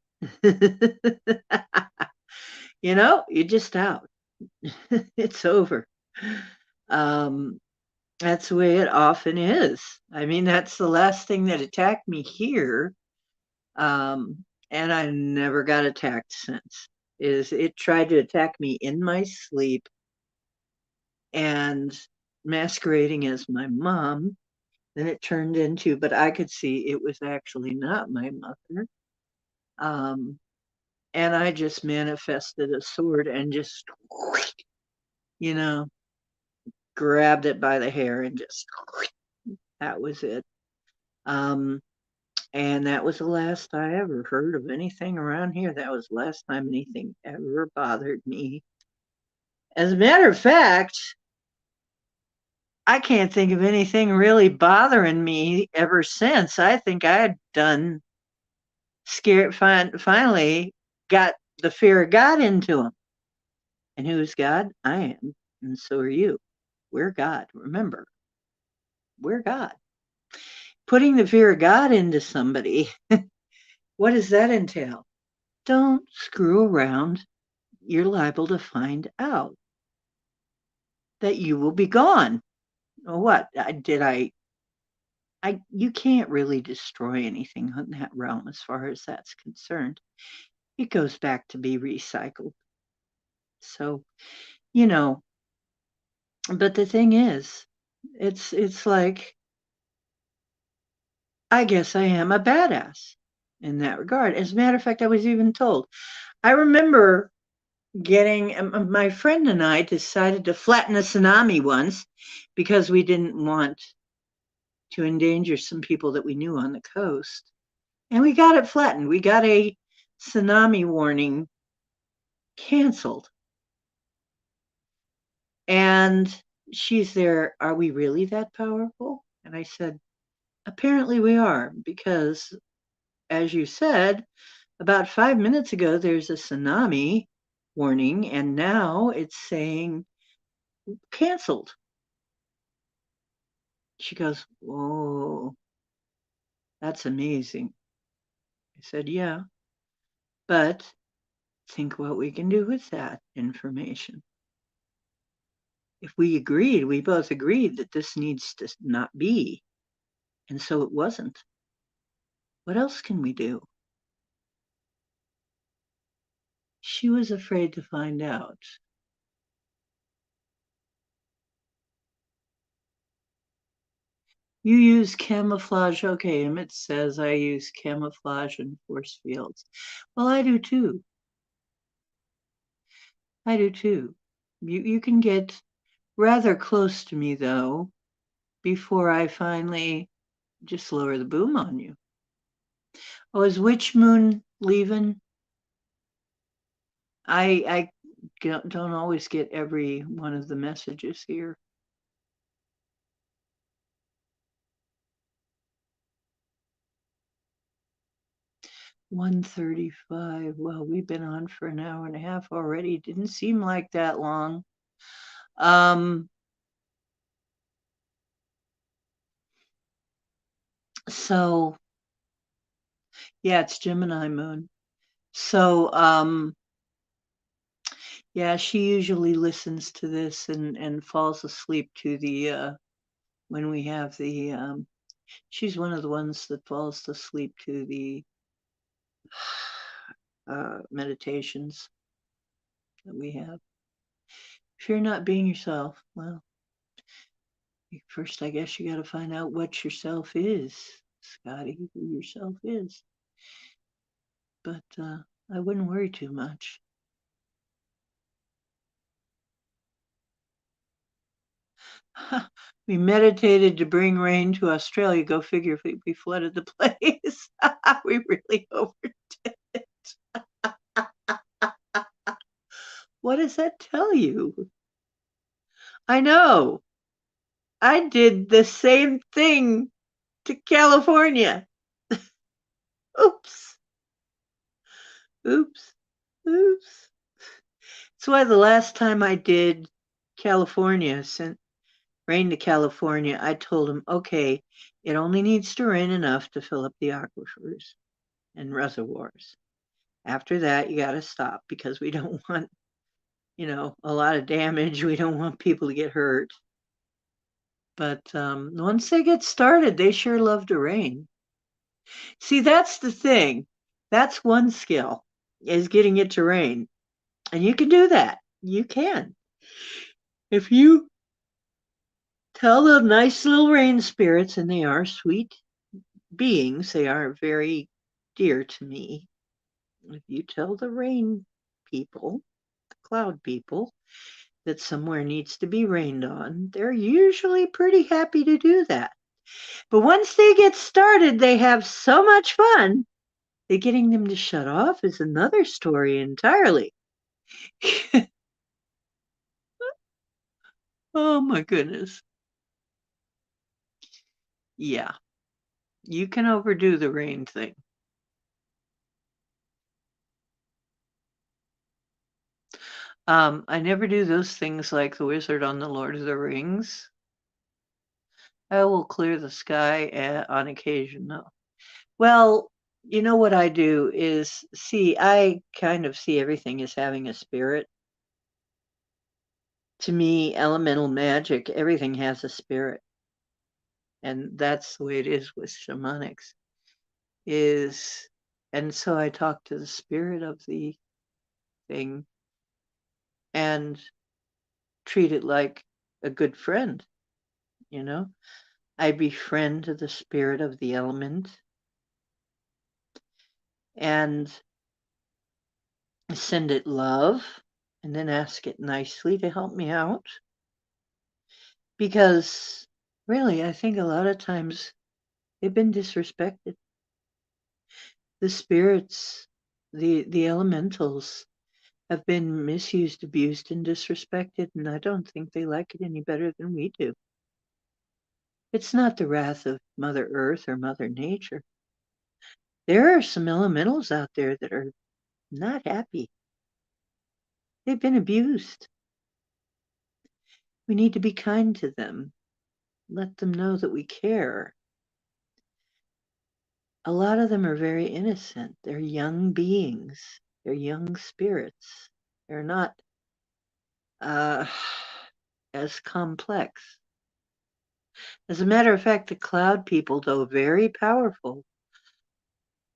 Speaker 1: You're just out. It's over. Um, that's the way it often is. I mean, that's the last thing that attacked me here. And I never got attacked since. Is it tried to attack me in my sleep and masquerading as my mom. Then it turned into, but I could see it was actually not my mother. Um, and I just manifested a sword and just, you know, grabbed it by the hair and just, that was it. Um, and that was the last I ever heard of anything around here. That was the last time anything ever bothered me. As a matter of fact, I can't think of anything really bothering me ever since. I think I had done scared, finally got the fear of God into them. And who's God? I am. And so are you. We're God. Remember, we're God. Putting the fear of God into somebody, what does that entail? Don't screw around. You're liable to find out that you will be gone. What did you can't really destroy anything in that realm as far as that's concerned. It goes back to be recycled. So, you know, but the thing is, it's like I guess I am a badass in that regard. As a matter of fact, I was even told. I remember getting my friend and I decided to flatten a tsunami once because we didn't want to endanger some people that we knew on the coast. And we got it flattened. We got a tsunami warning canceled. And she's there, are we really that powerful? And I said, apparently we are, because as you said, about 5 minutes ago, there's a tsunami warning, and now it's saying canceled. She goes, "Whoa, that's amazing." I said, "Yeah, but think what we can do with that information. If we both agreed that this needs to not be, and so it wasn't. What else can we do?" She was afraid to find out. You use camouflage. Okay, Emmett says I use camouflage and force fields. Well, I do too. I do too. You can get rather close to me though before I finally just lower the boom on you. Oh, is Witch Moon leaving? I don't always get every one of the messages here. 1:35. Well, we've been on for an hour and a half already. Didn't seem like that long. So yeah, it's Gemini Moon. So yeah, she usually listens to this and falls asleep to the when we have the she's one of the ones that falls asleep to the meditations that we have. If you're not being yourself, well, first I guess you got to find out what yourself is, Scotty, who yourself is. But I wouldn't worry too much. We meditated to bring rain to Australia. Go figure if we flooded the place. We really overdid it. What does that tell you? I know. I did the same thing to California. Oops. Oops. Oops. That's why the last time I did California, sent rain to California, I told them, okay, it only needs to rain enough to fill up the aquifers and reservoirs. After that, you got to stop because we don't want, a lot of damage. We don't want people to get hurt. But once they get started, they sure love to rain. See, that's the thing. That's one skill, is getting it to rain. And you can do that. You can. If you tell the nice little rain spirits, and they are sweet beings, they are very dear to me. If you tell the rain people, the cloud people, that somewhere needs to be rained on, they're usually pretty happy to do that. But once they get started, they have so much fun that getting them to shut off is another story entirely. Oh my goodness. Yeah, you can overdo the rain thing. I never do those things like the wizard on the Lord of the Rings. I will clear the sky on occasion, though. Well, you know what I do is I kind of see everything as having a spirit. To me, elemental magic, everything has a spirit. And that's the way it is with shamanics. And so I talk to the spirit of the thing and treat it like a good friend, you know? I befriend the spirit of the element and send it love and then ask it nicely to help me out. Because really, I think a lot of times they've been disrespected. The spirits, the elementals have been misused, abused, and disrespected, and I don't think they like it any better than we do. It's not the wrath of Mother Earth or Mother Nature. There are some elementals out there that are not happy. They've been abused. We need to be kind to them. Let them know that we care. A lot of them are very innocent. They're young beings. They're young spirits. They're not uh, as complex. As a matter of fact, the cloud people, though very powerful,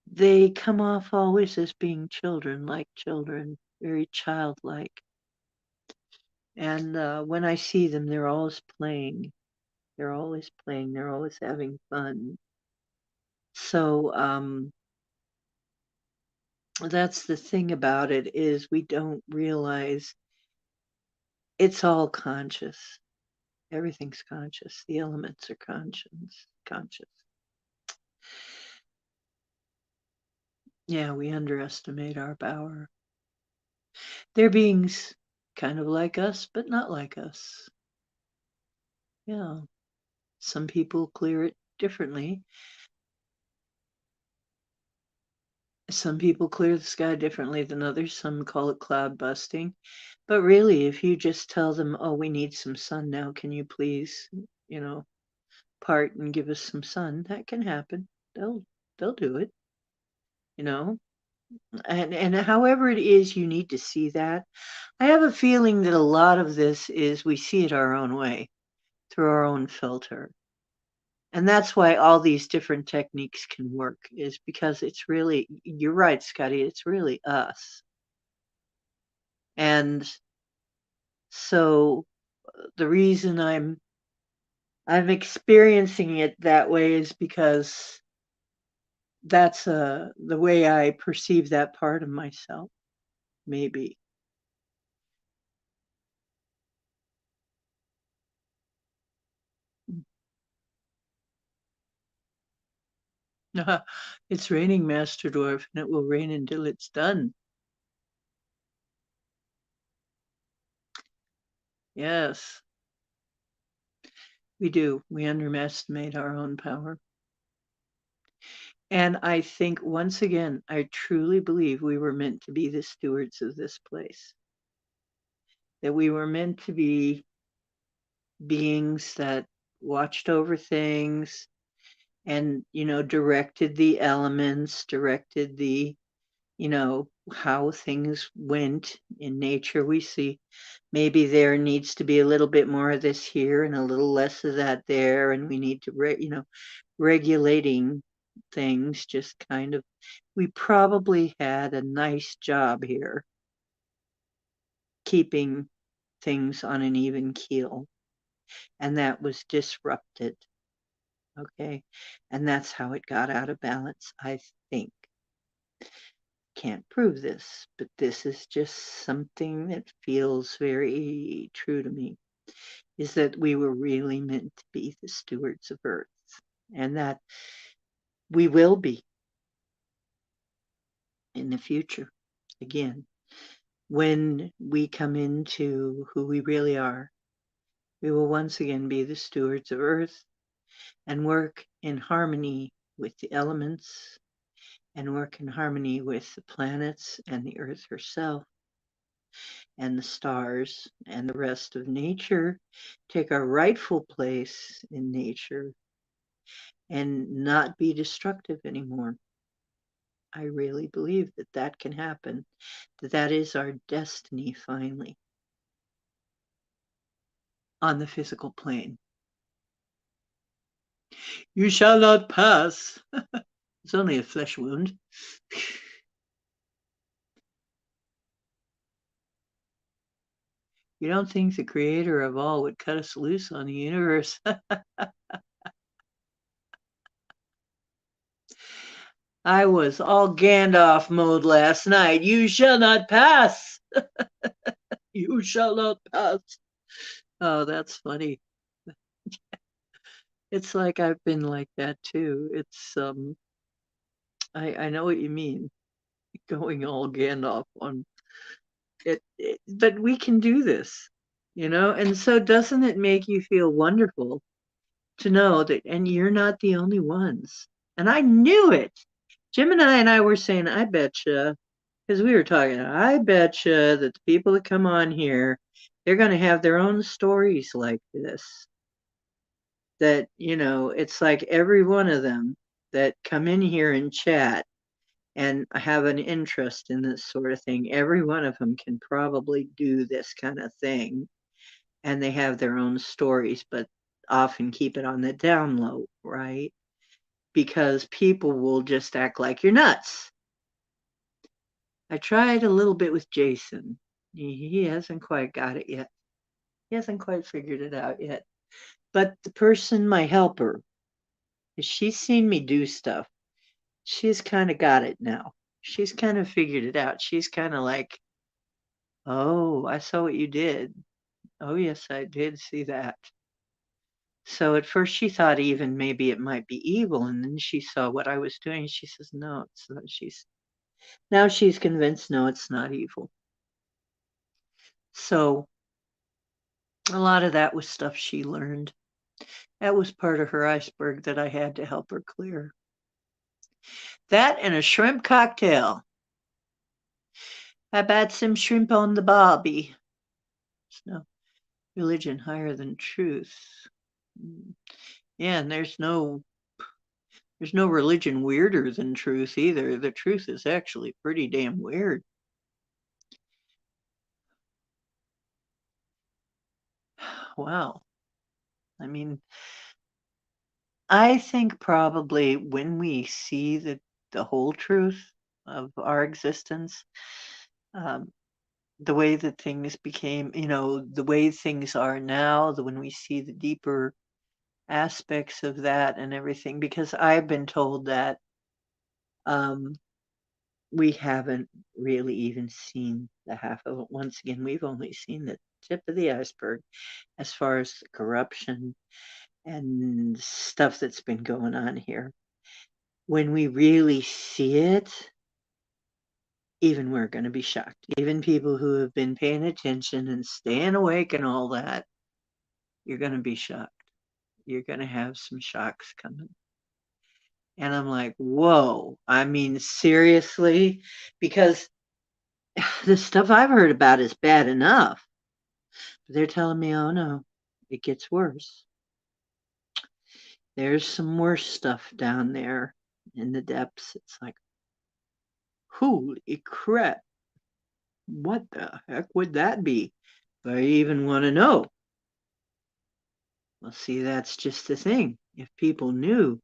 Speaker 1: they come off always as being children, like children, very childlike. And when I see them, they're always playing. They're always playing. They're always having fun. So that's the thing about it is we don't realize it's all conscious. Everything's conscious. The elements are conscious. Yeah, we underestimate our power. They're beings kind of like us, but not like us. Yeah. Some people clear it differently. Some people clear the sky differently than others. Some call it cloud busting. But really, if you just tell them, oh, we need some sun now, can you please, you know, part and give us some sun, that can happen. They'll do it, you know. And however it is you need to see that. I have a feeling that a lot of this is we see it our own way, through our own filter. And that's why all these different techniques can work, is because it's really, you're right, Scotty, it's really us. And so the reason I'm experiencing it that way is because that's the way I perceive that part of myself, maybe. It's raining, Master Dwarf, and it will rain until it's done. Yes, we do. We underestimate our own power. And I think, once again, I truly believe we were meant to be the stewards of this place. That we were meant to be beings that watched over things and, directed the elements, directed how things went in nature. We see maybe there needs to be a little bit more of this here and a little less of that there. And we need to, regulating things just kind of, we probably had a nice job here keeping things on an even keel, and that was disrupted. Okay, and that's how it got out of balance, I think. Can't prove this, but this is just something that feels very true to me, is that we were really meant to be the stewards of Earth, and that we will be in the future again. When we come into who we really are, we will once again be the stewards of Earth and work in harmony with the elements and work in harmony with the planets and the Earth herself and the stars and the rest of nature, take our rightful place in nature and not be destructive anymore. I really believe that that can happen, that that is our destiny finally on the physical plane. You shall not pass. It's only a flesh wound. You don't think the creator of all would cut us loose on the universe? I was all Gandalf mode last night. You shall not pass. You shall not pass. Oh, that's funny. It's like I've been like that too. It's I know what you mean. Going all Gandalf on it, but we can do this, And so doesn't it make you feel wonderful to know that, and you're not the only ones. And I knew it. Gemini and I were saying, I betcha, because we were talking, I betcha that the people that come on here, they're going to have their own stories like this. That, it's like every one of them that come in here and chat and have an interest in this sort of thing, every one of them can probably do this kind of thing. And they have their own stories, but often keep it on the down low, right? Because people will just act like you're nuts. I tried a little bit with Jason. He hasn't quite got it yet. He hasn't quite figured it out yet. But the person, my helper, she's seen me do stuff. She's kind of got it now. She's kind of figured it out. She's kind of like, oh, I saw what you did. Oh, yes, I did see that. So at first she thought even maybe it might be evil, and then she saw what I was doing. She says, no, it's not. Now she's convinced, no, it's not evil. So a lot of that was stuff she learned. That was part of her iceberg that I had to help her clear. That and a shrimp cocktail. How about some shrimp on the barbie? There's no religion higher than truth. Yeah, and there's no religion weirder than truth either. The truth is actually pretty damn weird. Wow. I mean, I think probably when we see the whole truth of our existence, um, the way that things became, the way things are now, when we see the deeper aspects of that and everything, because I've been told that um, we haven't really even seen the half of it. Once again, we've only seen the tip of the iceberg as far as the corruption and stuff that's been going on here. When we really see it, even we're going to be shocked. Even people who have been paying attention and staying awake and all that, you're going to be shocked. You're going to have some shocks coming. And I'm like, whoa. I mean, seriously? Because the stuff I've heard about is bad enough. But they're telling me, oh no, it gets worse. There's some worse stuff down there in the depths. It's like, holy crap. What the heck would that be? Do I even want to know? Well, see, that's just the thing. If people knew,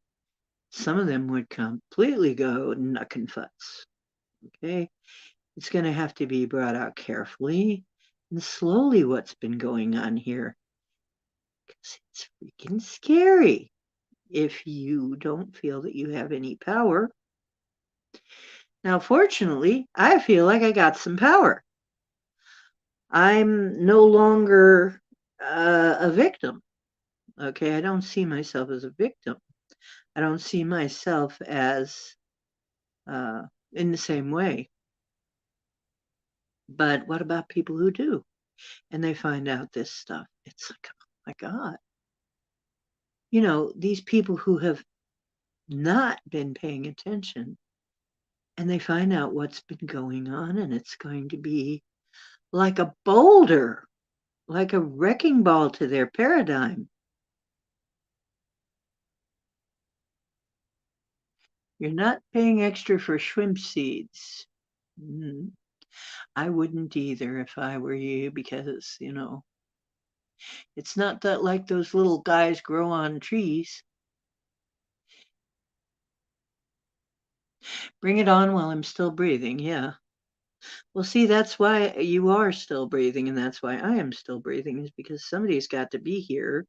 Speaker 1: some of them would completely go knuck and futz. Okay? It's going to have to be brought out carefully and slowly what's been going on here. Because it's freaking scary if you don't feel that you have any power. Now, fortunately, I feel like I got some power. I'm no longer a victim. Okay, I don't see myself as a victim. I don't see myself as in the same way. But what about people who do? And they find out this stuff. It's like, oh my God. These people who have not been paying attention and they find out what's been going on, and it's going to be like a boulder, like a wrecking ball to their paradigm. You're not paying extra for shrimp seeds. I wouldn't either if I were you, because, it's not that like those little guys grow on trees. Bring it on while I'm still breathing, yeah. Well, see, that's why you are still breathing, and that's why I am still breathing, is because somebody's got to be here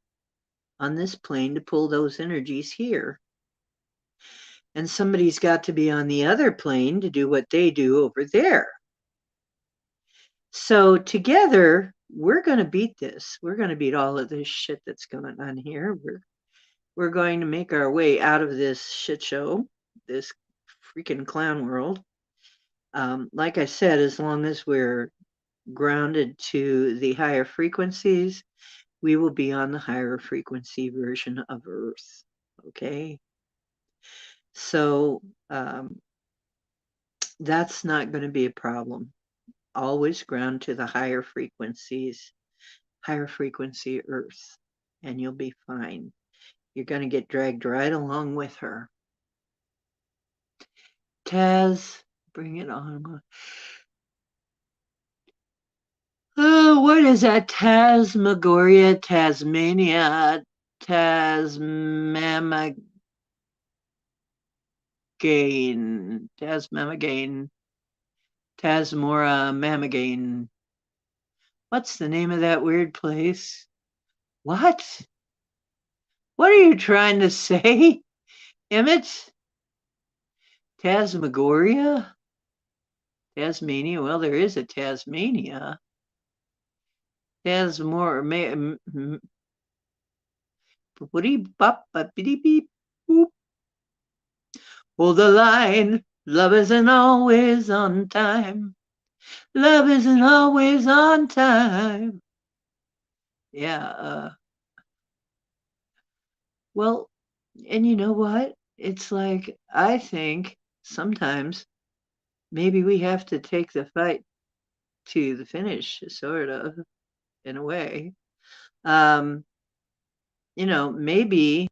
Speaker 1: on this plane to pull those energies here. And somebody's got to be on the other plane to do what they do over there. So together, we're going to beat this. We're going to beat all of this shit that's going on here. We're going to make our way out of this shit show, this freaking clown world. Like I said, as long as we're grounded to the higher frequencies, we will be on the higher frequency version of Earth. Okay. So That's not going to be a problem. Always ground to the higher frequencies, higher frequency Earth, and you'll be fine. You're going to get dragged right along with her. Taz, bring it on. Oh, what is that? Tasmagoria, Tasmania, Tasmamagain, Tasmamagain, Tasmora Mamagain. What's the name of that weird place? What? What are you trying to say, Emmett? Tasmagoria? Tasmania? Well, there is a Tasmania. Tasmore, hold the line. Love isn't always on time. Love isn't always on time. Yeah. Well, and you know what? It's like, I think sometimes maybe we have to take the fight to the finish, sort of, in a way. Um, maybe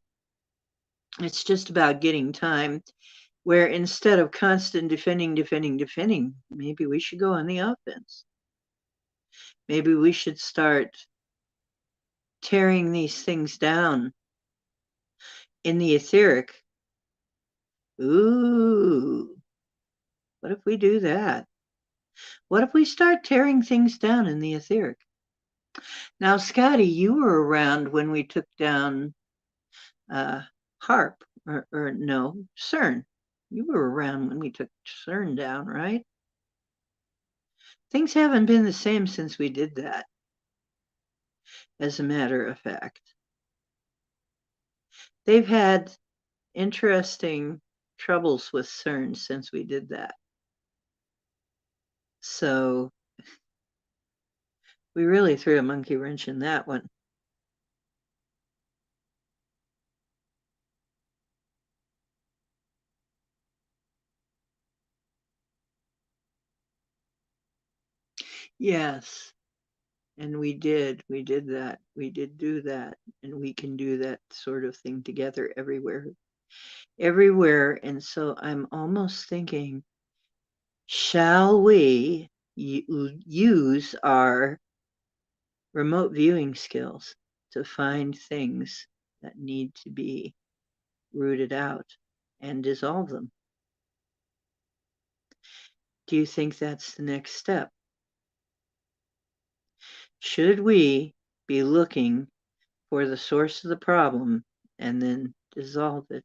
Speaker 1: it's just about getting time where instead of constant defending, maybe we should go on the offense. Maybe we should start tearing these things down in the etheric. Ooh, what if we do that? What if we start tearing things down in the etheric? Now, Scotty, you were around when we took down HARP, or no, CERN. You were around when we took CERN down, right? Things haven't been the same since we did that, as a matter of fact. They've had interesting troubles with CERN since we did that. So we really threw a monkey wrench in that one. Yes, and we did that. We did do that, and we can do that sort of thing together everywhere. And so I'm almost thinking, shall we use our remote viewing skills to find things that need to be rooted out and dissolve them? Do you think that's the next step? Should we be looking for the source of the problem and then dissolve it?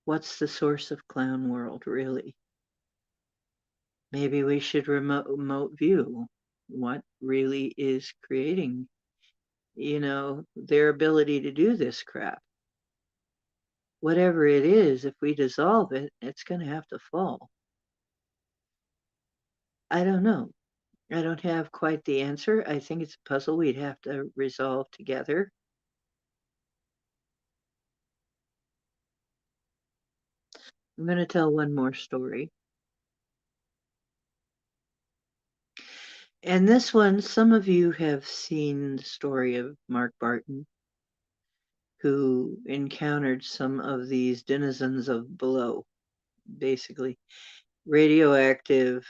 Speaker 1: What's the source of clown world, really? Maybe we should remote view what really is creating, their ability to do this crap. Whatever it is, if we dissolve it, it's going to have to fall. I don't know. I don't have quite the answer. I think it's a puzzle we'd have to resolve together. I'm going to tell one more story. And this one, some of you have seen the story of Mark Barton, who encountered some of these denizens of below, basically radioactive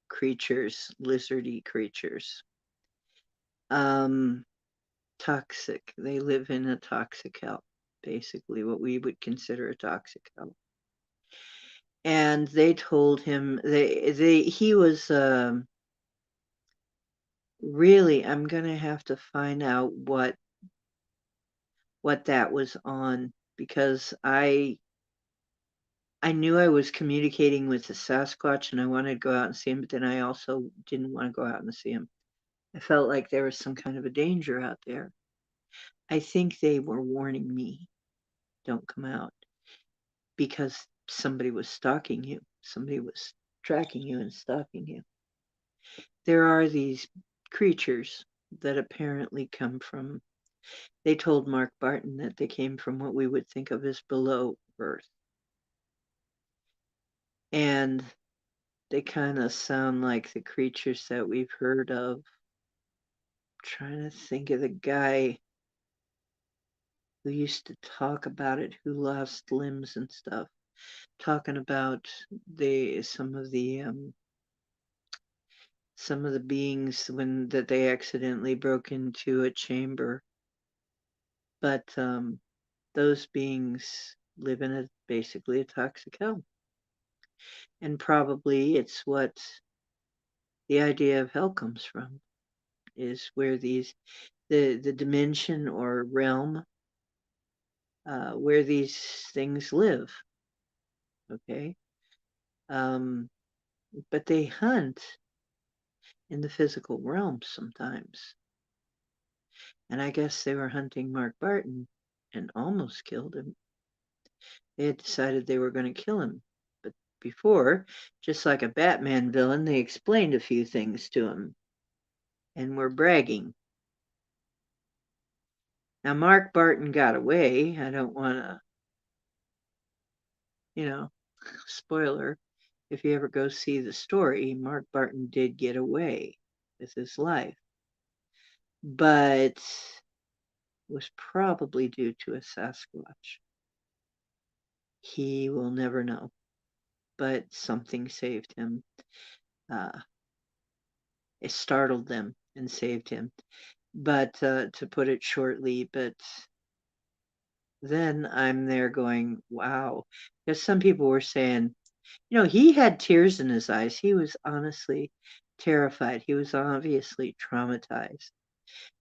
Speaker 1: creatures, lizardy creatures. Toxic. They live in a toxic hell, basically what we would consider a toxic hell. And they told him he was really, I'm gonna have to find out what that was on, because I knew I was communicating with the Sasquatch and I wanted to go out and see him, but then I also didn't want to go out and see him. I felt like there was some kind of a danger out there. I think they were warning me, don't come out, because somebody was stalking you. Somebody was tracking you and stalking you. There are these creatures that apparently come from, they told Mark Barton that they came from what we would think of as below Earth. And they kind of sound like the creatures that we've heard of. Trying to think of the guy who used to talk about it, who lost limbs and stuff, talking about the some of the beings when that they accidentally broke into a chamber, but those beings live in a basically a toxic hell, and probably it's what the idea of hell comes from, is where the dimension or realm where these things live. Okay. Um, but they hunt in the physical realm sometimes. And I guess they were hunting Mark Barton and almost killed him. They had decided they were going to kill him. But before, just like a Batman villain, they explained a few things to him and were bragging. Now, Mark Barton got away. I don't want to, you know, spoiler. If you ever go see the story, Mark Barton did get away with his life, but was probably due to a Sasquatch. He will never know, but something saved him. Uh, it startled them and saved him. But to put it shortly, but then I'm there going, wow. Because some people were saying, he had tears in his eyes. He was honestly terrified. He was obviously traumatized.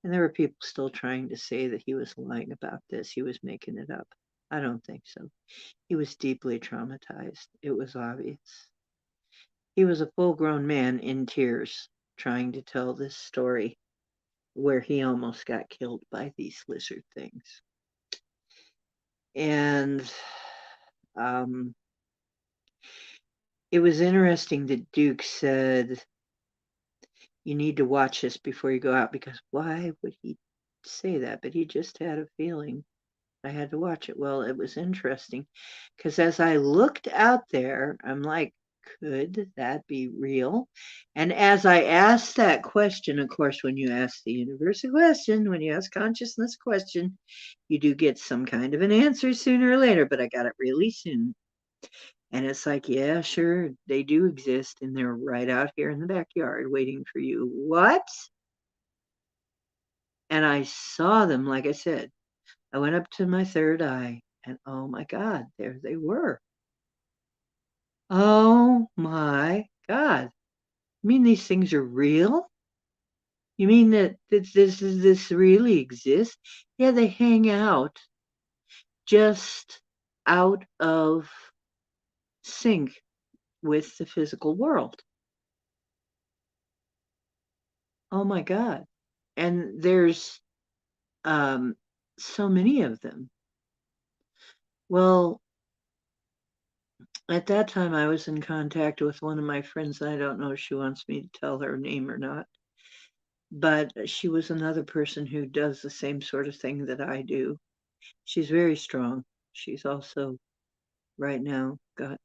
Speaker 1: And there were people still trying to say that he was lying about this. He was making it up. I don't think so. He was deeply traumatized. It was obvious. He was a full grown man in tears trying to tell this story where he almost got killed by these lizard things. And um, it was interesting that Duke said, you need to watch this before you go out, because why would he say that? But he just had a feeling I had to watch it. Well, it was interesting because as I looked out there, I'm like, could that be real? And as I asked that question, of course, when you ask the universe a question, when you ask consciousness a question, you do get some kind of an answer sooner or later, but I got it really soon. And it's like, yeah, sure, they do exist, and they're right out here in the backyard waiting for you. What? And I saw them, like I said, I went up to my third eye, and oh my God, there they were. Oh my God. You mean these things are real? You mean that this really exists? Yeah, they hang out just out of sync with the physical world. Oh my God. And there's um, so many of them. Well, at that time, I was in contact with one of my friends. I don't know if she wants me to tell her name or not, but she was another person who does the same sort of thing that I do. She's very strong. She's also, right now, got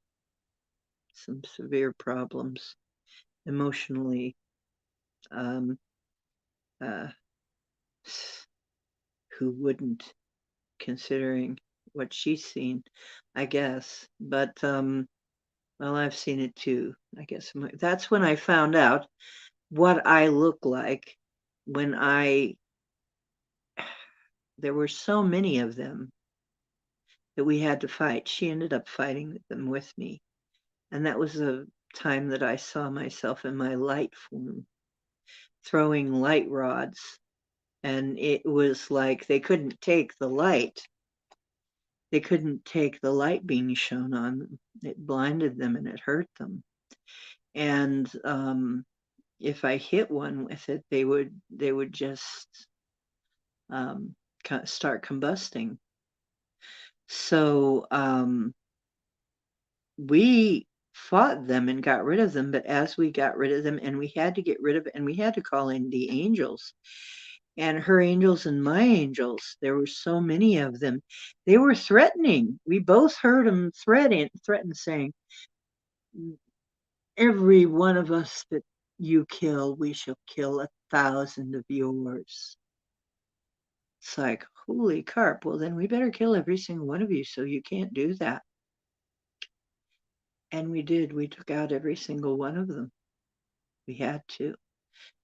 Speaker 1: some severe problems emotionally. Um, uh, who wouldn't, considering what she's seen, I guess. But well, I've seen it too. I guess that's when I found out what I look like when there were so many of them that we had to fight. She ended up fighting them with me. And that was a time that I saw myself in my light form, throwing light rods. And it was like they couldn't take the light. They couldn't take the light being shown on them. It blinded them and it hurt them. And if I hit one with it, they would just um, start combusting. So we fought them and got rid of them. But as we got rid of them, and we had to get rid of, and we had to call in the angels, and her angels and my angels, there were so many of them. They were threatening. We both heard them threaten, saying, every one of us that you kill, we shall kill 1,000 of yours. It's like, holy carp. Well, then we better kill every single one of you so you can't do that. And we did. We took out every single one of them. We had to.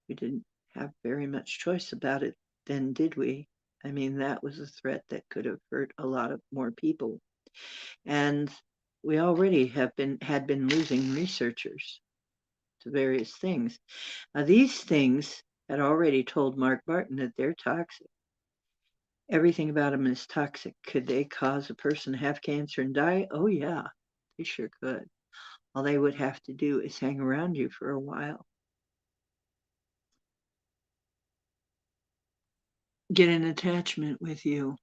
Speaker 1: We didn't have very much choice about it then, did we? I mean, that was a threat that could have hurt a lot of more people. And we already had been losing researchers to various things. Now, these things had already told Mark Barton that they're toxic. Everything about them is toxic. Could they cause a person to have cancer and die? Oh, yeah, they sure could. All they would have to do is hang around you for a while. Get an attachment with you.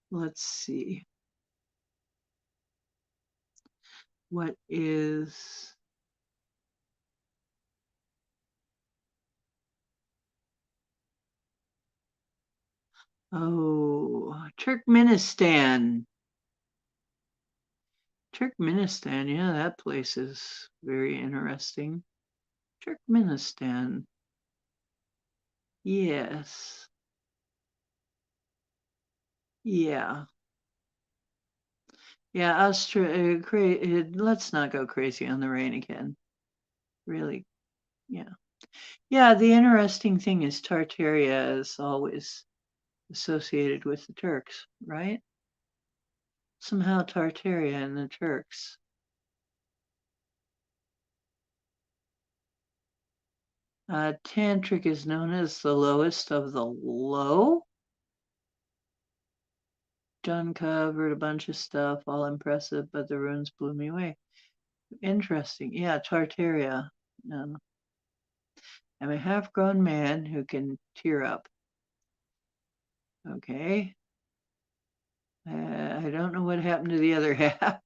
Speaker 1: Let's see. What is Turkmenistan. Turkmenistan, yeah, that place is very interesting. Turkmenistan. Yes. Yeah. Yeah, let's not go crazy on the rain again. Really, yeah. Yeah, the interesting thing is Tartaria is always associated with the Turks, right? Somehow Tartaria and the Turks. Tantric is known as the lowest of the low. John covered a bunch of stuff, all impressive, but the runes blew me away. Interesting. Yeah, Tartaria. I'm a half-grown man who can tear up. Okay. I don't know what happened to the other half.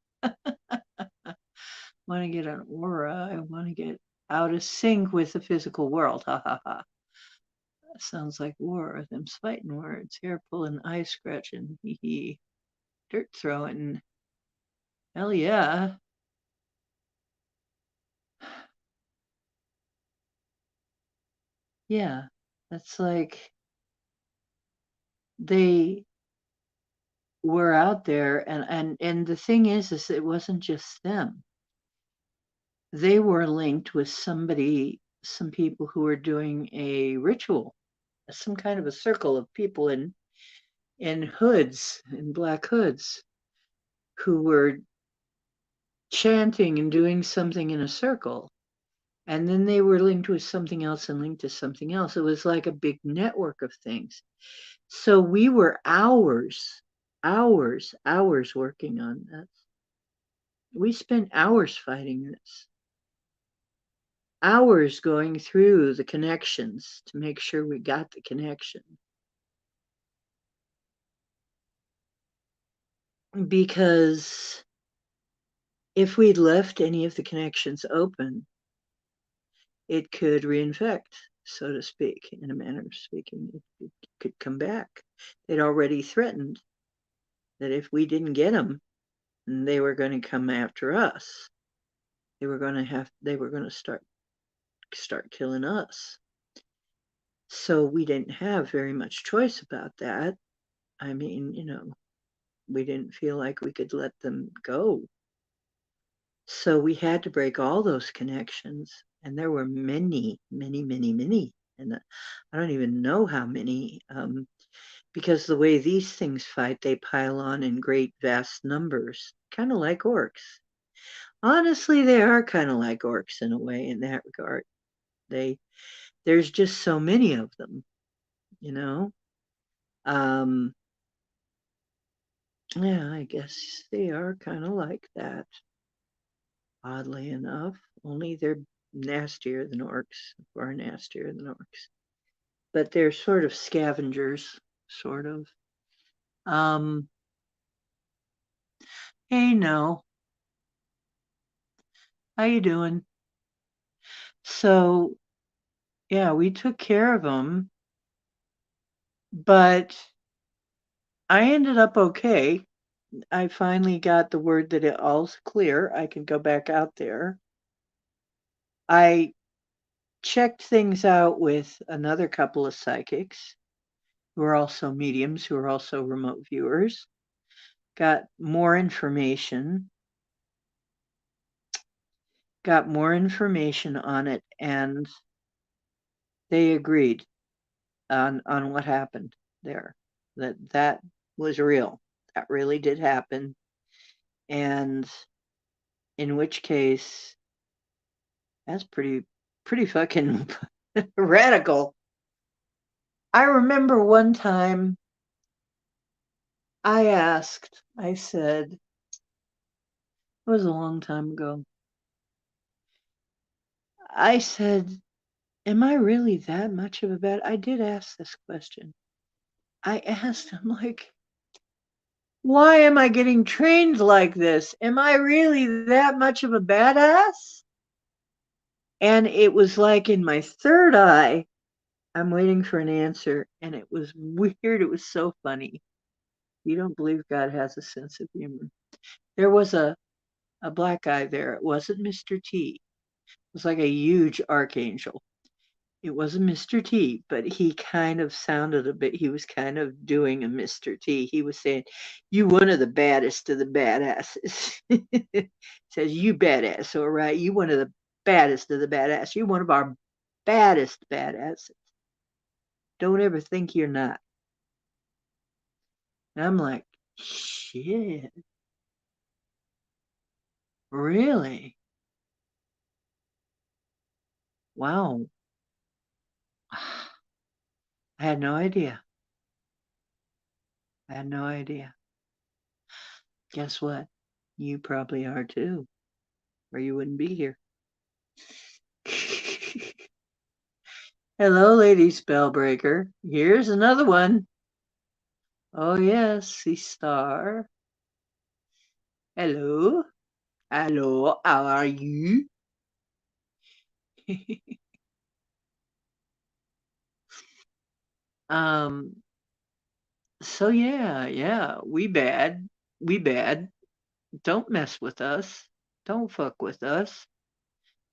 Speaker 1: Want to get an aura. I want to get out of sync with the physical world. Ha ha ha. Sounds like war. Them fighting words. Hair pulling, eye scratching. Hee hee. Dirt throwing. Hell yeah. Yeah. That's like they were out there, and the thing is it wasn't just them. They were linked with some people who were doing a ritual, some kind of a circle of people in hoods, in black hoods, who were chanting and doing something in a circle. And then they were linked with something else and linked to something else. It was like a big network of things. So we were hours working on this. We spent hours fighting this, hours going through the connections to make sure we got the connection. Because if we'd left any of the connections open, it could reinfect, so to speak, in a manner of speaking. It could come back. They'd already threatened that if we didn't get them, they were going to come after us. They were going to start killing us. So we didn't have very much choice about that. I mean, we didn't feel like we could let them go. So we had to break all those connections. And there were many, many, many, many. And I don't even know how many, because the way these things fight, they pile on in great, vast numbers, kind of like orcs. Honestly, they are kind of like orcs in a way in that regard. There's just so many of them, you know. Um, yeah, I guess they are kind of like that. Oddly enough, only they're nastier than orcs, far nastier than orcs. But they're sort of scavengers, sort of. Um, hey, no, how you doing? So, yeah, we took care of them, but I ended up okay. I finally got the word that it all's clear. I can go back out there. I checked things out with another couple of psychics who are also mediums, who are also remote viewers. Got more information. Got more information on it, and they agreed on what happened there. That was real. That really did happen. And in which case, that's pretty fucking radical. I remember one time I said, it was a long time ago. I said, am I really that much of a bad? I did ask this question. I asked him, like, why am I getting trained like this? Am I really that much of a badass? And it was like in my third eye, I'm waiting for an answer, and it was weird. It was so funny. You don't believe God has a sense of humor. There was a black guy there. It wasn't Mr. T. It was like a huge archangel. It wasn't Mr. T, but he kind of sounded a bit, he was kind of doing a Mr. T. He was saying, you one of the baddest of the badasses. Says, you badass, all right? You one of the baddest of the badass. You one of our baddest badasses. Don't ever think you're not. And I'm like, shit. Really? Wow. I had no idea. I had no idea. Guess what? You probably are too, or you wouldn't be here. Hello, Lady Spellbreaker. Here's another one. Oh, yes, the star. Hello. Hello, how are you? um, so yeah, we bad. We bad. Don't mess with us. Don't fuck with us.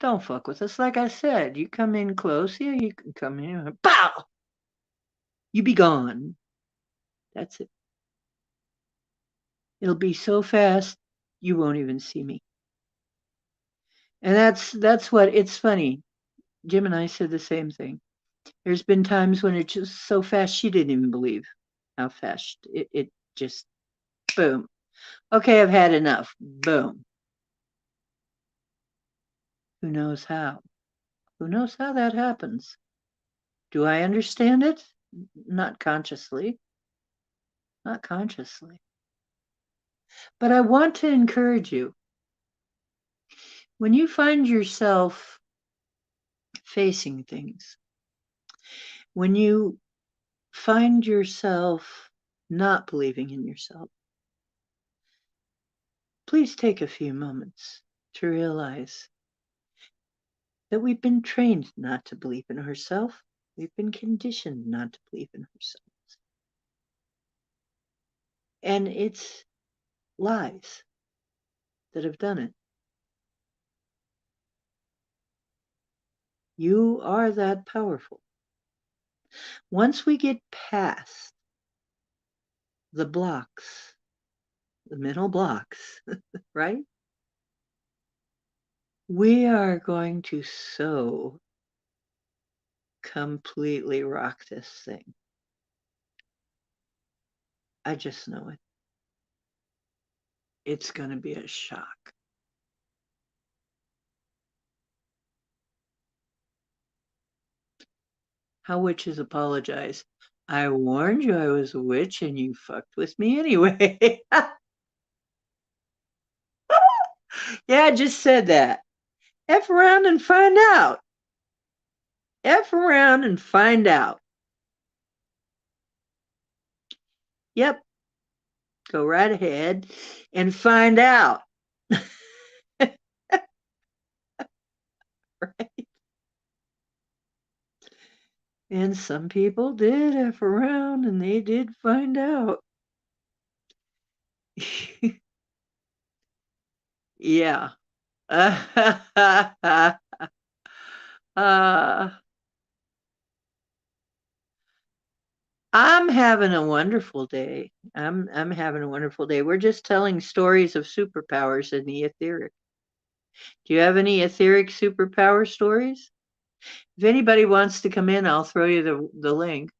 Speaker 1: Don't fuck with us. Like I said, you come in close, yeah, you can come in. Pow! You be gone. That's it. It'll be so fast you won't even see me. And that's what it's funny. Jim and I said the same thing. There's been times when it's just so fast she didn't even believe how fast it just boom. Okay, I've had enough. Boom. Who knows how? Who knows how that happens? Do I understand it? Not consciously. Not consciously. But I want to encourage you. When you find yourself facing things, when you find yourself not believing in yourself, please take a few moments to realize that we've been trained not to believe in ourselves. We've been conditioned not to believe in ourselves. And it's lies that have done it. You are that powerful. Once we get past the blocks, the mental blocks, right? We are going to so completely rock this thing. I just know it. It's going to be a shock. How witches apologize. I warned you I was a witch and you fucked with me anyway. Yeah, I just said that. F around and find out. F around and find out. Yep, go right ahead and find out. Right? And some people did F around and they did find out. Yeah. uh, I'm having a wonderful day. I'm having a wonderful day. We're just telling stories of superpowers in the etheric. Do you have any etheric superpower stories? If anybody wants to come in, I'll throw you the link.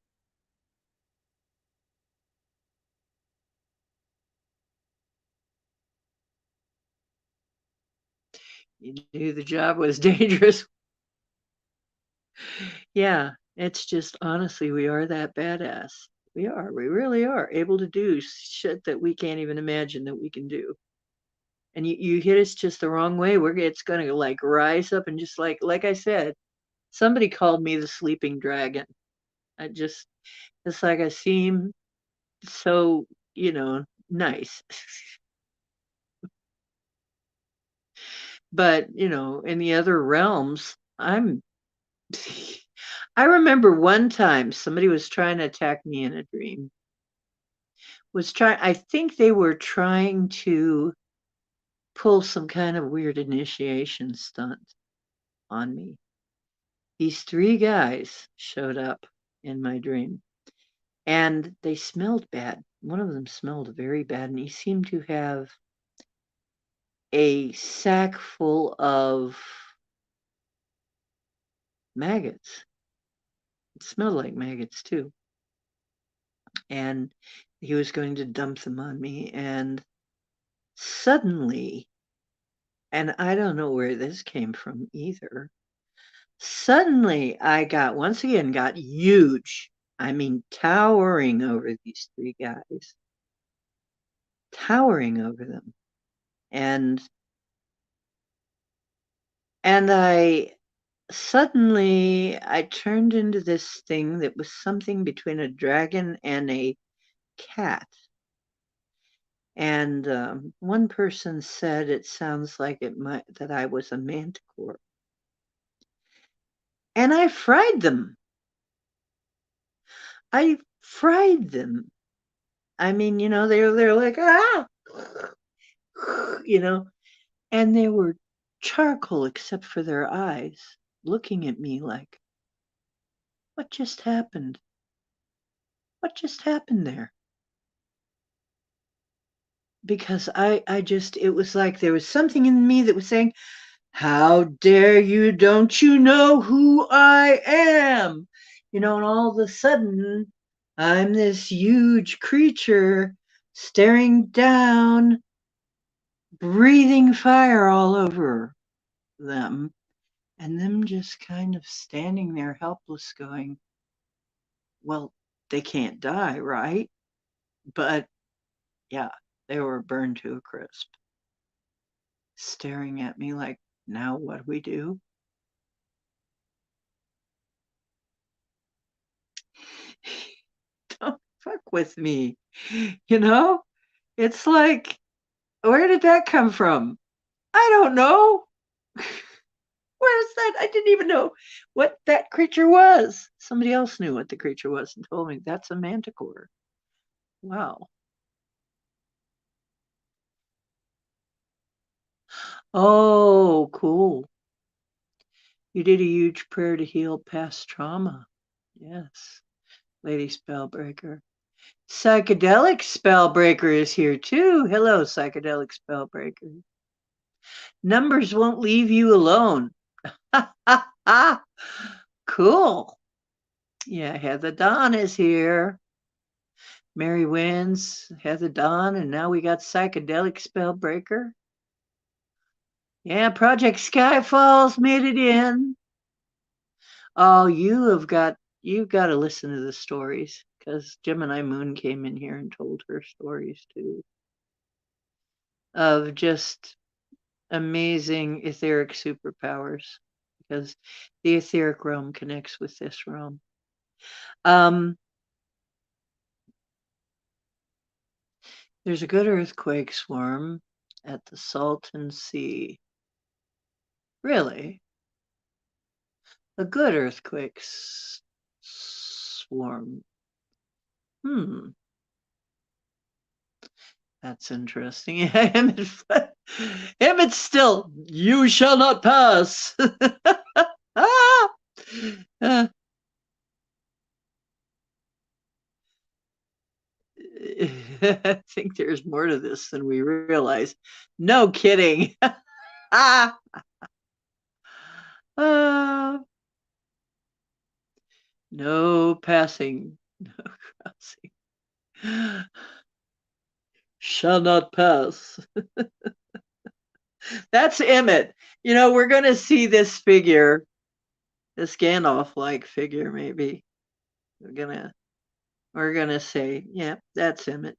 Speaker 1: You knew the job was dangerous. Yeah, it's just honestly, we are that badass. We are. We really are able to do shit that we can't even imagine that we can do. And you hit us just the wrong way. It's gonna like rise up and just like I said, somebody called me the sleeping dragon. I just it's like I seem so, nice. But, in the other realms, I remember one time somebody was trying to attack me in a dream. I think they were trying to pull some kind of weird initiation stunt on me. These three guys showed up in my dream and they smelled bad. One of them smelled very bad and he seemed to have a sack full of maggots. It smelled like maggots too. And he was going to dump them on me. And suddenly, and I don't know where this came from either, suddenly I once again, got huge. I mean, towering over these three guys, towering over them. And, and I turned into this thing that was something between a dragon and a cat. And one person said it sounds like that I was a manticore. And I fried them. I fried them. I mean, they're like, ah, you know, and they were charcoal except for their eyes, looking at me like, what just happened? What just happened there? Because it was like there was something in me that was saying, how dare you? Don't you know who I am? And all of a sudden, I'm this huge creature staring down, breathing fire all over them, and them just kind of standing there helpless, going, well, they can't die, right? But yeah, they were burned to a crisp, staring at me like, now what do we do? Don't fuck with me. You know? It's like, where did that come from? I don't know. Where's that? I didn't even know what that creature was. Somebody else knew what the creature was and told me that's a manticore. Wow. Oh, cool. You did a huge prayer to heal past trauma. Yes, Lady Spellbreaker. Psychedelic Spellbreaker is here too. Hello, Psychedelic Spellbreaker. Numbers won't leave you alone. Cool. Yeah, Heather Dawn is here. Mary Wins, Heather Dawn, and now we got Psychedelic Spellbreaker. Yeah, Project Skyfall's made it in. Oh, you've got to listen to the stories because Gemini Moon came in here and told her stories too of just amazing etheric superpowers because the etheric realm connects with this realm. Um, there's a good earthquake swarm at the Salton Sea. Really? A good earthquake swarm. Hmm. That's interesting. Emmett's still, you shall not pass. Ah! Uh, I think there's more to this than we realize. No kidding. Ah! Uh, no passing. No crossing. Shall not pass. That's Emmett. You know, we're going to see this figure, this Gandalf-like figure, maybe. We're gonna say, yeah, that's Emmett.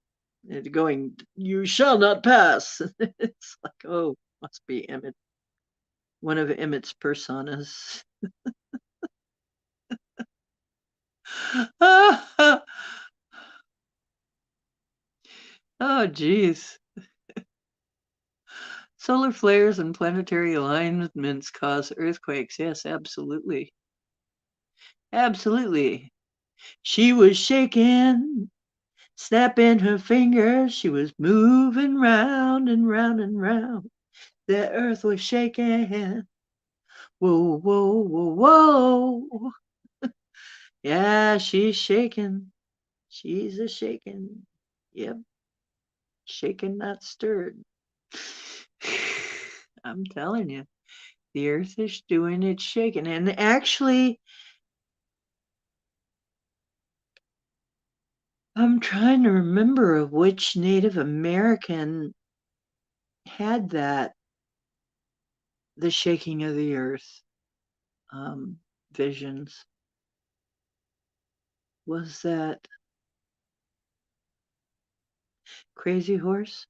Speaker 1: And going, you shall not pass. It's like, oh, must be Emmett, one of Emmett's personas. Oh, geez. Solar flares and planetary alignments cause earthquakes. Yes, absolutely. Absolutely. She was shaking, snapping her fingers. She was moving round and round and round. The earth was shaking. Whoa, whoa, whoa, whoa. Yeah, she's shaking. She's a shaking. Yep, shaken, not stirred. I'm telling you, the earth is doing its shaking. And actually, I'm trying to remember of which Native American had that, the shaking of the earth visions. Was that Crazy Horse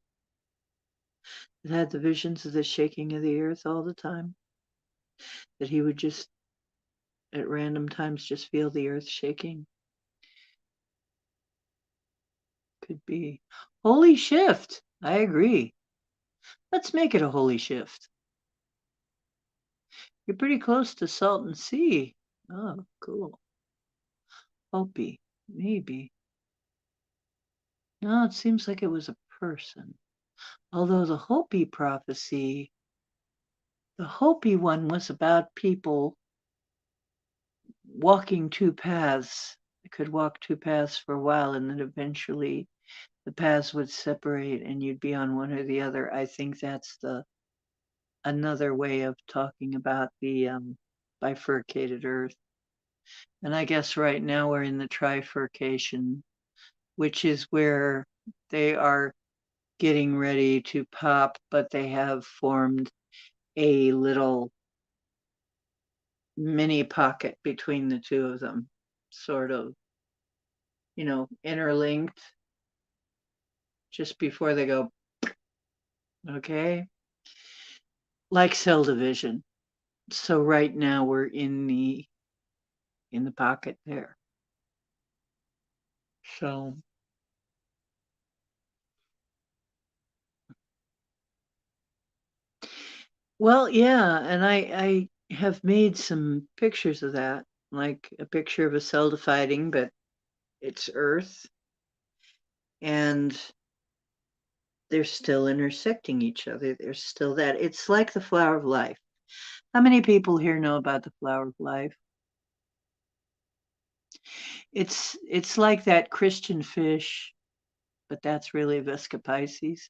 Speaker 1: that had the visions of the shaking of the earth all the time? That he would just, at random times, just feel the earth shaking? Could be. Holy shift. I agree. Let's make it a holy shift. You're pretty close to Salton Sea. Oh, cool. Hopi. Maybe. No, it seems like it was a person. Although the Hopi prophecy, the Hopi one was about people walking two paths. They could walk two paths for a while and then eventually the paths would separate and you'd be on one or the other. I think that's another way of talking about the bifurcated earth. And I guess right now we're in the trifurcation, which is where they are getting ready to pop, but they have formed a little mini pocket between the two of them, sort of, interlinked just before they go, okay, like cell division. So right now we're in the pocket there. So, well, yeah, and I have made some pictures of that, like a picture of a cell dividing, but it's Earth, and they're still intersecting each other. There's still that. It's like the flower of life. How many people here know about the flower of life? It's like that Christian fish, but that's really Vesca Pisces,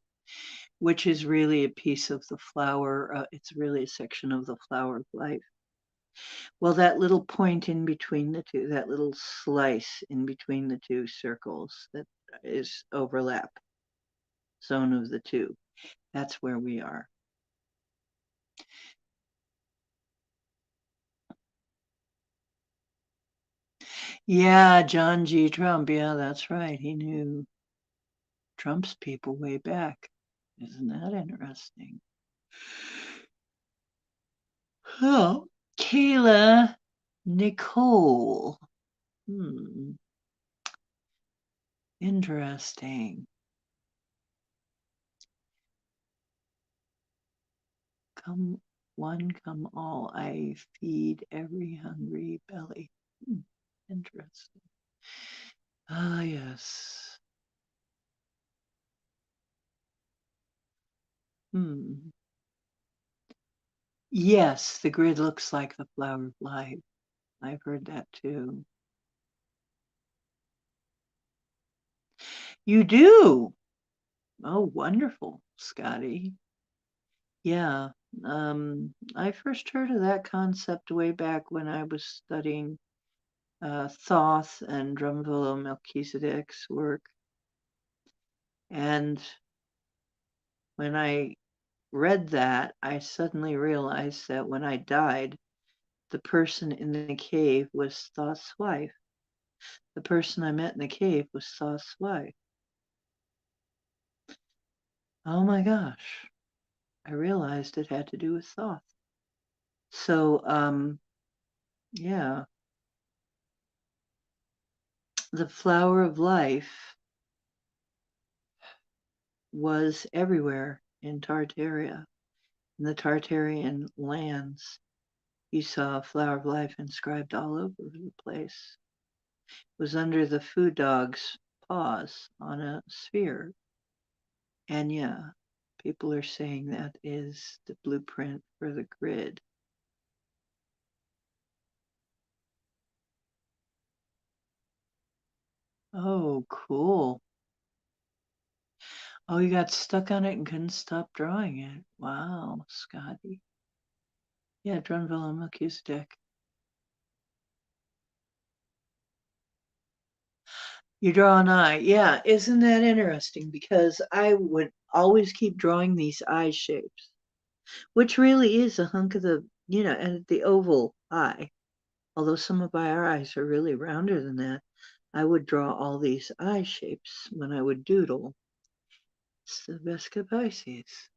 Speaker 1: which is really a piece of the flower. It's really a section of the flower of life. Well, that little point in between the two, that little slice in between the two circles that is overlap zone of the two, that's where we are. Yeah, John G. Trump. Yeah, that's right. He knew Trump's people way back. Isn't that interesting? Oh, Kayla Nicole. Hmm, interesting. Come one, come all. I feed every hungry belly. Interesting. Ah, yes. Hmm. Yes, the grid looks like the flower of life. I've heard that too. You do? Oh, wonderful, Scotty. Yeah. I first heard of that concept way back when I was studying Thoth and Drumvalo Melchizedek's work. And when I read that, I suddenly realized that when I died, the person in the cave was Thoth's wife. The person I met in the cave was Thoth's wife. Oh my gosh. I realized it had to do with Thoth. So, yeah, the flower of life was everywhere in Tartaria, in the Tartarian lands. You saw flower of life inscribed all over the place. It was under the food dog's paws on a sphere. And yeah, people are saying that is the blueprint for the grid. Oh, cool. Oh, you got stuck on it and couldn't stop drawing it. Wow, Scotty. Yeah, Drunville and Melchizedek. You draw an eye. Yeah, isn't that interesting? Because I would always keep drawing these eye shapes, which really is a hunk of and the oval eye. Although some of our eyes are really rounder than that, I would draw all these eye shapes when I would doodle. It's the Vesca Pisces.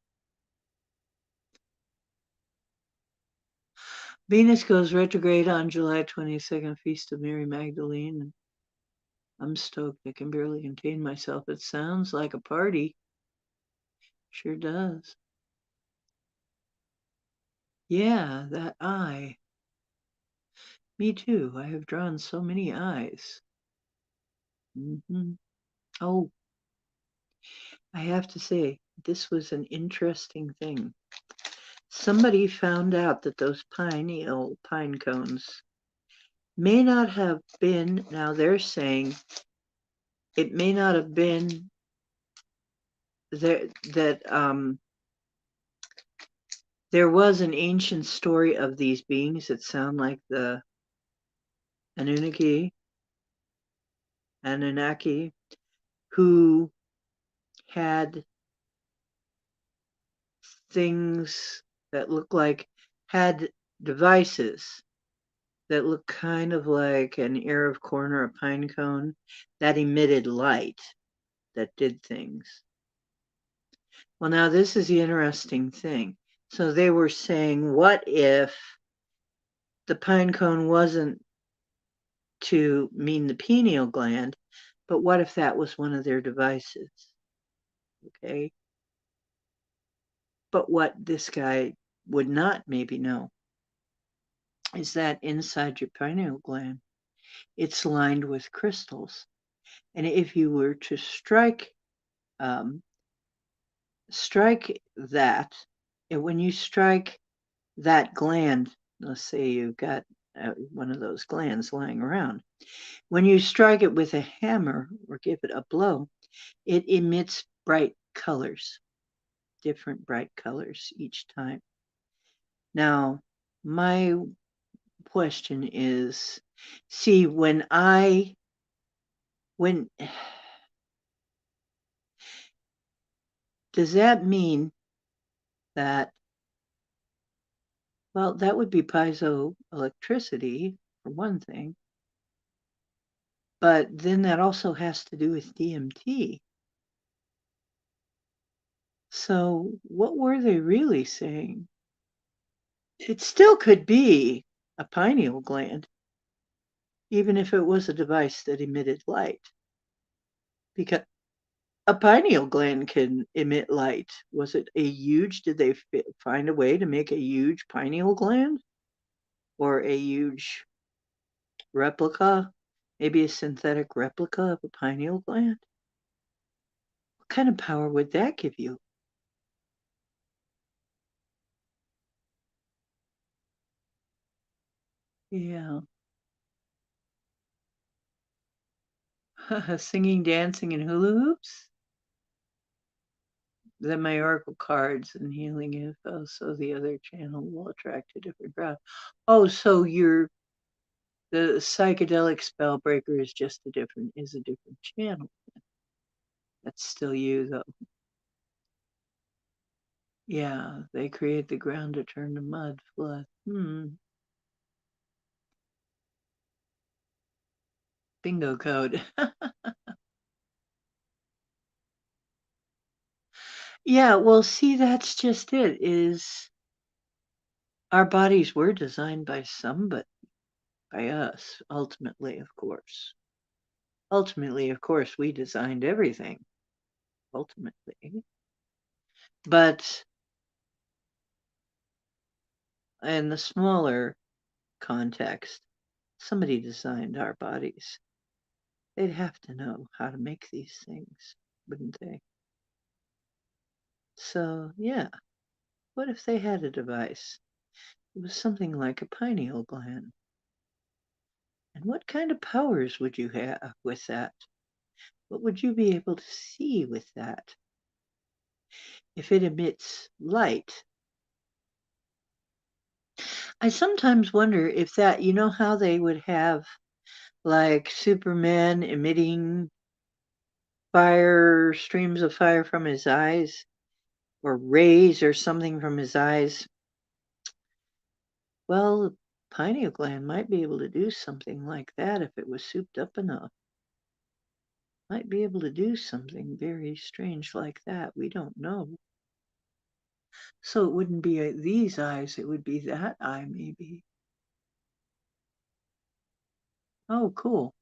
Speaker 1: Venus goes retrograde on July 22nd, Feast of Mary Magdalene. I'm stoked. I can barely contain myself. It sounds like a party. Sure does. Yeah, that eye. Me too. I have drawn so many eyes. Oh, I have to say, this was an interesting thing. Somebody found out that those pineal pine cones may not have been, now they're saying it may not have been there that there was an ancient story of these beings that sound like the Anunnaki, who had things that look like had devices that look kind of like an ear of corn or a pine cone that emitted light that did things. Well, now this is the interesting thing. So they were saying, what if the pine cone wasn't to mean the pineal gland, but what if that was one of their devices? Okay. But what this guy would not maybe know is that inside your pineal gland, it's lined with crystals. And if you were to um, strike that, and when you strike that gland, let's say you've got one of those glands lying around, when you strike it with a hammer or give it a blow, it emits bright colors, different bright colors each time. Now, my question is, see, when does that mean that, well, that would be piezoelectricity for one thing, but then that also has to do with DMT. So what were they really saying? It still could be a pineal gland, even if it was a device that emitted light, because a pineal gland can emit light. Was it did they find a way to make a huge pineal gland or a huge replica, maybe a synthetic replica of a pineal gland? What kind of power would that give you? Yeah. Singing, dancing, and hula hoops. Then my oracle cards and healing info, so the other channel will attract a different crowd. Oh, so the psychedelic spellbreaker is just a different channel. That's still you though. Yeah, they create the ground to turn to mud, flood. Bingo code. Yeah, well, see, that's just it. Is our bodies were designed by somebody, by us, ultimately, of course. Ultimately, of course, we designed everything. Ultimately, but in the smaller context, somebody designed our bodies. They'd have to know how to make these things, wouldn't they? So, yeah, what if they had a device? It was something like a pineal gland. And what kind of powers would you have with that? What would you be able to see with that? If it emits light, I sometimes wonder if that, you know, how they would have like Superman emitting fire, streams of fire from his eyes, or rays or something from his eyes. Well, the pineal gland might be able to do something like that if it was souped up enough. Might be able to do something very strange like that. We don't know. So it wouldn't be these eyes, it would be that eye, maybe. Oh, cool.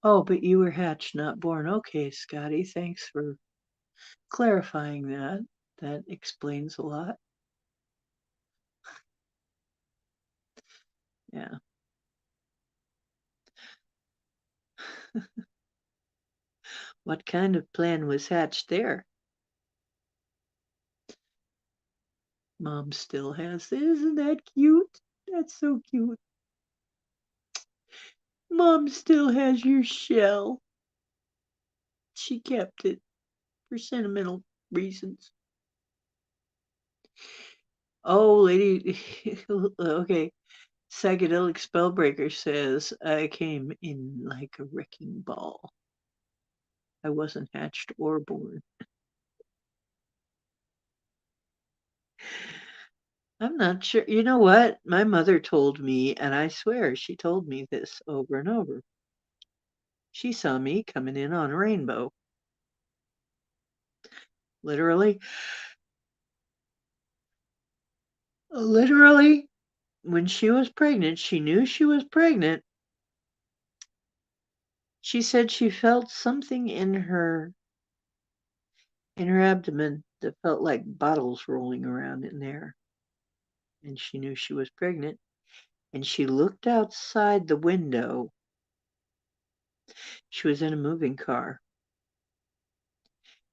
Speaker 1: Oh, but you were hatched, not born. Okay, Scotty, thanks for clarifying that. That explains a lot. Yeah. What kind of plan was hatched there? Mom still has this. Isn't that cute? That's so cute. Mom still has your shell. She kept it for sentimental reasons. Oh, lady. Okay. Psychedelic Spellbreaker says, I came in like a wrecking ball. I wasn't hatched or born. I'm not sure. You know what? My mother told me, and I swear she told me this over and over. She saw me coming in on a rainbow. Literally, literally, when she was pregnant, she knew she was pregnant. She said she felt something in her abdomen that felt like bottles rolling around in there. And she knew she was pregnant. And she looked outside the window. She was in a moving car.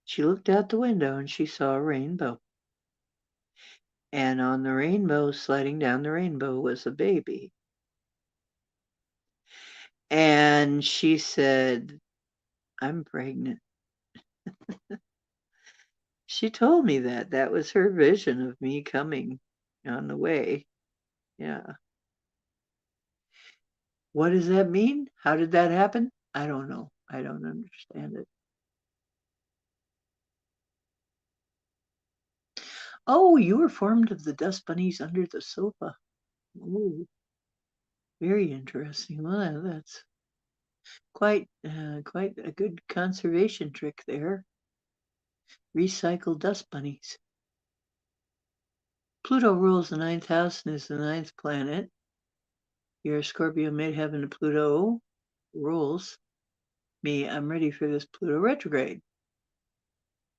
Speaker 1: She looked out the window and she saw a rainbow. And on the rainbow, sliding down the rainbow, was a baby. And she said, I'm pregnant. She told me that. That was her vision of me coming on the way. Yeah. What does that mean? How did that happen? I don't know. I don't understand it. Oh, you were formed of the dust bunnies under the sofa. Oh, very interesting. Well, that's quite a good conservation trick there. Recycle dust bunnies. Pluto rules the ninth house and is the ninth planet. Your Scorpio midheaven to Pluto rules me. I'm ready for this Pluto retrograde.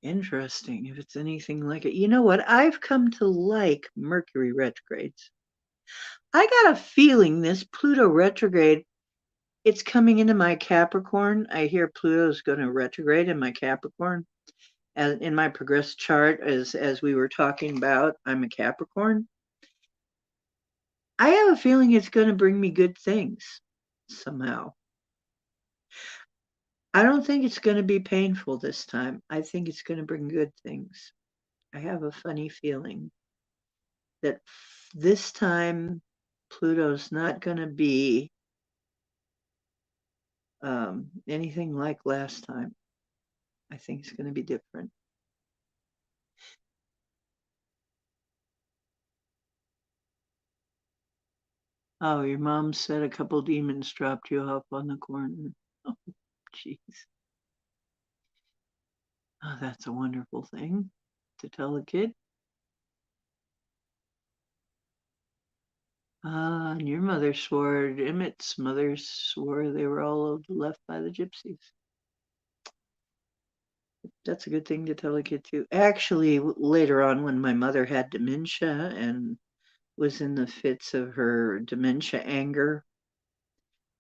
Speaker 1: Interesting. If it's anything like it. You know what? I've come to like Mercury retrogrades. I got a feeling this Pluto retrograde, it's coming into my Capricorn. I hear Pluto's going to retrograde in my Capricorn. in my progress chart, as we were talking about, I'm a Capricorn. I have a feeling it's going to bring me good things somehow. I don't think it's going to be painful this time. I think it's going to bring good things. I have a funny feeling that this time Pluto's not going to be anything like last time. I think it's going to be different. Oh, your mom said a couple demons dropped you off on the corner. Oh, jeez. Oh, that's a wonderful thing to tell a kid. And your mother swore, Emmett's mother swore they were all left by the gypsies. That's a good thing to tell a kid too. Actually, later on, when my mother had dementia and was in the fits of her dementia anger,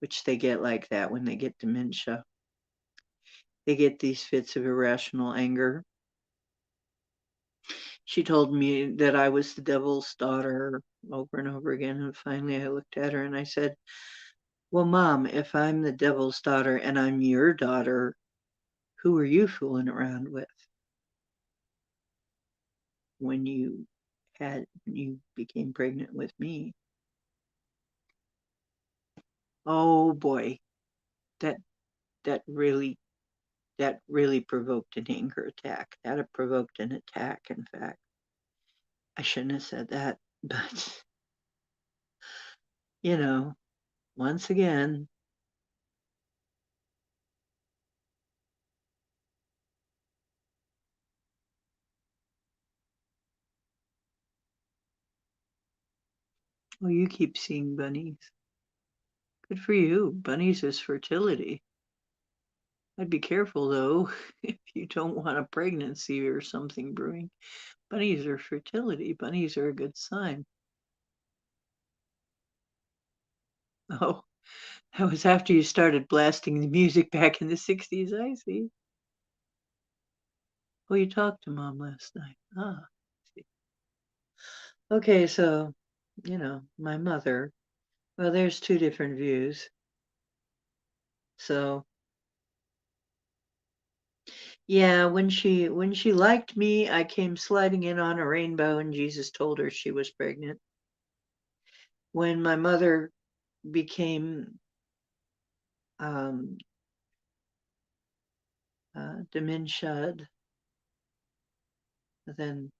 Speaker 1: which they get like that when they get dementia, they get these fits of irrational anger. She told me that I was the devil's daughter over and over again. And finally, I looked at her and I said, well, Mom, if I'm the devil's daughter and I'm your daughter, who are you fooling around with when you became pregnant with me? Oh boy, that that really that really provoked an anger attack. That provoked an attack, in fact. I shouldn't have said that, but you know, once again, well, you keep seeing bunnies. Good for you. Bunnies is fertility. I'd be careful though if you don't want a pregnancy or something brewing. Bunnies are fertility. Bunnies are a good sign. Oh, that was after you started blasting the music back in the 60s, I see. Oh, you talked to Mom last night. Ah, I see. Okay, so, my mother, well, there's two different views. So, yeah, when she liked me, I came sliding in on a rainbow and Jesus told her she was pregnant. When my mother became um, dementia, then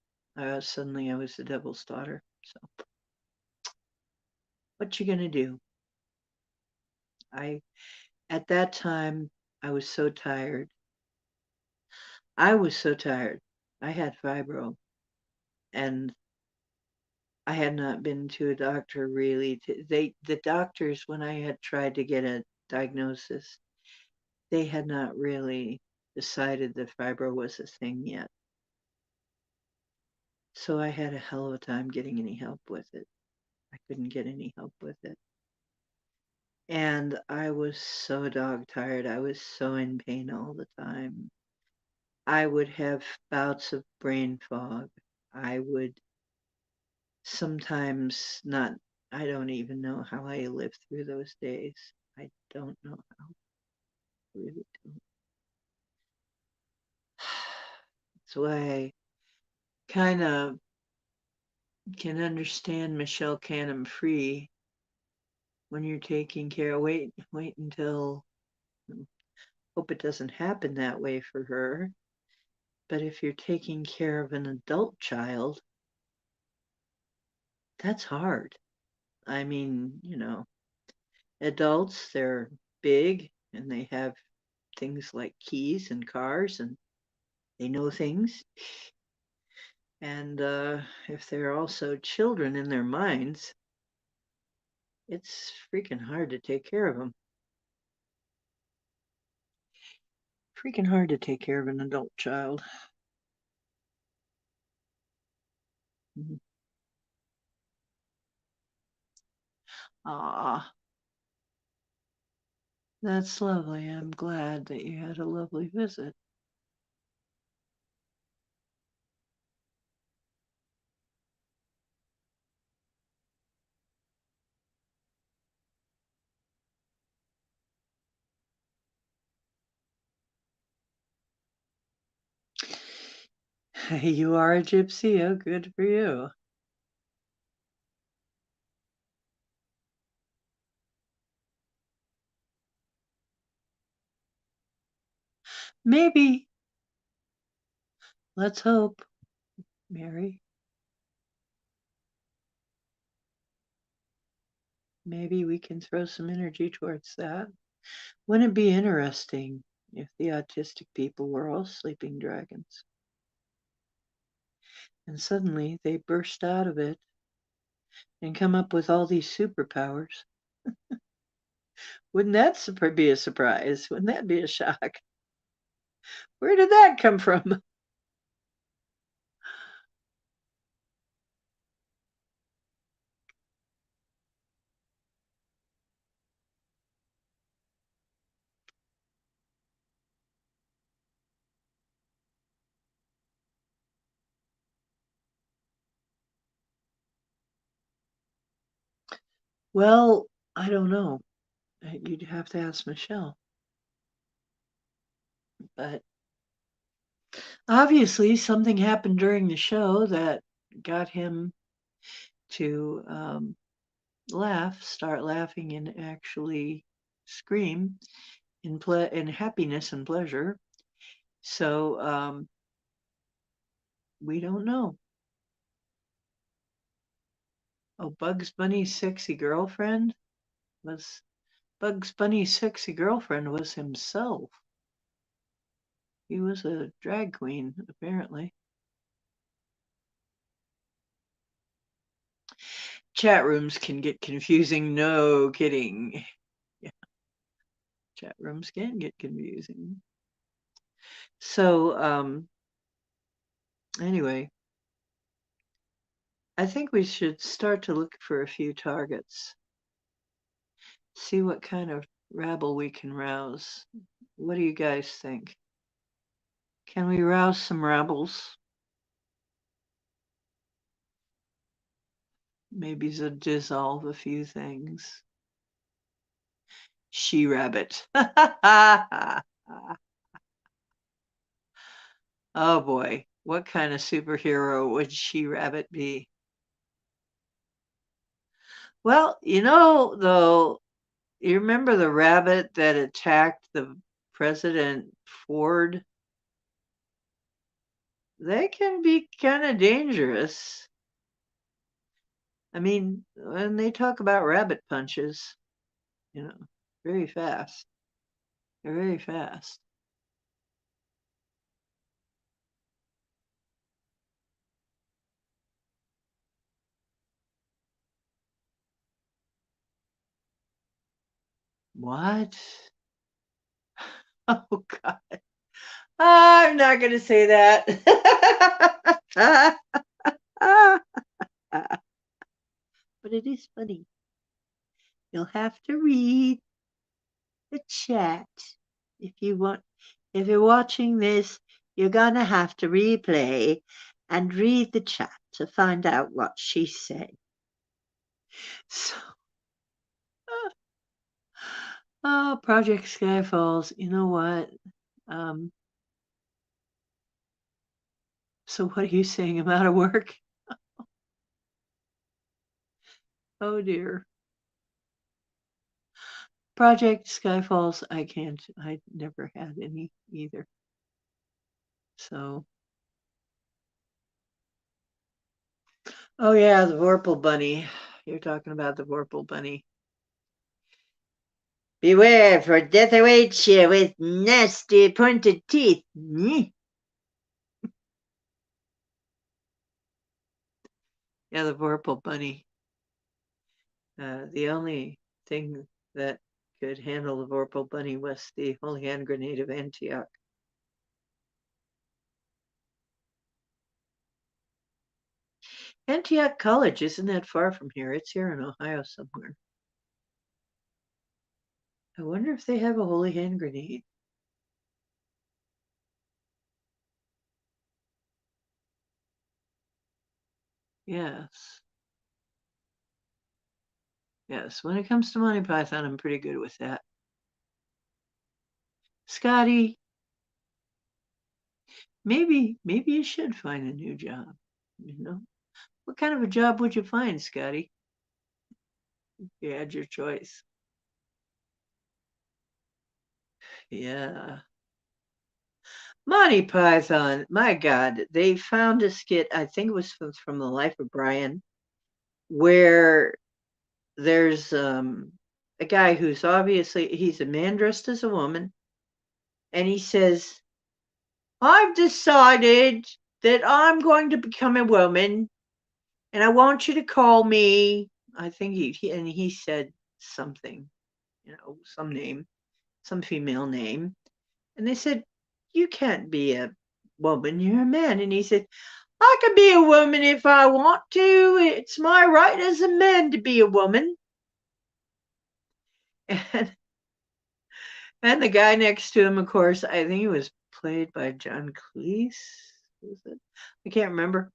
Speaker 1: suddenly I was the devil's daughter. So, what you gonna do? I At that time I was so tired. I was so tired. I had fibro, and I had not been to a doctor really. The doctors, when I had tried to get a diagnosis, they had not really decided that fibro was a thing yet. So I had a hell of a time getting any help with it. I couldn't get any help with it. And I was so dog tired. I was so in pain all the time. I would have bouts of brain fog. I would sometimes not, I don't even know how I lived through those days. I don't know how. I really don't. That's why I kind of can understand Michelle Canham Free when you're taking care. Wait until, hope it doesn't happen that way for her. But if you're taking care of an adult child, that's hard. I mean, adults, they're big and they have things like keys and cars and they know things. And if they're also children in their minds, it's freaking hard to take care of them. Freaking hard to take care of an adult child. Mhm. Ah, that's lovely. I'm glad that you had a lovely visit. You are a gypsy. Oh, good for you. Maybe. Let's hope, Mary. Maybe we can throw some energy towards that. Wouldn't it be interesting if the autistic people were all sleeping dragons? And suddenly they burst out of it and come up with all these superpowers. Wouldn't that be a surprise? Wouldn't that be a shock? Where did that come from? Well, I don't know. You'd have to ask Michelle. But obviously, something happened during the show that got him to start laughing, and actually scream in happiness and pleasure. So we don't know. Oh, Bugs Bunny's sexy girlfriend was Bugs Bunny's sexy girlfriend was himself. He was a drag queen, apparently. Chat rooms can get confusing. No kidding. Yeah, chat rooms can get confusing. So, anyway, I think we should start to look for a few targets. See what kind of rabble we can rouse. What do you guys think? Can we rouse some rabbles? Maybe dissolve a few things. She rabbit. Oh boy, what kind of superhero would She Rabbit be? Well, though, you remember the rabbit that attacked the President Ford? They can be kind of dangerous. I mean, when they talk about rabbit punches, you know, very fast. They're very fast. What? Oh God. I'm not going to say that. But it is funny. You'll have to read the chat if you want. If you're watching this, you're going to have to replay and read the chat to find out what she said. So, oh, Project Skyfalls. You know what? Um, so what are you saying? I'm out of work? Oh dear. Project Skyfalls, I can't. I never had any either. So, oh yeah, the Vorpal Bunny. You're talking about the Vorpal Bunny. Beware, for death awaits you with nasty pointed teeth. Yeah, the Vorpal Bunny. The only thing that could handle the Vorpal Bunny was the Holy Hand Grenade of Antioch. Antioch College isn't that far from here. It's here in Ohio somewhere. I wonder if they have a Holy Hand Grenade. Yes. Yes, when it comes to Monty Python, I'm pretty good with that. Scotty, Maybe you should find a new job. You know, what kind of a job would you find, Scotty? If you had your choice. Yeah. Monty Python, my God, they found a skit, I think it was from The Life of Brian, where there's a guy who's obviously he's a man dressed as a woman, and he says, I've decided that I'm going to become a woman, and I want you to call me. I think and he said something, some name, some female name. And they said, you can't be a woman, you're a man. And he said, I can be a woman if I want to. It's my right as a man to be a woman. And, and the guy next to him, of course, I think he was played by John Cleese. Was it? I can't remember.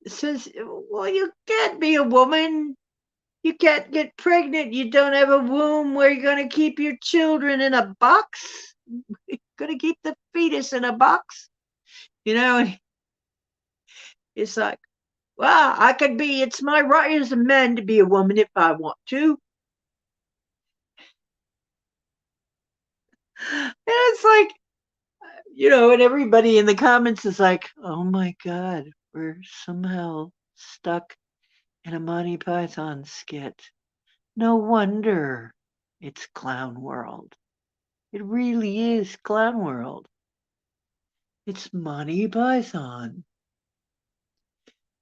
Speaker 1: Says, well, you can't be a woman. You can't get pregnant. You don't have a womb where you're going to keep your children in a box. You're going to keep the fetus in a box. And it's like, well, it's my right as a man to be a woman if I want to. And it's like, and everybody in the comments is like, oh my God, we're somehow stuck in a Monty Python skit. No wonder it's clown world. It really is clown world. It's Monty Python.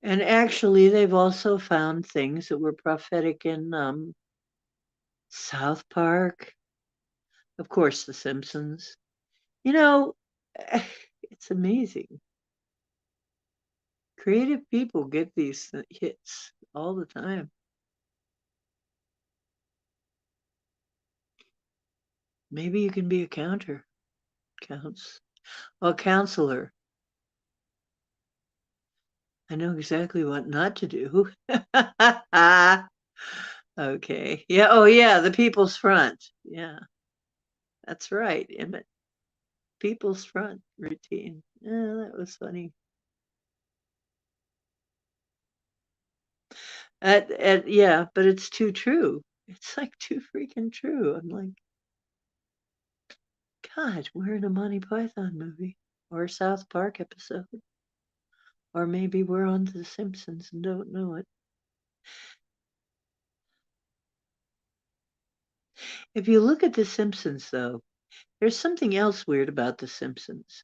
Speaker 1: And actually, they've also found things that were prophetic in South Park. Of course, The Simpsons. You know, it's amazing. Creative people get these hits all the time. Maybe you can be a counselor. I know exactly what not to do. Okay. Yeah. Oh, yeah. The People's Front. Yeah, that's right. Emmett. People's Front routine. Yeah, that was funny. Yeah, but it's too true. It's like too freaking true. I'm like, God, we're in a Monty Python movie or a South Park episode. Or maybe we're on The Simpsons and don't know it. If you look at The Simpsons, though, there's something else weird about The Simpsons.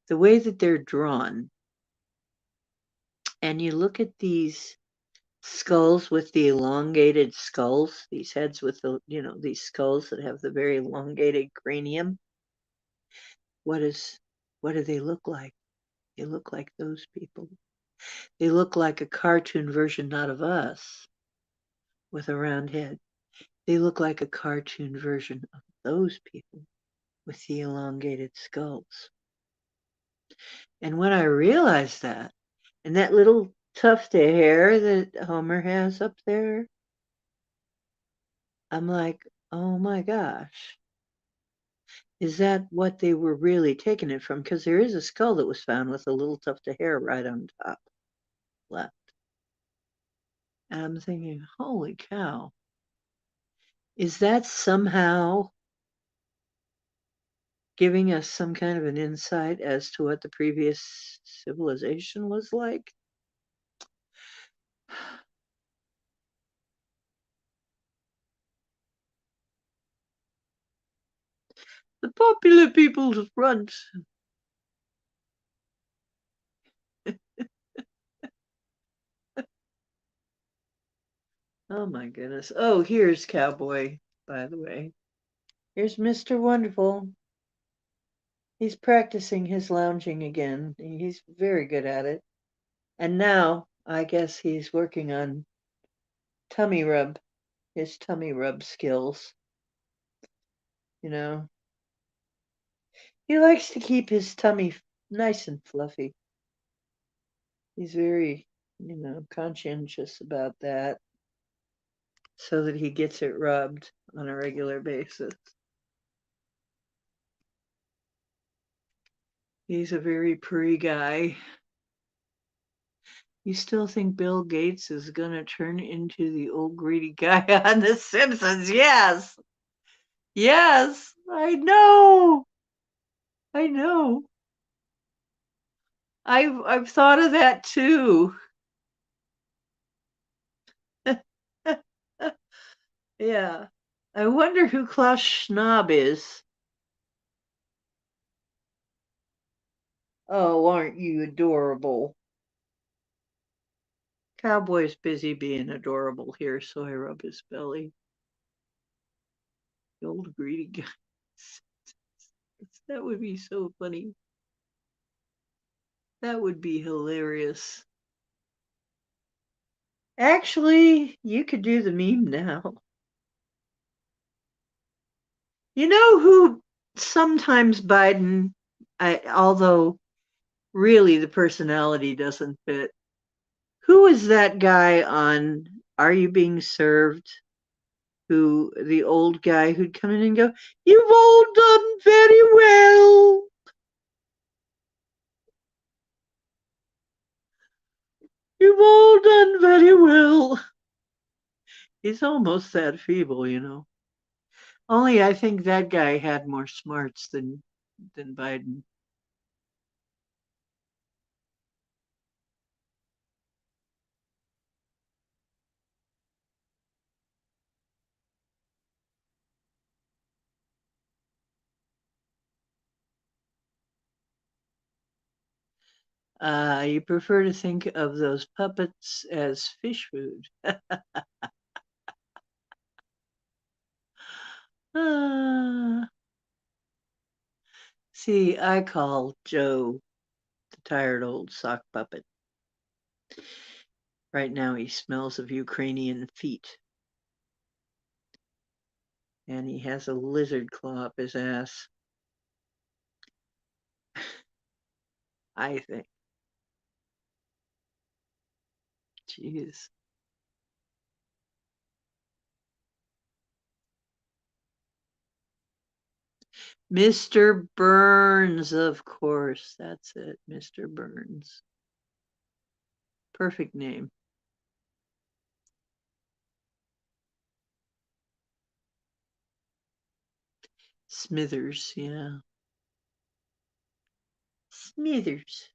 Speaker 1: The way that they're drawn. And you look at these skulls with the elongated skulls, these heads with these skulls that have the very elongated cranium. What do they look like? They look like those people. They look like a cartoon version, not of us, with a round head. They look like a cartoon version of those people with the elongated skulls. And when I realized that, and that little tuft of hair that Homer has up there, I'm like, oh my gosh. Is that what they were really taking it from? Because there is a skull that was found with a little tuft of hair right on top left. And I'm thinking, holy cow. Is that somehow giving us some kind of an insight as to what the previous civilization was like? The popular people's front. Oh my goodness. Oh, here's Cowboy, by the way. Here's Mr. Wonderful. He's practicing his lounging again. He's very good at it. And now I guess he's working on his tummy rub skills. You know, he likes to keep his tummy nice and fluffy. He's very, conscientious about that so that he gets it rubbed on a regular basis. He's a very pretty guy. You still think Bill Gates is going to turn into the old greedy guy on The Simpsons? Yes. Yes. I know. I know. I've thought of that too. Yeah. I wonder who Klaus Schwab is. Oh, aren't you adorable? Cowboy's busy being adorable here, so I rub his belly. The old greedy guy. That would be so funny. That would be hilarious. Actually, you could do the meme now. You know who sometimes Biden, although really the personality doesn't fit, who is that guy on Are You Being Served? Who, the old guy who'd come in and go, "You've all done very well. You've all done very well." He's almost that feeble, you know. Only I think that guy had more smarts than Biden. You prefer to think of those puppets as fish food. Ah, see, I call Joe the tired old sock puppet. Right now he smells of Ukrainian feet, and he has a lizard claw up his ass, I think. Jeez. Mr. Burns, of course. That's it, Mr. Burns. Perfect name. Smithers, yeah. Smithers.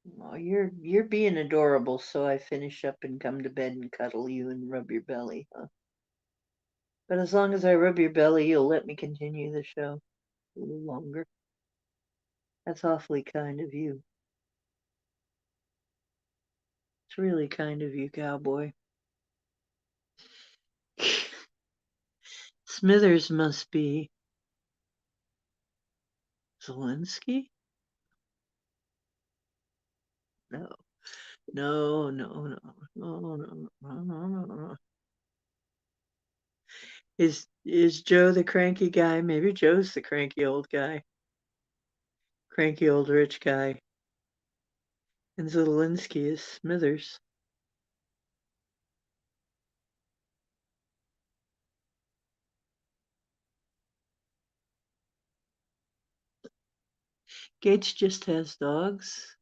Speaker 1: Well, you're being adorable, so I finish up and come to bed and cuddle you and rub your belly, huh? But as long as I rub your belly, you'll let me continue the show a little longer. That's awfully kind of you. It's really kind of you, cowboy. Smithers must be Zelensky? No. No, no, no, no, no, no, no, no, no. Is Joe the cranky guy? Maybe Joe's the cranky old guy. Cranky old rich guy. And Zelensky is Smithers. Gates just has dogs.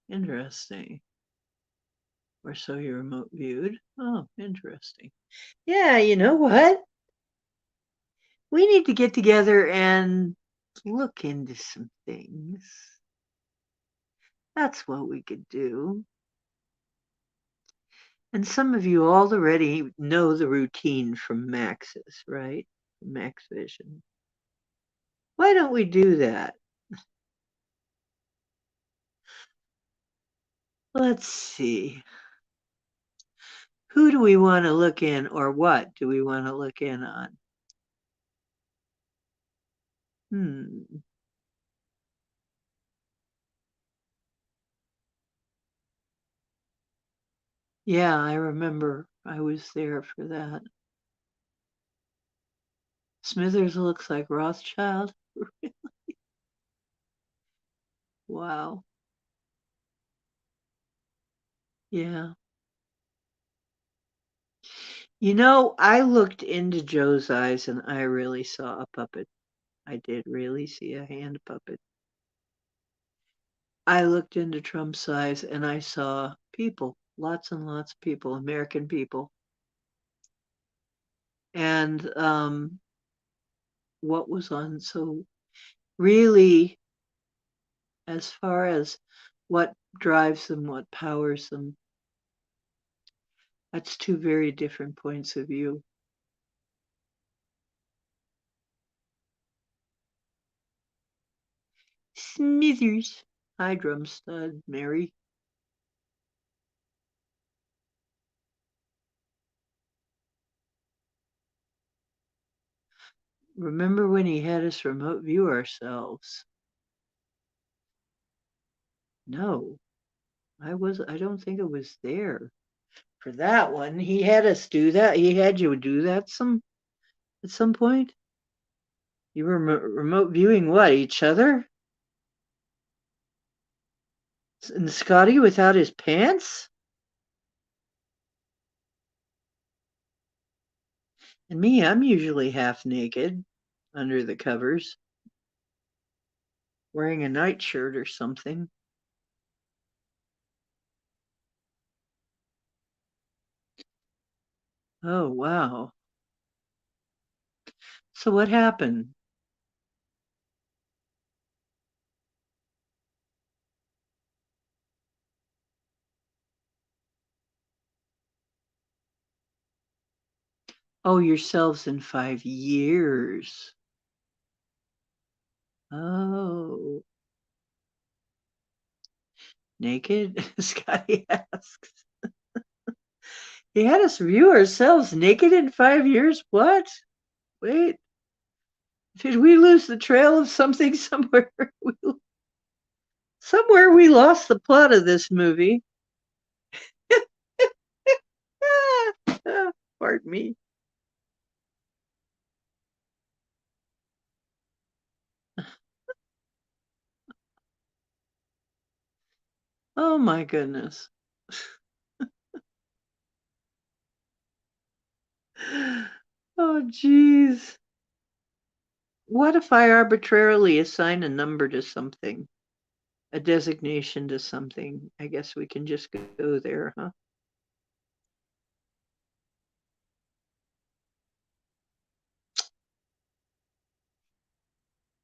Speaker 1: Interesting. Or so you remote viewed. Oh, interesting. Yeah, you know what? We need to get together and look into some things. That's what we could do. And some of you already know the routine from Max's, right? Max Vision. Why don't we do that? Let's see. Who do we want to look in, or what do we want to look in on? Hmm. Yeah, I remember I was there for that. Smithers looks like Rothschild. Wow. Yeah. You know, I looked into Joe's eyes and I really saw a puppet. I did really see a hand puppet. I looked into Trump's eyes and I saw people, lots and lots of people, American people. And what was on? So, really, as far as what drives them, what powers them, that's two very different points of view. Smithers. Hi, drum stud, Mary. Remember when he had us remote view ourselves? No, I don't think it was there for that one. He had us do that. He had you do that at some point. You were remote viewing what? Each other? And Scotty without his pants? And me, I'm usually half naked under the covers, wearing a nightshirt or something. Oh, wow. So what happened? Oh, yourselves in 5 years. Oh, naked? Scotty asks. He had us view ourselves naked in 5 years? What? Wait, did we lose the trail of something somewhere? Somewhere we lost the plot of this movie. Pardon me. Oh my goodness. Oh geez. What if I arbitrarily assign a number to something, a designation to something? I guess we can just go there, huh?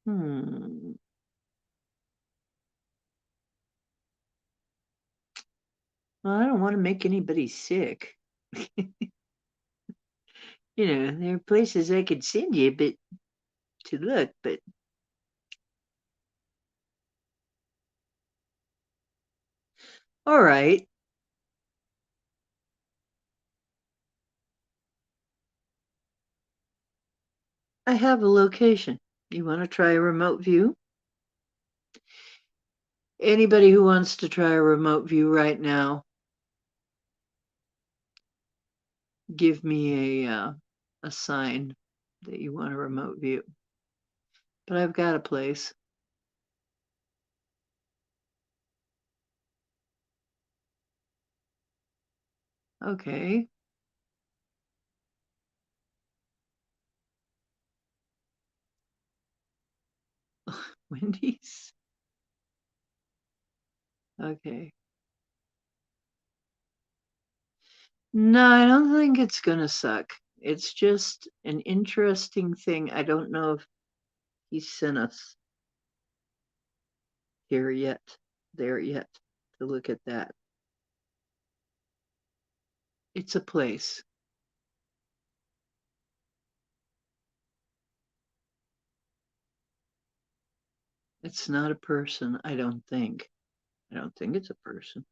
Speaker 1: Hmm. Well, I don't want to make anybody sick. There are places I could send you, but to look, but all right. I have a location. You want to try a remote view? Anybody who wants to try a remote view right now, give me a sign that you want a remote view. But I've got a place. Okay. Wendy's. Okay. No, I don't think it's gonna suck. It's just an interesting thing. I don't know if he sent us here yet, there yet, to look at that. It's a place. It's not a person, I don't think. I don't think it's a person.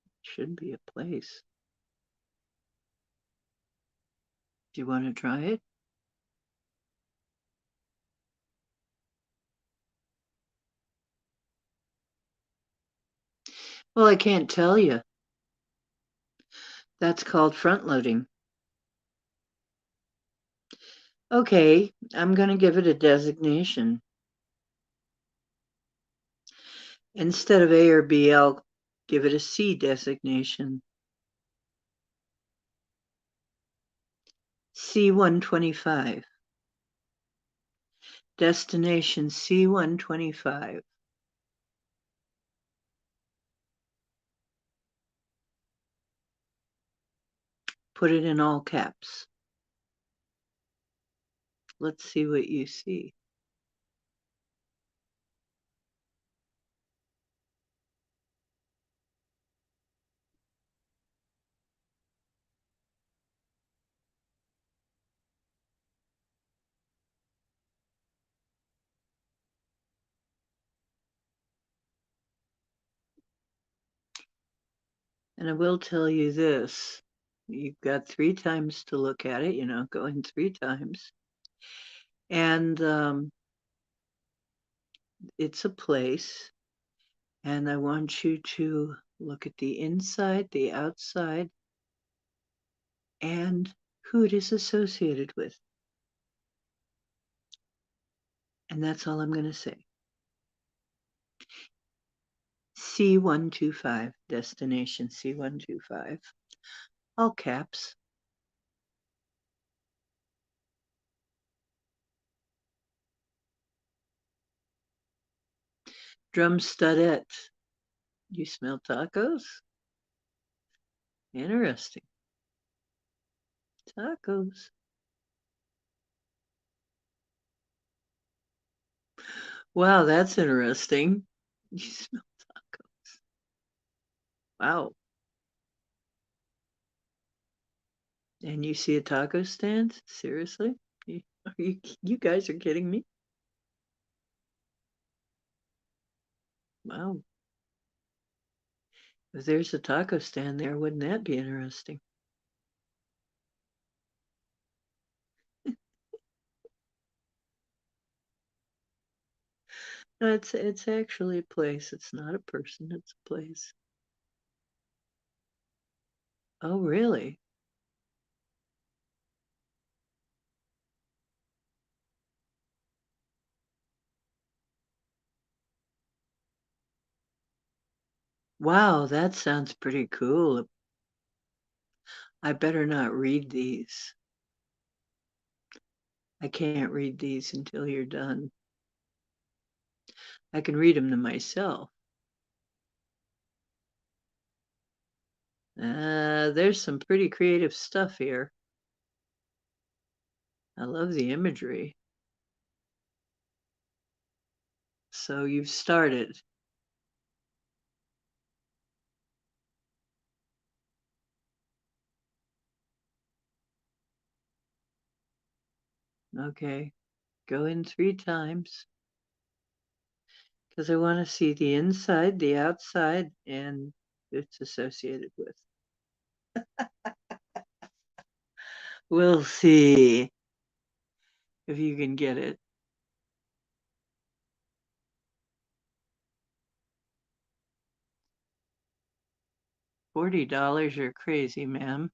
Speaker 1: It should be a place. Do you want to try it? Well, I can't tell you. That's called front loading. Okay, I'm going to give it a designation. Instead of A or B, I'll give it a C designation. C125. Destination C125. Put it in all caps. Let's see what you see. And I will tell you this. You've got 3 times to look at it, go in 3 times. And it's a place. And I want you to look at the inside, the outside, and who it is associated with. And that's all I'm going to say. C125, destination C125. All caps. Drum studette. You smell tacos? Interesting. Tacos. Wow, that's interesting. You smell tacos. Wow. And you see a taco stand? Seriously? You guys are kidding me? Wow. If there's a taco stand there, wouldn't that be interesting? No, it's actually a place. It's not a person, it's a place. Oh, really? Wow, that sounds pretty cool. I better not read these. I can't read these until you're done. I can read them to myself. There's some pretty creative stuff here. I love the imagery. So you've started. Okay, go in 3 times because I want to see the inside, the outside, and it's associated with. We'll see if you can get it. $40, you're crazy, ma'am.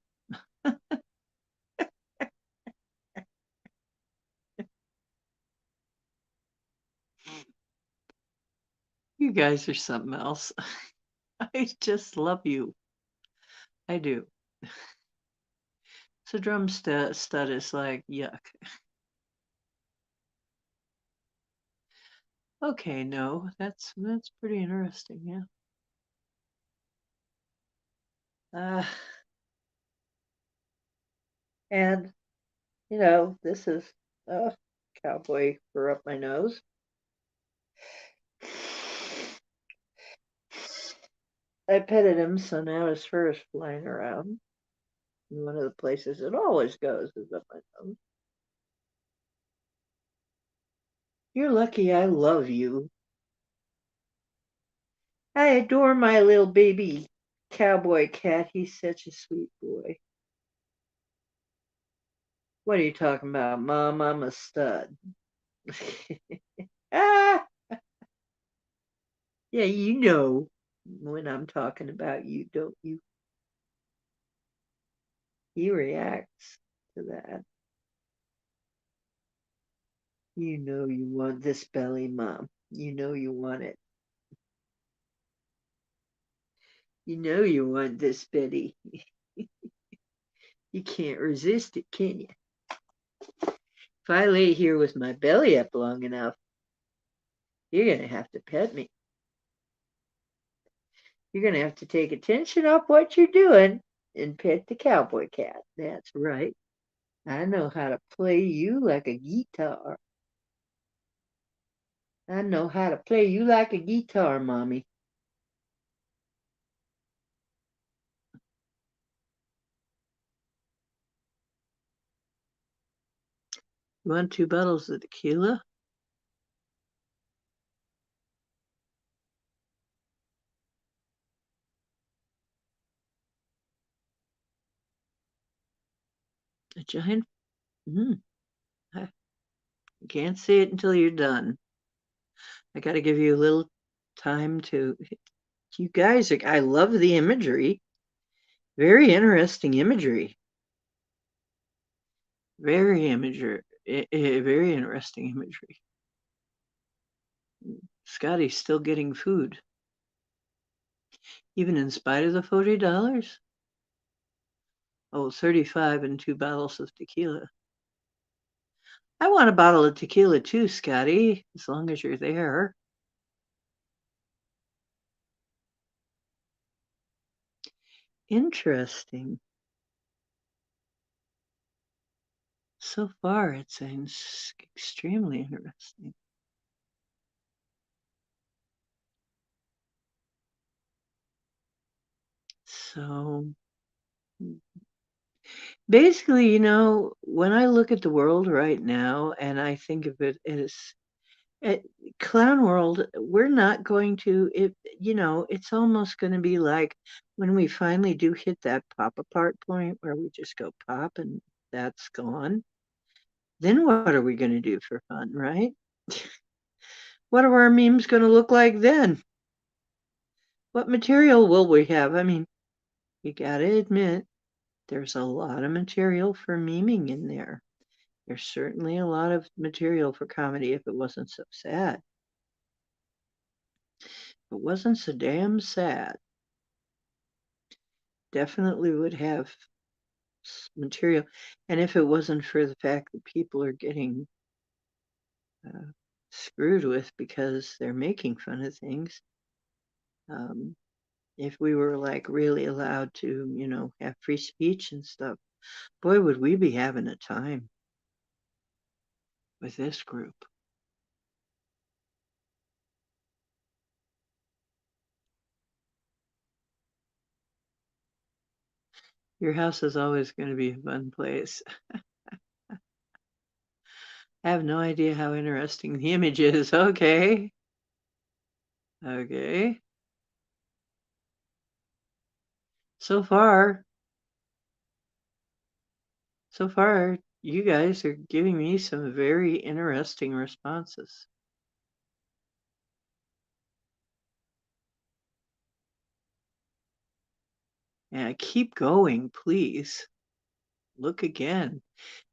Speaker 1: You guys are something else. I just love you. I do. So drum stud is like, yuck. Okay, no, that's pretty interesting, yeah. And this is cowboy fur up my nose. I petted him, so now his fur is flying around. And one of the places it always goes is up my nose. You're lucky I love you. I adore my little baby cowboy cat. He's such a sweet boy. What are you talking about, Mom? I'm a stud. Ah, yeah, you know when I'm talking about you, don't you? He reacts to that. You know you want this belly, Mom. You know you want it. You know you want this, Betty. You can't resist it, can you? If I lay here with my belly up long enough, you're going to have to pet me. You're going to have to take attention off what you're doing and pet the cowboy cat. That's right. I know how to play you like a guitar. I know how to play you like a guitar, Mommy. You want 2 bottles of tequila? A giant? I can't say it until you're done. I got to give you a little time to. You guys, I love the imagery. Very interesting imagery. Very interesting imagery. Scotty's still getting food, even in spite of the $40. Oh, 35 and 2 bottles of tequila. I want a bottle of tequila too, Scotty, as long as you're there. Interesting. So far, it sounds extremely interesting. So basically, when I look at the world right now and I think of it as clown world, we're not going to it's almost going to be like when we finally do hit that pop apart point where we just go pop and that's gone. Then what are we going to do for fun, right? What are our memes going to look like then? What material will we have? I mean, you got to admit, there's a lot of material for memeing in there. There's certainly a lot of material for comedy if it wasn't so sad. If it wasn't so damn sad, definitely would have material. And if it wasn't for the fact that people are getting screwed with because they're making fun of things, um, if we were like really allowed to, have free speech and stuff, boy, would we be having a time with this group. Your house is always going to be a fun place. I have no idea how interesting the image is. Okay. Okay. So far, you guys are giving me some very interesting responses. And keep going, please. Look again.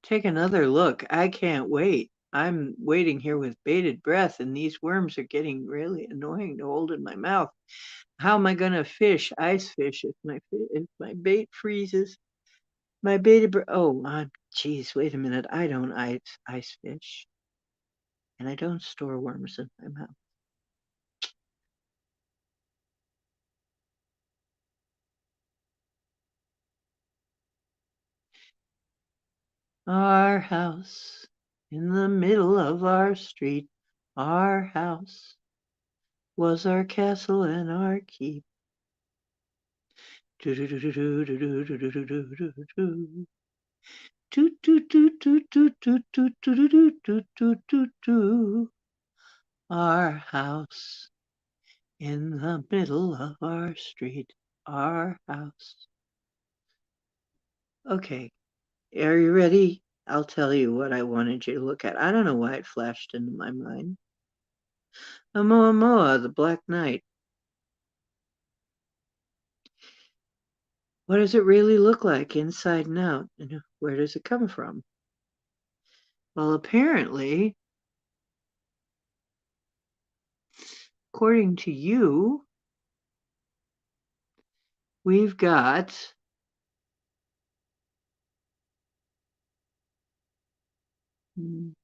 Speaker 1: Take another look. I can't wait. I'm waiting here with bated breath, and these worms are getting really annoying to hold in my mouth. How am I going to ice fish if my bait freezes? My bated breath. Oh, geez, wait a minute. I don't ice fish, and I don't store worms in my mouth. Our house in the middle of our street. Our house was our castle and our keep. Do do do do do do do do do do do do. Do do do do do do do do do do do do do. Our house in the middle of our street. Our house. Okay, are you ready? I'll tell you what I wanted you to look at. I don't know why it flashed into my mind. Moa, the Black Knight. What does it really look like inside and out? And where does it come from? Well, apparently, according to you, we've got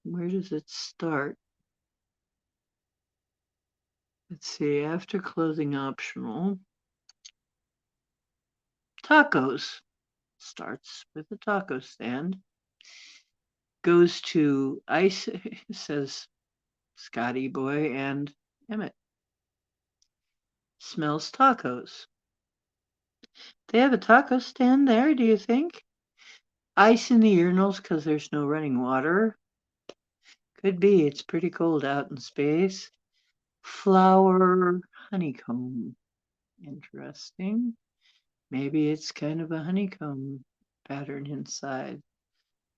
Speaker 1: Where does it start? Let's see, after clothing optional, tacos. Starts with a taco stand. Goes to ice, says Scotty Boy and Emmett. Smells tacos. They have a taco stand there, do you think? Ice in the urinals because there's no running water. Could be. It's pretty cold out in space. Flower honeycomb. Interesting. Maybe it's kind of a honeycomb pattern inside.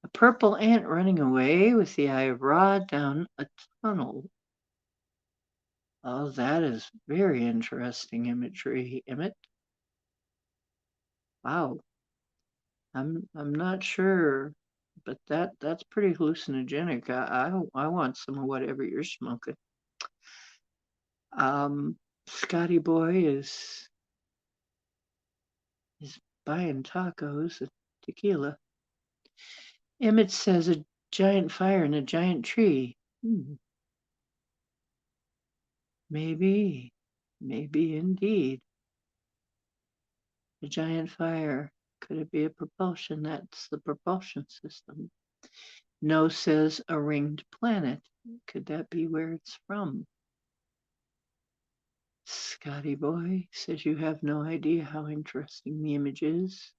Speaker 1: A purple ant running away with the eye of Ra down a tunnel. Oh, that is very interesting imagery, Emmett. Wow. I'm not sure, but that's pretty hallucinogenic. I want some of whatever you're smoking. Scotty Boy is buying tacos and tequila. Emmett says a giant fire in a giant tree. Maybe indeed. A giant fire. Could it be a propulsion? That's the propulsion system. No says a ringed planet. Could that be where it's from? Scotty Boy says you have no idea how interesting the image is,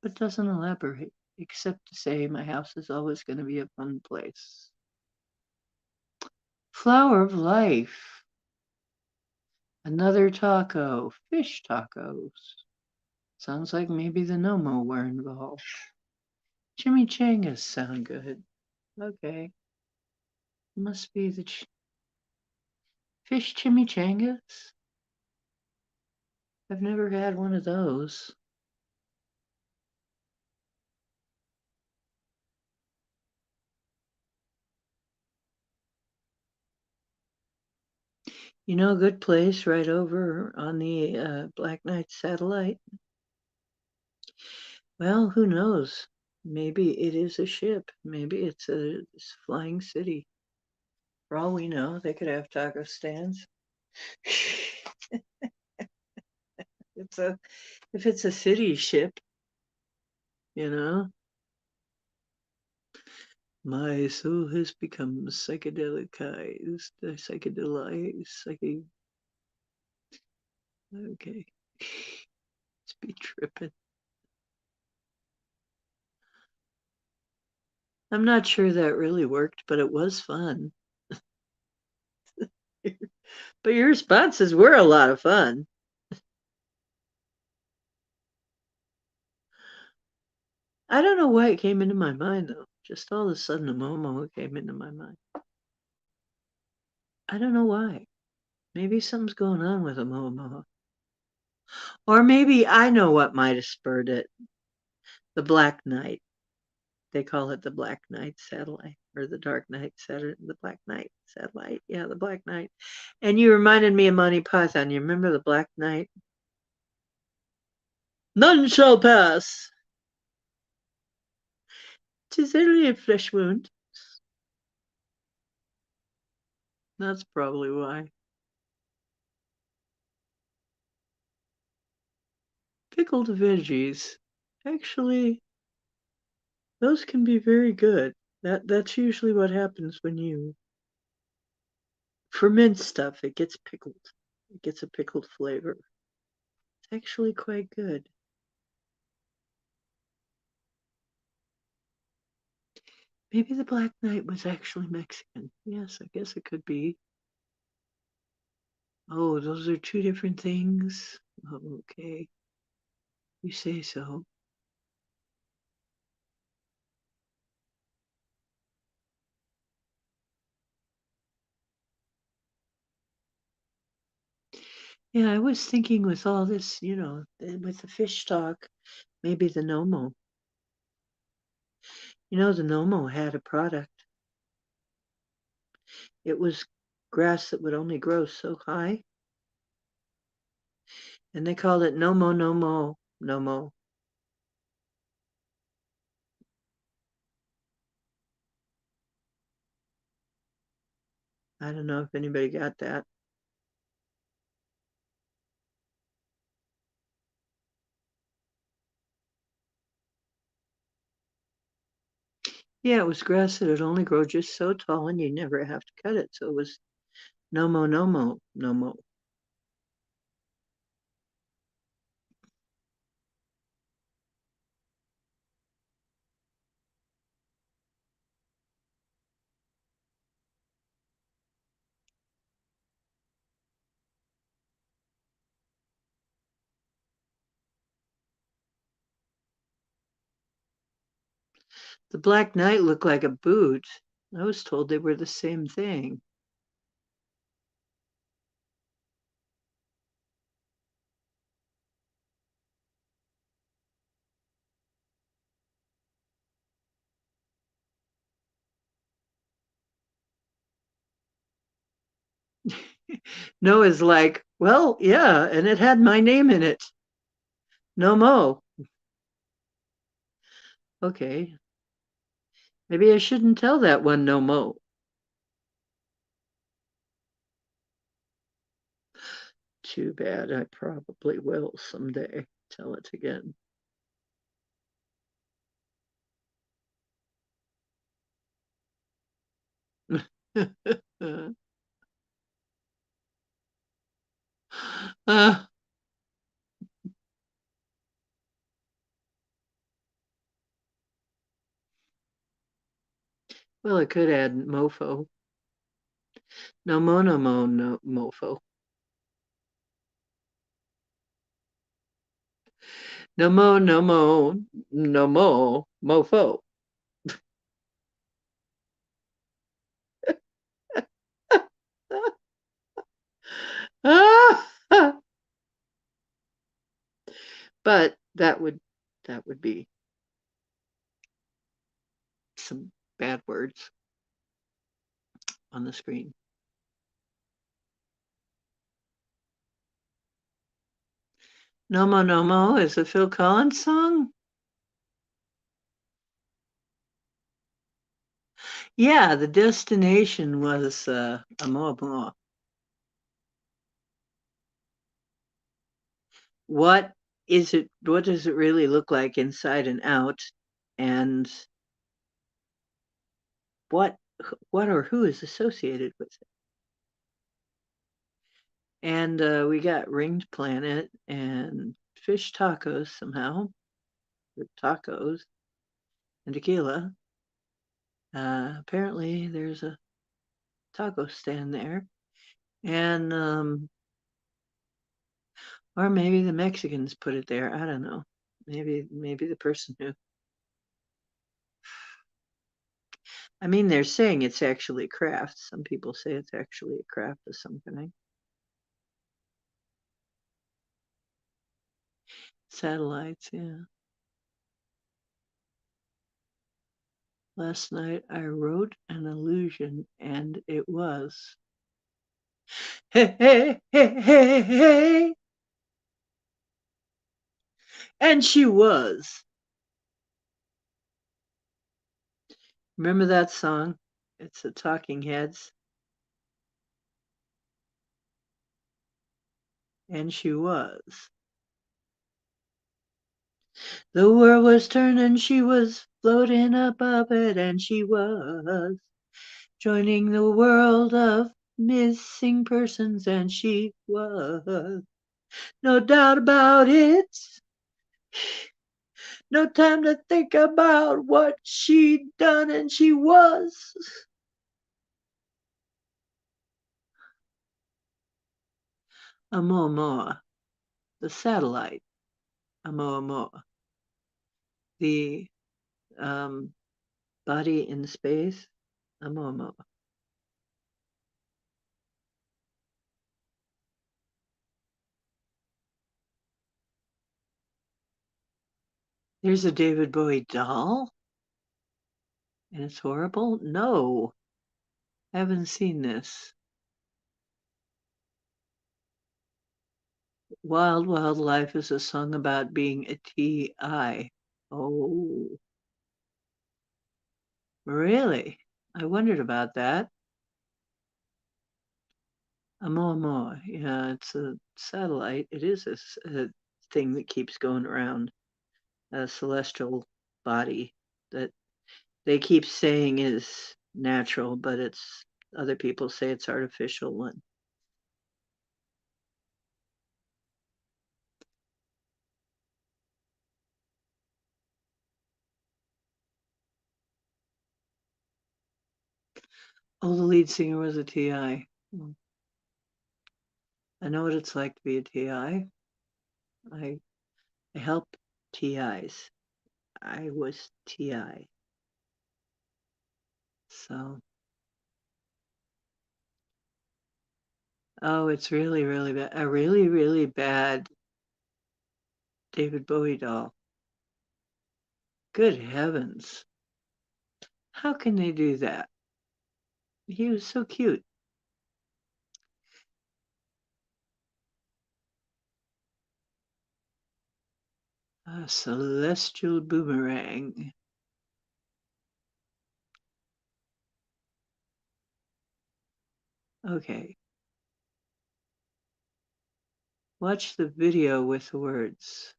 Speaker 1: but doesn't elaborate, except to say my house is always going to be a fun place. Flower of Life. Another taco. Fish tacos. Sounds like maybe the Nomo were involved. Chimichangas sound good. Okay. Must be the fish chimichangas. I've never had one of those. You know, a good place right over on the Black Knight satellite. Well, who knows? Maybe it is a ship. Maybe it's a flying city. For all we know, they could have taco stands. If it's a city ship, you know. My soul has become psychedelicized. Okay. It's be tripping. I'm not sure that really worked, but it was fun. But your responses were a lot of fun. I don't know why it came into my mind though. Just all of a sudden a Momo came into my mind. I don't know why. Maybe something's going on with a Momo. Or maybe I know what might have spurred it. The Black Knight. They call it the Black Knight satellite or the Dark Knight satellite. The Black Knight satellite. Yeah, the Black Knight. And you reminded me of Monty Python. You remember the Black Knight? None shall pass. 'Tis only a flesh wound. That's probably why. Pickled veggies. Actually, those can be very good. That's usually what happens when you ferment stuff. It gets pickled. It gets a pickled flavor. It's actually quite good. Maybe the Black Knight was actually Mexican. Yes, I guess it could be. Oh, those are two different things. Oh, okay. You say so. Yeah, I was thinking with all this, with the fish talk, maybe the Nomo. The Nomo had a product. It was grass that would only grow so high, and they called it Nomo Nomo Nomo. I don't know if anybody got that. Yeah, it was grass that would only grow just so tall and you never have to cut it. So it was no mo, no mo, no mo. The Black Knight looked like a boot. I was told they were the same thing. Noah's like, well, yeah, and it had my name in it. No mo. Okay. Maybe I shouldn't tell that one no mo. Too bad. I probably will someday tell it again. uh, well, it could add mofo. No mo, no mo, no mofo. No mo, no mo, no mo, mofo. But that would be some bad words on the screen. No mo, no mo is a Phil Collins song. Yeah, the destination was Amoa. What is it? What does it really look like inside and out? And what what or who is associated with it? And we got ringed planet and fish tacos somehow, with tacos and tequila. Apparently, there's a taco stand there, and or maybe the Mexicans put it there. I don't know. Maybe the person who. I mean, they're saying it's actually craft. Some people say it's actually a craft of some kind. Satellites, yeah. Last night I wrote an illusion and it was. Hey, hey, hey, hey, hey. And she was. Remember that song? It's the Talking Heads. And she was. The world was turning, she was floating above it, and she was joining the world of missing persons, and she was. No doubt about it. No time to think about what she'd done, and she was. Amoa, the satellite, Amoa, the um, body in space, Amoa. There's a David Bowie doll, and it's horrible. No, I haven't seen this. Wild Wild Life is a song about being a TI. Oh, really? I wondered about that. A moa. Yeah, it's a satellite. It is a thing that keeps going around, a celestial body that they keep saying is natural, but it's other people say it's artificial one. Oh, the lead singer was a TI. I know what it's like to be a TI. I help TIs. I was TI. So, oh, it's really, really bad. A really, really bad David Bowie doll. Good heavens. How can they do that? He was so cute. A celestial boomerang. Okay. Watch the video with the words.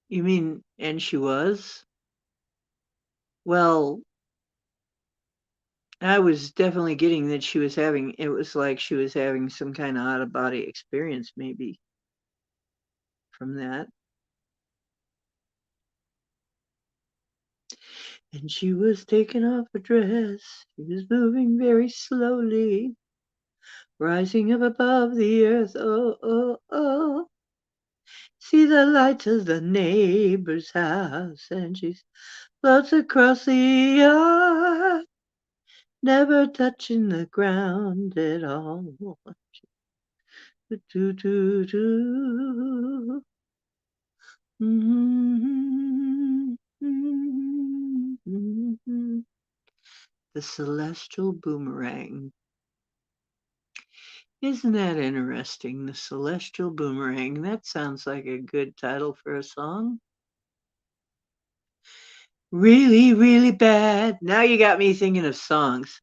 Speaker 1: You mean, and she was? Well, I was definitely getting that she was having, it was like she was having some kind of out of body experience, maybe from that. And she was taking off her dress. She was moving very slowly, rising up above the earth. Oh, oh, oh. See the lights of the neighbor's house, and she floats across the yard, never touching the ground at all. Do, do, do. Mm-hmm. Mm-hmm. The celestial boomerang. Isn't that interesting? The celestial boomerang. That sounds like a good title for a song. Really, really bad. Now you got me thinking of songs.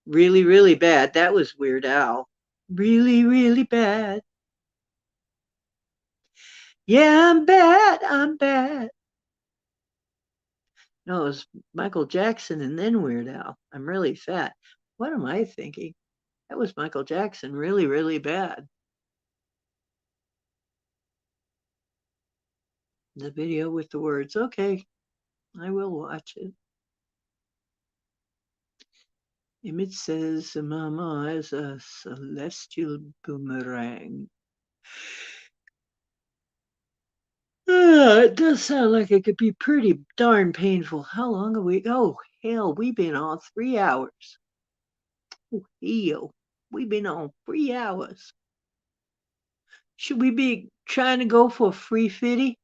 Speaker 1: Really, really bad. That was Weird Al. Really, really bad. Yeah, I'm bad. I'm bad. No, it was Michael Jackson and then Weird Al. I'm really fat. What am I thinking? That was Michael Jackson. Really, really bad. The video with the words. Okay, I will watch it. Image says Mama is a celestial boomerang. It does sound like it could be pretty darn painful. How long have we? Oh, hell, we've been on 3 hours. Oh, hell, we've been on 3 hours. Should we be trying to go for a free fitty?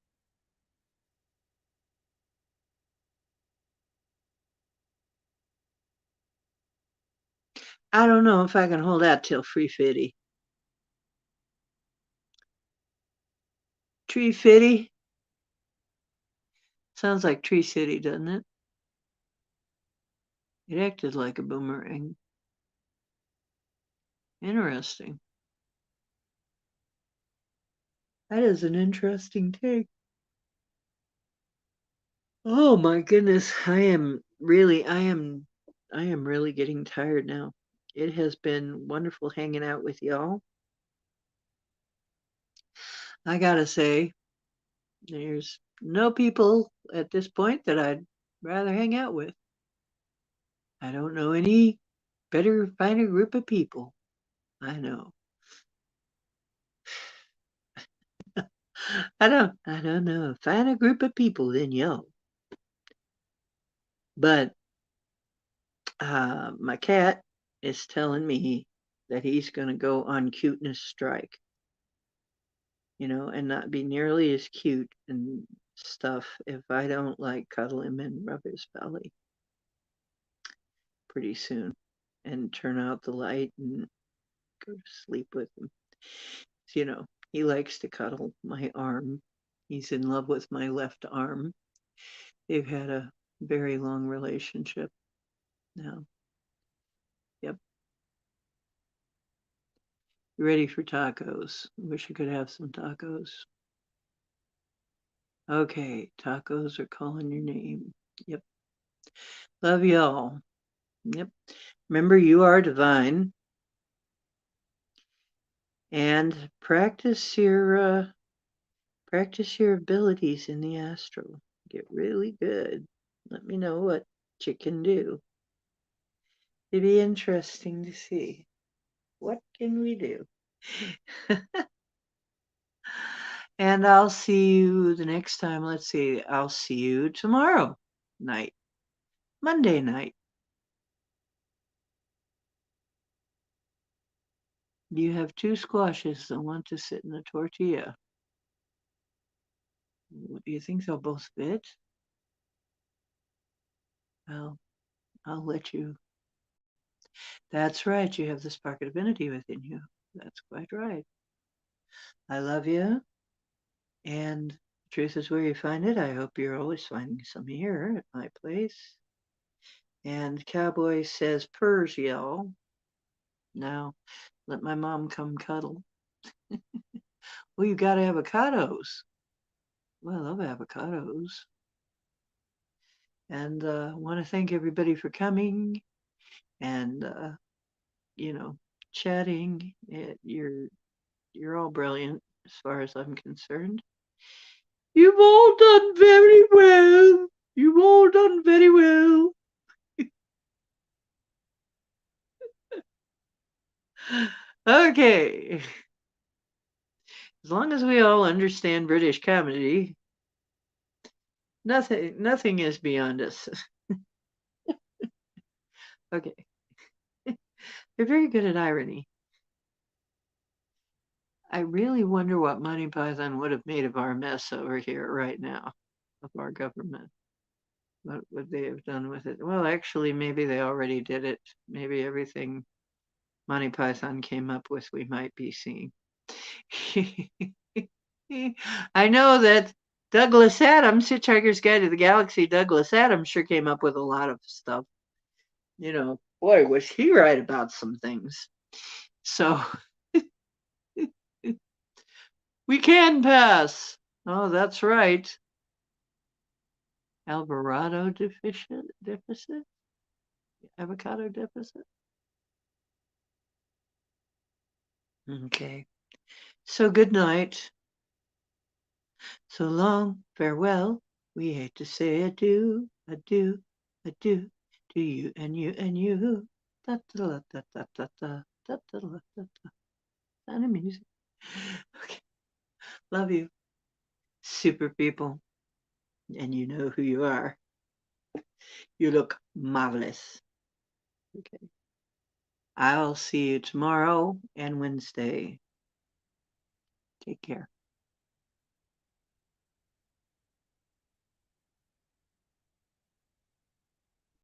Speaker 1: I don't know if I can hold out till free fitty. Tree fitty? Sounds like Tree City, doesn't it? It acted like a boomerang. Interesting. That is an interesting take. Oh my goodness, I am really getting tired now. It has been wonderful hanging out with y'all. I gotta say, there's no people at this point that I'd rather hang out with. I don't know any better, finer group of people. I know. I don't know a finer group of people than y'all. But my cat is telling me that he's going to go on cuteness strike, and not be nearly as cute and stuff if I don't like cuddle him and rub his belly pretty soon and turn out the light and go to sleep with him. So, he likes to cuddle my arm. He's in love with my left arm. They've had a very long relationship now. Yep. You ready for tacos? Wish I could have some tacos. Okay, tacos are calling your name. Yep. Love y'all. Yep. Remember, you are divine. And practice your abilities in the astral. Get really good. Let me know what you can do. It'd be interesting to see. What can we do? And I'll see you the next time. Let's see. I'll see you tomorrow night, Monday night. You have 2 squashes that want to sit in a tortilla. Do you think they'll both fit? Well, I'll let you. That's right. You have the spark of divinity within you. That's quite right. I love you. And truth is where you find it. I hope you're always finding some here at my place. And Cowboy says, purrs, y'all. Now, let my mom come cuddle. Well, you got avocados. Well, I love avocados. And want to thank everybody for coming and, chatting. You're all brilliant as far as I'm concerned. You've all done very well. You've all done very well. Okay. As long as we all understand British comedy, nothing is beyond us. Okay. They're very good at irony. I really wonder what Monty Python would have made of our mess over here right now, of our government. What would they have done with it? Well, actually, maybe they already did it. Maybe everything Monty Python came up with, we might be seeing. I know that Douglas Adams, Hitchhiker's Guide to the Galaxy, Douglas Adams sure came up with a lot of stuff. Boy, was he right about some things. So we can pass. Oh, that's right. Alvarado deficit? Avocado deficit? Okay. So good night. So long, farewell. We hate to say adieu, adieu, adieu to you and you and you. Da da da da da da da da da da da. Sound of music. Okay. Love you, super people, and you know who you are. You look marvelous. Okay. I'll see you tomorrow and Wednesday. Take care.